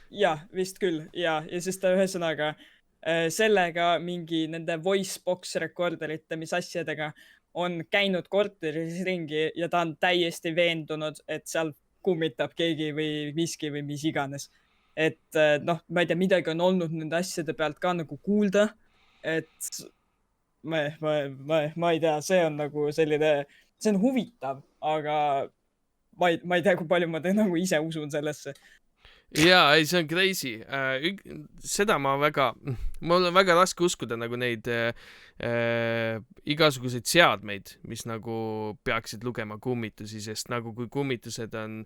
vist küll, ja siis ta ühesõnaga sellega mingi nende voice box recorderite, mis asjadega on käinud korteris ringi ja ta on täiesti veendunud, et seal kummitab keegi või miski või mis iganes. Et ma ei tea, midagi on olnud nende asjade pealt ka nagu kuulda, et ma ei tea, see on nagu selline, see on huvitav, aga ma ei tea, kui palju ma nagu ise usun sellesse. Jaa, ei, see on crazy. Seda mul on väga raske uskuda nagu neid igasuguseid seadmeid, mis nagu peaksid lugema kummitusi, sest nagu kui kummitused on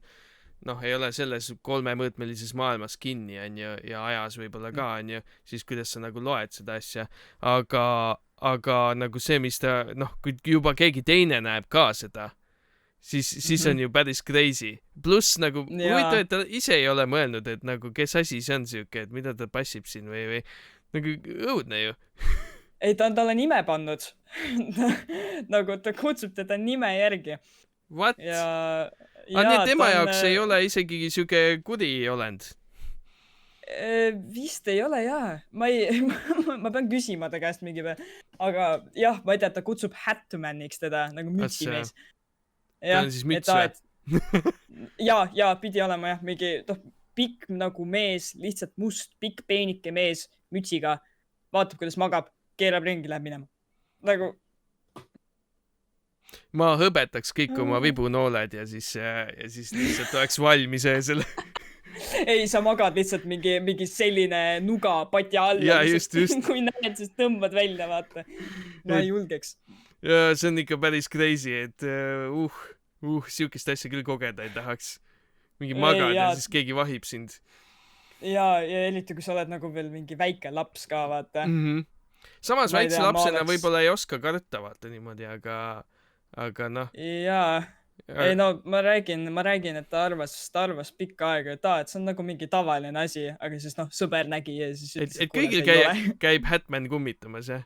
noh, ei ole selles 3-mõõtmelises maailmas kinni, onju, ja ajas võib-olla ka, onju, siis kuidas sa nagu loed seda asja. Aga nagu see, mis ta, noh, kui juba keegi teine näeb ka seda, siis on ju päris crazy. Pluss nagu, huvitav, et ta ise ei ole mõelnud, et nagu, kes asi see on siuke, et mida ta passib siin või nagu õudne ju. Ei, ta on talle nime pannud. Nagu ta kutsub teda nime järgi. What? Nii tema jaoks ei ole isegi siuke kuri olend? Vist ei ole, jaa. Ma pean küsima ta käest mingi peal. Aga jah, ma ei tea, ta kutsub Hatmaniks teda, nagu mütsimees. Ta on siis müts või? Ja, pidi olema jah, mingi pikk nagu mees, lihtsalt must, pikk peenike mees mütsiga. Vaatab, kuidas magab, keerab ringi, läheb minema. Nagu... Ma hõbetaks kõik oma vibunooled ja siis lihtsalt oleks valmis selle. Ei, sa magad lihtsalt mingi selline nuga pati all. Ja, just. Kui näed, siis tõmbad välja, vaata. Ma ei julgeks. Ja, see on ikka päris crazy, et siukest asja küll kogeda ei tahaks. Mingi magad ja siis keegi vahib sind. Ja eriti, kui sa oled nagu veel mingi väike laps ka, vaata. Samas väikse lapsena võib-olla ei oska karta, vaata niimoodi, aga noh. Jaa. Ei no, ma räägin, et ta arvas pikka aega, et see on nagu mingi tavaline asi, aga siis sõber nägi ja siis ütles, et kõigil käib Hatman kummitamas, jah?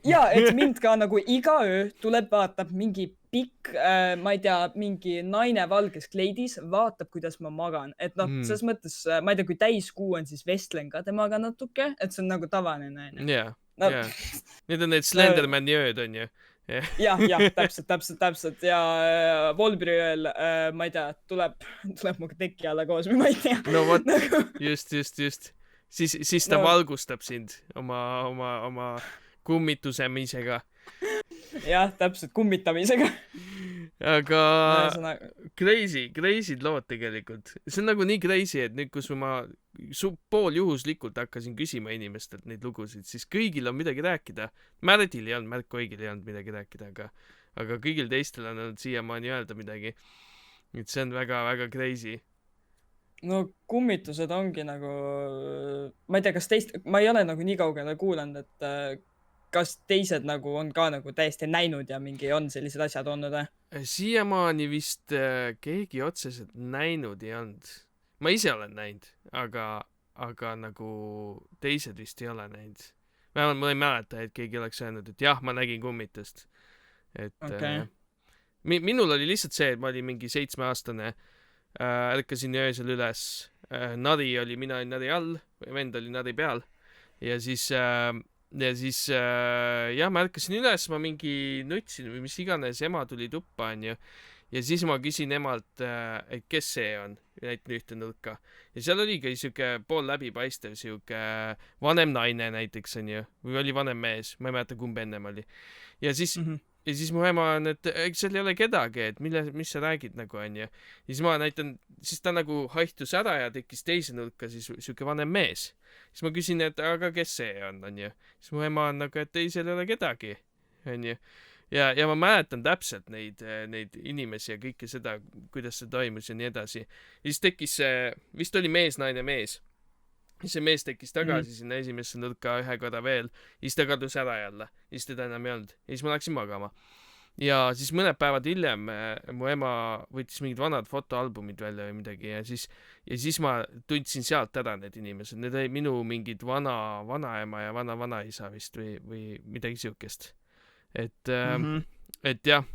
Jaa, et mind ka nagu iga öö tuleb, vaatab mingi pikk, ma ei tea, mingi naine valges kleidis, vaatab, kuidas ma magan. Et selles mõttes, ma ei tea, kui täiskuu on, siis vestlen ka temaga natuke, et see on nagu tavaline naine. Jaa. Need on need Slendermani ööd, on ju? Jah, täpselt. Ja Volbri ööl, ma ei tea, tuleb muga teki alla koos või ma ei tea. No vot, just. Siis ta valgustab sind oma kummitusemisega. Jah, täpselt, kummitamisega. Aga crazy'd lood tegelikult. See on nagu nii crazy, et nüüd, kus ma pooljuhuslikult hakkasin küsima inimestelt neid lugusid, siis kõigil on midagi rääkida. Märdil ei olnud, Märt Koigil ei olnud midagi rääkida, aga kõigil teistel on olnud siiamaani öelda midagi. Et see on väga-väga crazy. No kummitused ongi nagu, ma ei tea, ma ei ole nagu nii kaugele kuulanud, et kas teised nagu on ka nagu täiesti näinud ja mingi on sellised asjad olnud? Siiamaani vist keegi otseselt näinud ei olnud. Ma ise olen näinud, aga nagu teised vist ei ole näinud. Vähemalt ma ei mäleta, et keegi oleks öelnud, et jah, ma nägin kummitust. Minul oli lihtsalt see, et ma olin mingi 7-aastane, ärkasin öösel üles. Mina olin nari all, vend oli nari peal. Ja siis ma ärkasin üles, ma mingi nutsin või mis iganes, ema tuli tuppa, onju. Ja siis ma küsin emalt, et kes see on, näitan ühte nurka. Ja seal oligi siuke pool läbipaistev siuke vanem naine näiteks, onju. Või oli vanem mees, ma ei mäleta, kumb ennem oli. Ja siis mu ema on, et seal ei ole kedagi, et mis sa räägid nagu, onju. Ja siis ma näitan, siis ta nagu haihtus ära ja tekkis teise nurka, siis siuke vanem mees. Siis ma küsin, et aga kes see on, onju. Siis mu ema on nagu, et ei, seal ei ole kedagi, onju. Ja ma mäletan täpselt neid inimesi ja kõike seda, kuidas see toimus ja nii edasi. Ja siis tekkis vist oli mees, naine, mees. Ja see mees tekkis tagasi sinna esimesse nurka ühe korra veel. Ja siis ta kadus ära jälle. Ja siis teda enam ei olnud. Ja siis ma läksin magama. Ja siis mõned päevad hiljem mu ema võttis mingid vanad fotoalbumid välja või midagi. Ja siis ma tundsin sealt ära need inimesed. Need olid minu mingid vanaema ja vanaisa vist või midagi siukest. Et jah,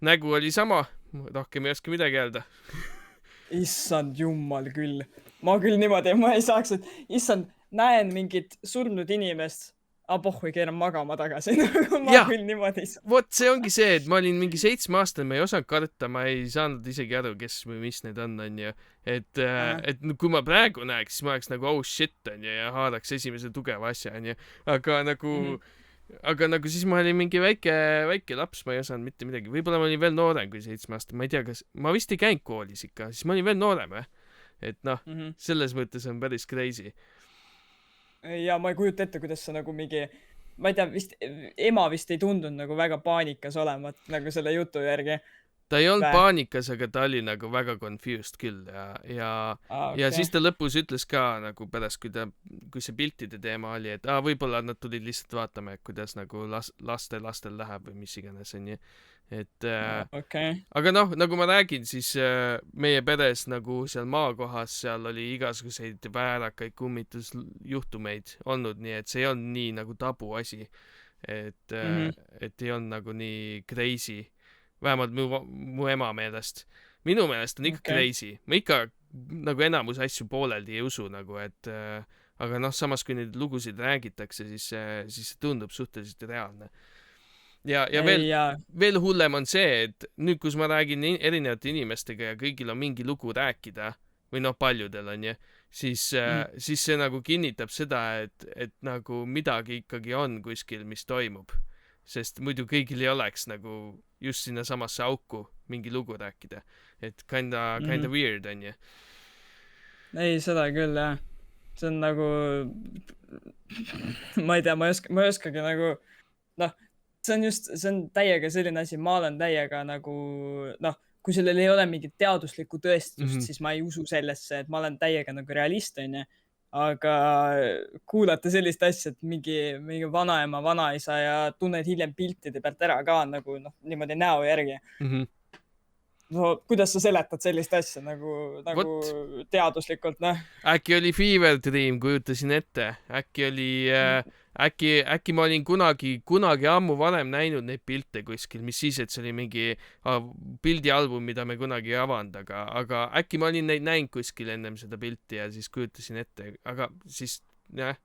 nägu oli sama, rohkem ei oska midagi öelda. Issand jumal küll. Ma küll niimoodi, ma ei saaks, et issand, näen mingit surnud inimest, pohhu keeran magama tagasi. Ma küll niimoodi ei saa. Vot see ongi see, et ma olin mingi 7-aastane, ma ei osanud karta, ma ei saanud isegi aru, kes või mis need on ju. Et kui ma praegu näeks, siis ma oleks nagu oh shit on ju ja haaraks esimese tugeva asja on ju. Aga nagu siis ma olin mingi väike laps, ma ei osanud mitte midagi. Võib-olla ma olin veel noorem kui 7-aastane, ma ei tea, kas ma vist ei käinud koolis ikka, siis ma olin veel noorem. Et noh, selles mõttes on päris crazy. Ja ma ei kujuta ette, kuidas sa nagu mingi, ma ei tea, ema vist ei tundunud nagu väga paanikas olemat nagu selle jutu järgi. ta ei olnud Vä? paanikas, aga ta oli nagu väga confused küll ja siis ta lõpus ütles ka nagu pärast, kui see piltide teema oli, et võib-olla nad tulid lihtsalt vaatama, et kuidas nagu lastel läheb või mis iganes onju, et aga noh, nagu ma räägin, siis meie peres nagu seal maakohas, seal oli igasuguseid väärakaid kummitusjuhtumeid olnud, nii et see ei olnud nii nagu tabu asi, et ei olnud nagu nii crazy, vähemalt mu ema meelest. Minu meelest on ikka crazy, ma ikka nagu enamus asju pooleldi ei usu nagu, et aga noh, samas kui neid lugusid räägitakse, siis see tundub suhteliselt reaalne. Ja veel hullem on see, et nüüd, kus ma räägin erinevate inimestega ja kõigil on mingi lugu rääkida, või noh, paljudel on ju, siis see nagu kinnitab seda, et nagu midagi ikkagi on kuskil, mis toimub. Sest muidu kõigil ei oleks nagu just sinna samasse auku mingi lugu rääkida. Et kinda weird on ju. Ei, seda küll, jah. See on nagu, ma ei tea, ma ei oskagi nagu, noh, see on täiega selline asi, ma olen täiega nagu, noh, kui sellel ei ole mingit teaduslikku tõestust, siis ma ei usu sellesse, et ma olen täiega nagu realist, on ju. Aga kuulata sellist asja, et mingi vanaema, vanaisa ja tunned hiljem piltide pealt ära ka nagu, noh, niimoodi näo järgi. No, kuidas sa seletad sellist asja nagu teaduslikult, noh? Äkki oli Fever Dream, kujutasin ette. Äkki ma olin kunagi ammu varem näinud neid pilte kuskil, mis siis, et see oli mingi pildialbum, mida me kunagi ei avanud, aga äkki ma olin neid näinud kuskil ennem seda pilti ja siis kujutasin ette, aga siis, jah,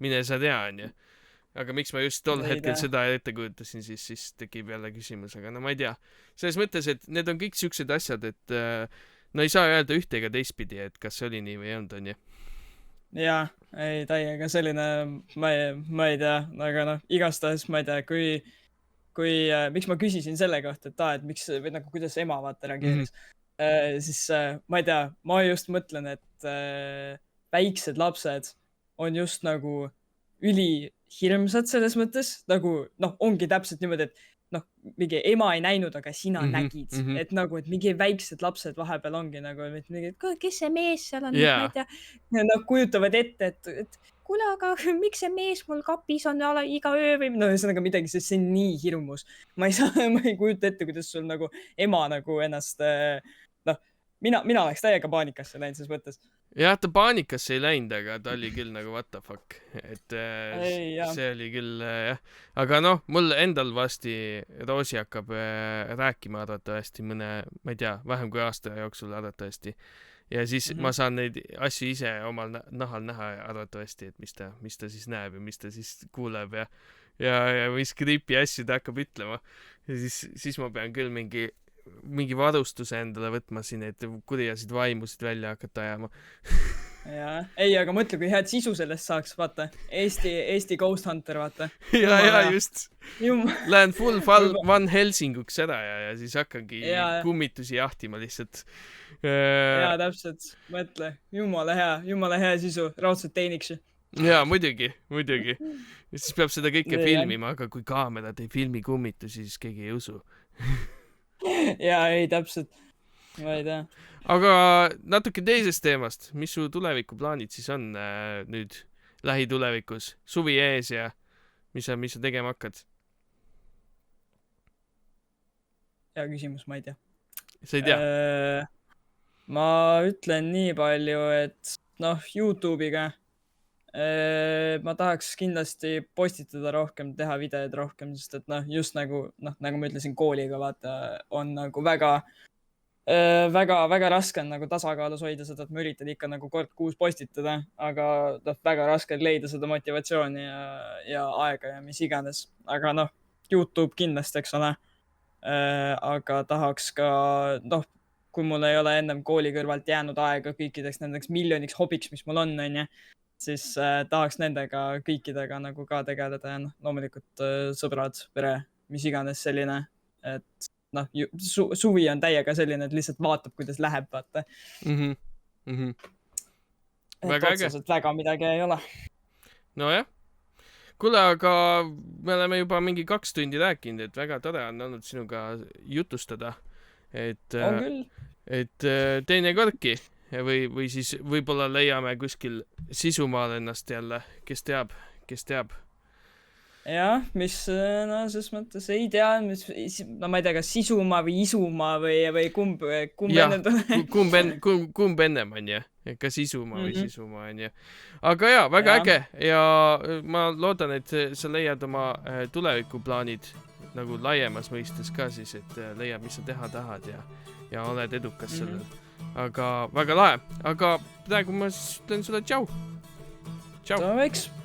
mine sa tea, on ju. Aga miks ma just tol hetkel seda ette kujutasin, siis tekib jälle küsimus, aga no ma ei tea. Selles mõttes, et need on kõik siuksed asjad, et no ei saa öelda ühte ega teistpidi, et kas see oli nii või ei olnud, on ju. Jaa, ei, täiega selline, ma ei tea, aga noh, igastahes ma ei tea, miks ma küsisin selle kohta, et miks, või nagu kuidas ema vaata reageeris, siis ma ei tea, ma just mõtlen, et väiksed lapsed on just nagu ülihirmsad selles mõttes, nagu noh, ongi täpselt niimoodi, et noh, mingi ema ei näinud, aga sina nägid, et nagu, et mingi väiksed lapsed vahepeal ongi nagu, et kes see mees seal on, ma ei tea, nad kujutavad ette, et kuule, aga miks see mees mul kapis on iga öö või no ühesõnaga midagi, sest see on nii hirmus. Ma ei kujuta ette, kuidas sul nagu ema nagu ennast, noh, mina oleks täiega paanikasse läinud selles mõttes. Jah, ta paanikasse ei läinud, aga ta oli küll nagu what the fuck, et see oli küll, jah. Aga noh, mul endal vasti Roosi hakkab rääkima arvatavasti mõne, ma ei tea, vähem kui aasta jooksul arvatavasti. Ja siis ma saan neid asju ise omal nahal näha arvatavasti, et mis ta siis näeb ja mis ta siis kuuleb ja mis creepy asju ta hakkab ütlema. Ja siis ma pean küll mingi varustuse endale võtma siin, et kurjasid vaimusid välja hakata ajama. Jaa, ei, aga mõtle, kui head sisu sellest saaks, vaata. Eesti Ghost Hunter, vaata. Ja, just. Lähen full Van Helsinguks ära ja siis hakkangi kummitusi jahtima lihtsalt. Jaa, täpselt. Mõtle, jumala hea sisu, raudselt teeniks. Jaa, muidugi. Ja siis peab seda kõike filmima, aga kui kaamerad ei filmi kummitusi, siis keegi ei usu. Jaa, ei, täpselt. Ma ei tea. Aga natuke teisest teemast, mis su tulevikuplaanid siis on nüüd lähitulevikus? Suvi ees ja mis sa tegema hakkad? Hea küsimus, ma ei tea. Sa ei tea? Ma ütlen nii palju, et noh, YouTube'iga ma tahaks kindlasti postitada rohkem, teha videod rohkem, sest et noh, just nagu ma ütlesin kooliga, vaata, on nagu väga raske on nagu tasakaalus hoida seda, et ma üritan ikka nagu kord kuus postitada, aga väga raske leida seda motivatsiooni ja aega ja mis iganes. Aga noh, YouTube kindlasti, eks ole. Aga tahaks ka, noh, kui mul ei ole ennem kooli kõrvalt jäänud aega kõikideks nendeks miljoniks hobiks, mis mul on, siis tahaks nendega kõikidega nagu ka tegeleda ja noh, loomulikult sõbrad, pere, mis iganes selline, et noh, suvi on täiega selline, et lihtsalt vaatab, kuidas läheb, vaata. Et otseselt väga midagi ei ole. Nojah. Kuule, aga me oleme juba mingi 2 tundi rääkinud, et väga tore on olnud sinuga jutustada. on küll. et teinekordki või siis võib-olla leiame kuskil Sisumaal ennast jälle, kes teab. jah, mis no selles mõttes ei tea, no ma ei tea, kas Sisumaa või Isumaa või kumb enne tuleb. kumb ennem on ju, kas Isumaa või Sisumaa on ju. aga jaa, väga äge ja ma loodan, et sa leiad oma tulevikuplaanid nagu laiemas mõistes ka siis, et leiad, mis sa teha tahad ja oled edukas sellel. Aga väga lahe, aga praegu ma siis ütlen sulle tšau. Tšau.